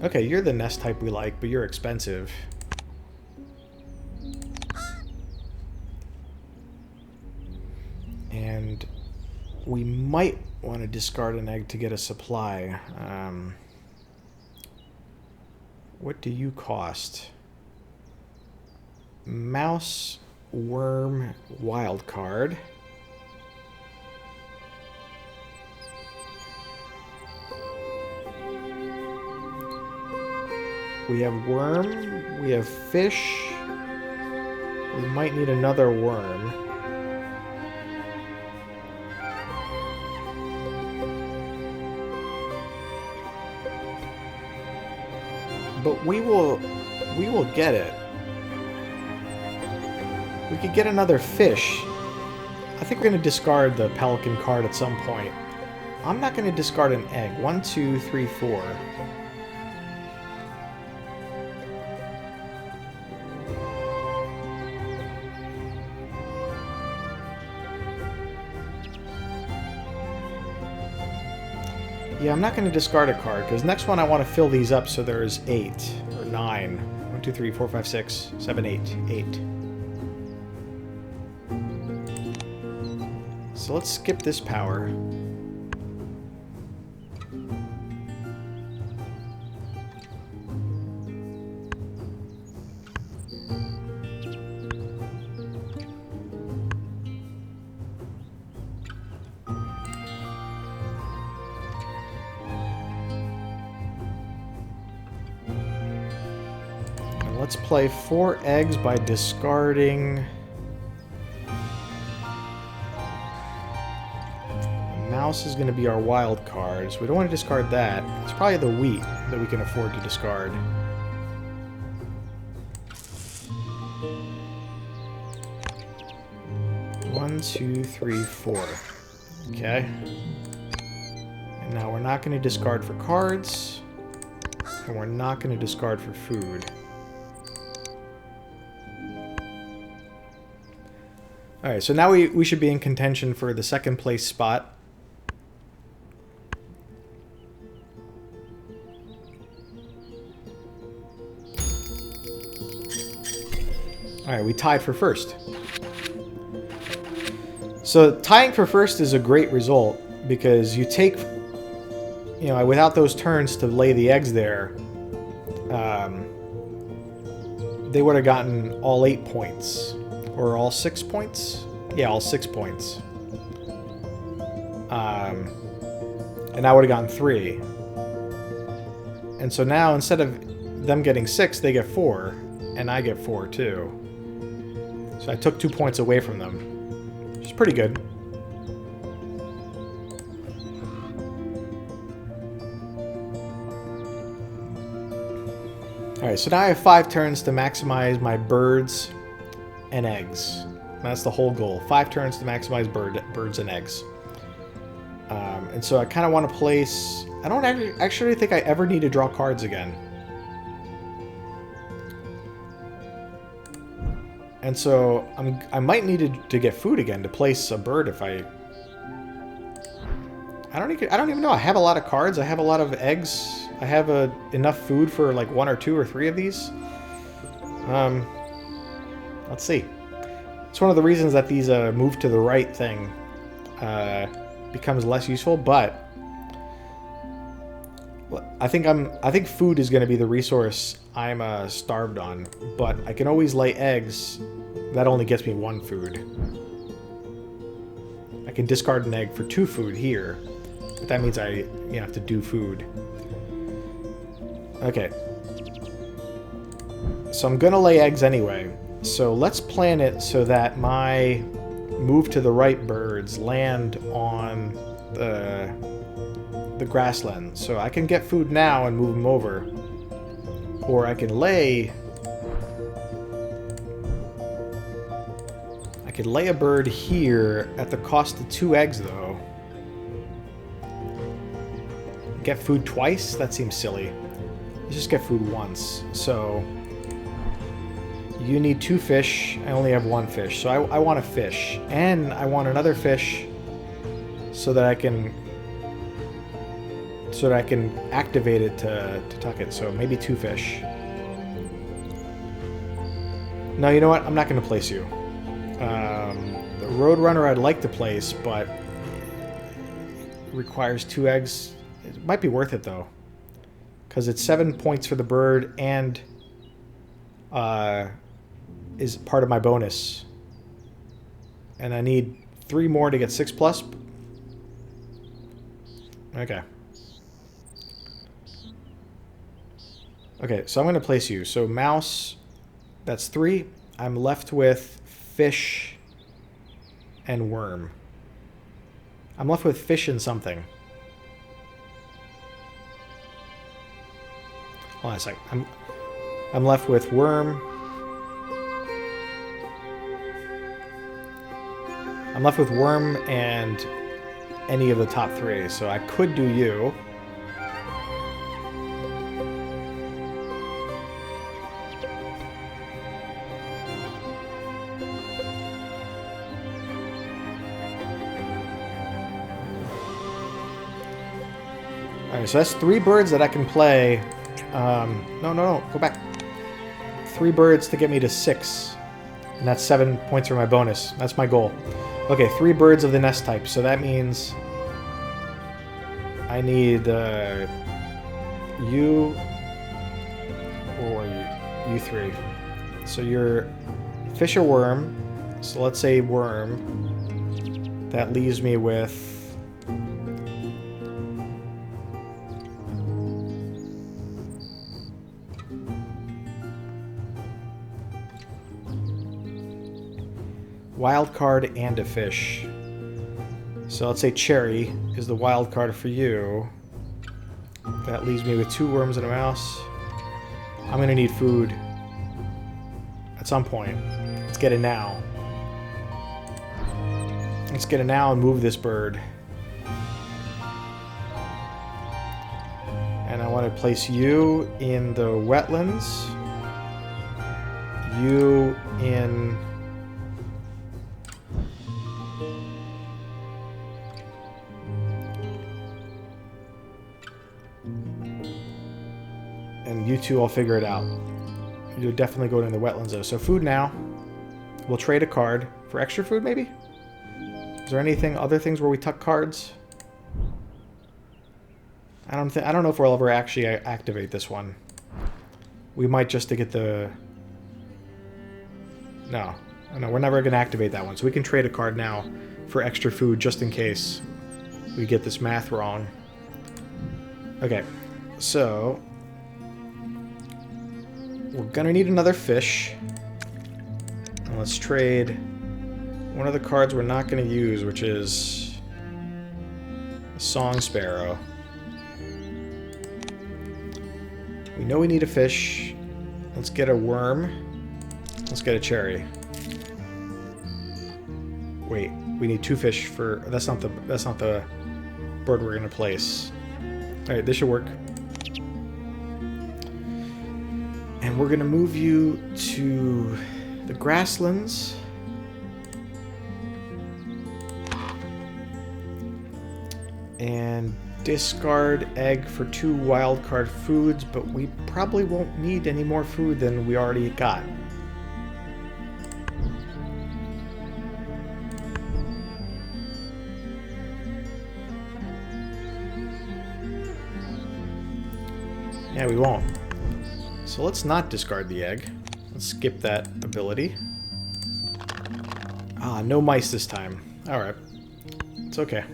Okay, you're the nest type we like, but you're expensive. And we might want to discard an egg to get a supply. What do you cost? Mouse, worm, wild card. We have worm, we have fish. We might need another worm. But we will get it. We could get another fish. I think we're going to discard the pelican card at some point. I'm not going to discard an egg. 1, 2, 3, 4. Yeah, I'm not going to discard a card, because next one I want to fill these up so there's 8, or 9. 1, 2, 3, 4, 5, 6, 7, 8. 8. So let's skip this power. Let's play 4 eggs by discarding... The mouse is going to be our wild card, so we don't want to discard that. It's probably the wheat that we can afford to discard. One, 2, 3, 4. Okay. And now we're not going to discard for cards, and we're not going to discard for food. Alright, so now we should be in contention for the second place spot. Alright, we tied for first. So tying for first is a great result because you take, you know, without those turns to lay the eggs there, they would have gotten all 8 points. Or all 6 points? Yeah, all 6 points. And I would have gotten 3. And so now, instead of them getting 6, they get 4. And I get 4, too. So I took 2 points away from them. Which is pretty good. Alright, so now I have 5 turns to maximize my birds and eggs. That's the whole goal. 5 turns to maximize birds and eggs. And so I kind of want to place... I don't actually think I ever need to draw cards again. And so I might need to get food again to place a bird if I... I don't even know. I have a lot of cards. I have a lot of eggs. I have enough food for like 1 or 2 or 3 of these. Let's see. It's one of the reasons that these move to the right thing becomes less useful, but I think food is going to be the resource I'm starved on. But I can always lay eggs. That only gets me 1 food. I can discard an egg for 2 food here, but that means I have to do food. Okay. So I'm gonna lay eggs anyway. So let's plan it so that my move to the right birds land on the grassland. So I can get food now and move them over. Or I can lay a bird here at the cost of 2 eggs though. Get food twice? That seems silly. Let's just get food once. So you need 2 fish. I only have 1 fish. So I want a fish. And I want another fish so that I can activate it to tuck it. So maybe 2 fish. No, you know what? I'm not going to place you. The Roadrunner I'd like to place, but requires 2 eggs. It might be worth it though, because it's 7 points for the bird and is part of my bonus. And I need 3 more to get 6+. Okay. Okay, so I'm going to place you. So mouse, that's 3. I'm left with fish and worm. I'm left with fish and something. Hold on a sec. I'm left with worm. I'm left with worm and any of the top 3. So I could do you. Alright, so that's 3 birds that I can play. No, go back. 3 birds to get me to 6. And that's 7 points for my bonus. That's my goal. Okay, 3 birds of the nest type. So that means I need you or you 3. So you're fish or worm. So let's say worm. That leaves me with wild card and a fish. So let's say cherry is the wild card for you. That leaves me with 2 worms and a mouse. I'm gonna need food at some point. Let's get it now. Let's get it now and move this bird. And I want to place you in the wetlands. You in and you 2, I'll figure it out. You're definitely going in the wetlands though. So food now. We'll trade a card for extra food maybe? Is there anything, other things where we tuck cards? I don't know if we'll ever actually activate this one. We might just to get the... No, we're never going to activate that one. So we can trade a card now for extra food just in case we get this math wrong. Okay, so we're going to need another fish. And let's trade one of the cards we're not going to use, which is a Song Sparrow. We know we need a fish. Let's get a worm. Let's get a cherry. Wait, we need 2 fish for... That's not the bird we're going to place. Alright, this should work. And we're going to move you to the grasslands. And discard egg for 2 wildcard foods, but we probably won't need any more food than we already got. Yeah, we won't. So let's not discard the egg. Let's skip that ability. Ah, no mice this time. Alright. It's okay.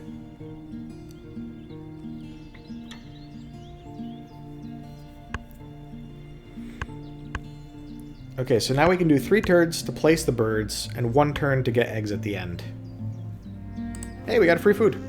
Okay, so now we can do 3 turns to place the birds, and 1 turn to get eggs at the end. Hey, we got free food.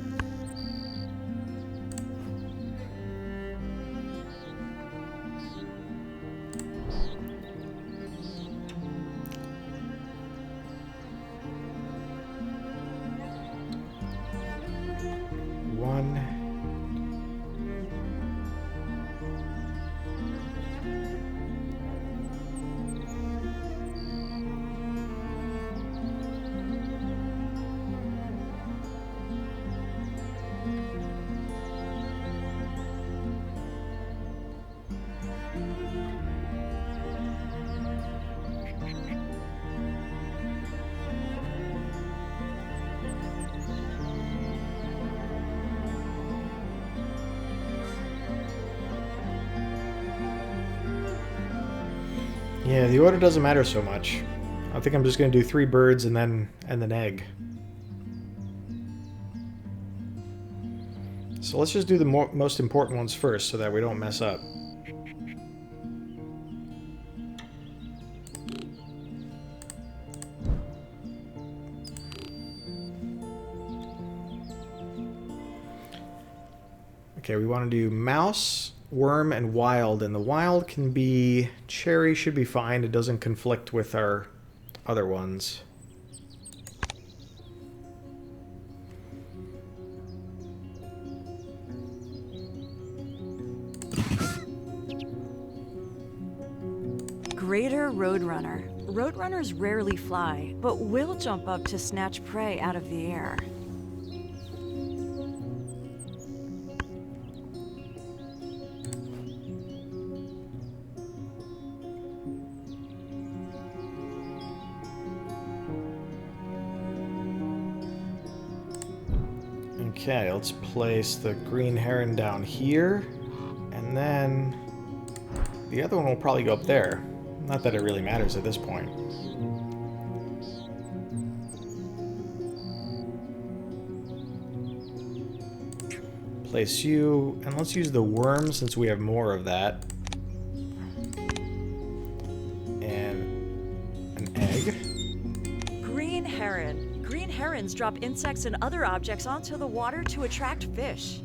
Yeah, the order doesn't matter so much. I think I'm just going to do 3 birds and then egg. So let's just do the most important ones first so that we don't mess up. Okay, we want to do mouse, worm, and wild. And the wild can be... cherry should be fine. It doesn't conflict with our other ones. Greater Roadrunner. Roadrunners rarely fly, but will jump up to snatch prey out of the air. Okay, let's place the green heron down here, and then the other one will probably go up there. Not that it really matters at this point. Place you, and let's use the worm since we have more of that. And an egg. Green heron. Green herons drop insects and other objects onto the water to attract fish.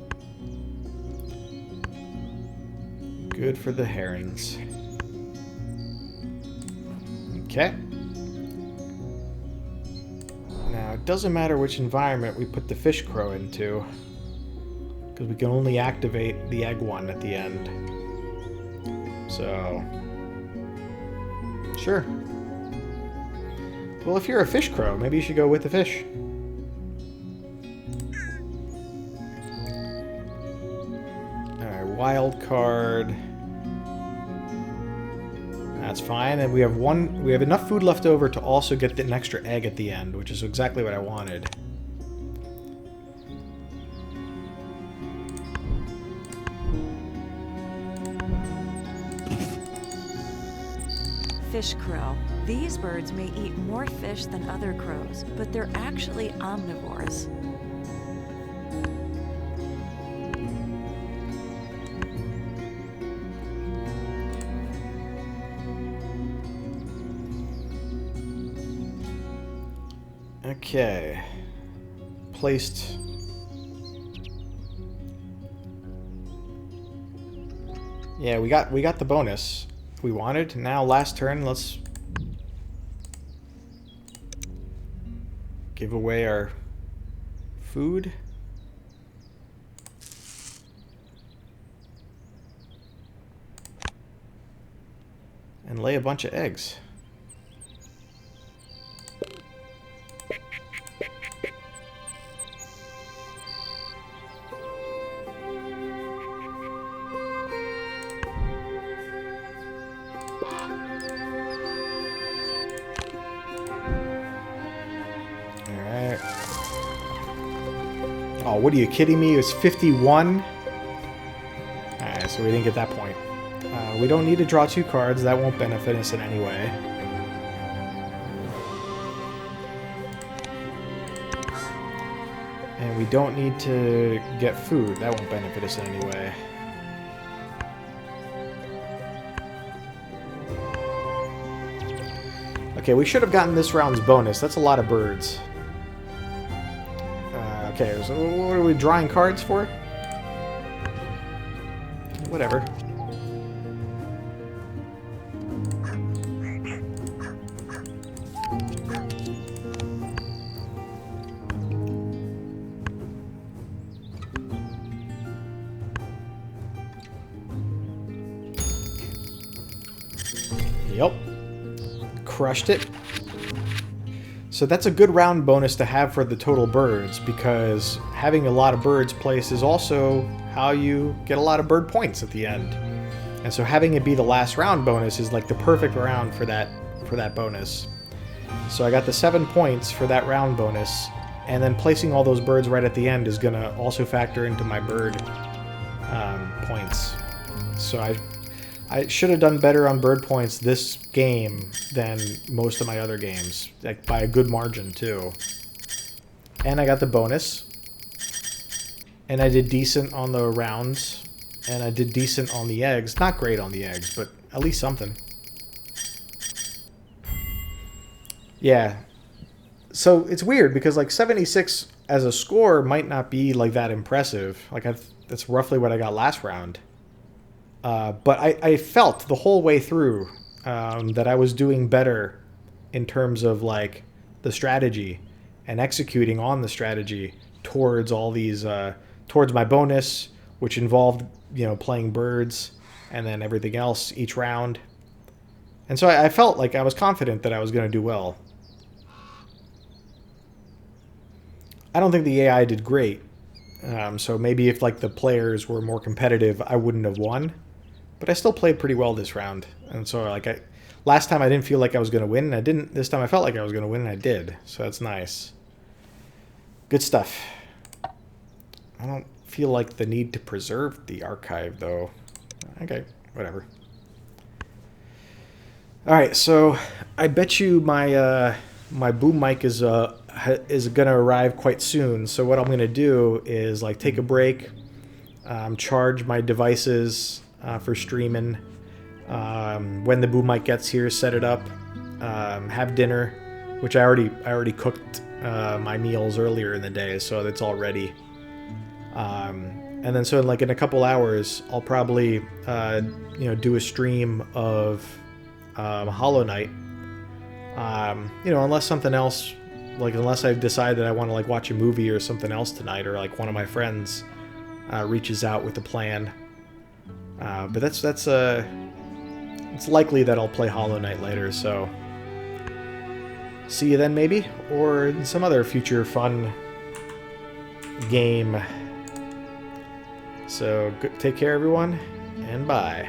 Good for the herons. Okay. Now, it doesn't matter which environment we put the fish crow into, because we can only activate the egg one at the end. So, sure. Well, if you're a fish crow, maybe you should go with the fish. Alright, wild card. That's fine, and we have enough food left over to also get an extra egg at the end, which is exactly what I wanted. Fish crow. These birds may eat more fish than other crows, but they're actually omnivores. Okay. Placed. Yeah, we got the bonus we wanted. Now last turn, let's give away our food. And lay a bunch of eggs. Oh, what are you kidding me? It was 51? Alright, so we didn't get that point. We don't need to draw 2 cards. That won't benefit us in any way. And we don't need to get food. That won't benefit us in any way. Okay, we should have gotten this round's bonus. That's a lot of birds. Okay, so what are we drawing cards for? Whatever. Yep. Crushed it. So that's a good round bonus to have for the total birds, because having a lot of birds placed is also how you get a lot of bird points at the end. And so having it be the last round bonus is like the perfect round for that bonus. So I got the 7 points for that round bonus, and then placing all those birds right at the end is going to also factor into my bird points. So I should have done better on bird points this game than most of my other games, like by a good margin too. And I got the bonus. And I did decent on the rounds. And I did decent on the eggs. Not great on the eggs, but at least something. Yeah. So it's weird because like 76 as a score might not be like that impressive. Like that's roughly what I got last round. But I felt the whole way through that I was doing better in terms of like the strategy and executing on the strategy towards all these, towards my bonus, which involved, you know, playing birds and then everything else each round. And so I felt like I was confident that I was going to do well. I don't think the AI did great. So maybe if like the players were more competitive, I wouldn't have won. But I still played pretty well this round. And so like last time I didn't feel like I was going to win, and I didn't. This time I felt like I was going to win, and I did. So that's nice. Good stuff. I don't feel like the need to preserve the archive, though. Okay, whatever. All right, so I bet you my my boom mic is going to arrive quite soon. So what I'm going to do is like take a break, charge my devices for streaming. When the boom mic gets here, set it up, have dinner, which I already cooked my meals earlier in the day, so it's all ready. And then so like in a couple hours, I'll probably do a stream of Hollow Knight. Unless something else, like unless I decide that I want to like watch a movie or something else tonight, or like one of my friends reaches out with a plan. But it's likely that I'll play Hollow Knight later, so see you then maybe, or in some other future fun game. So take care everyone, and bye.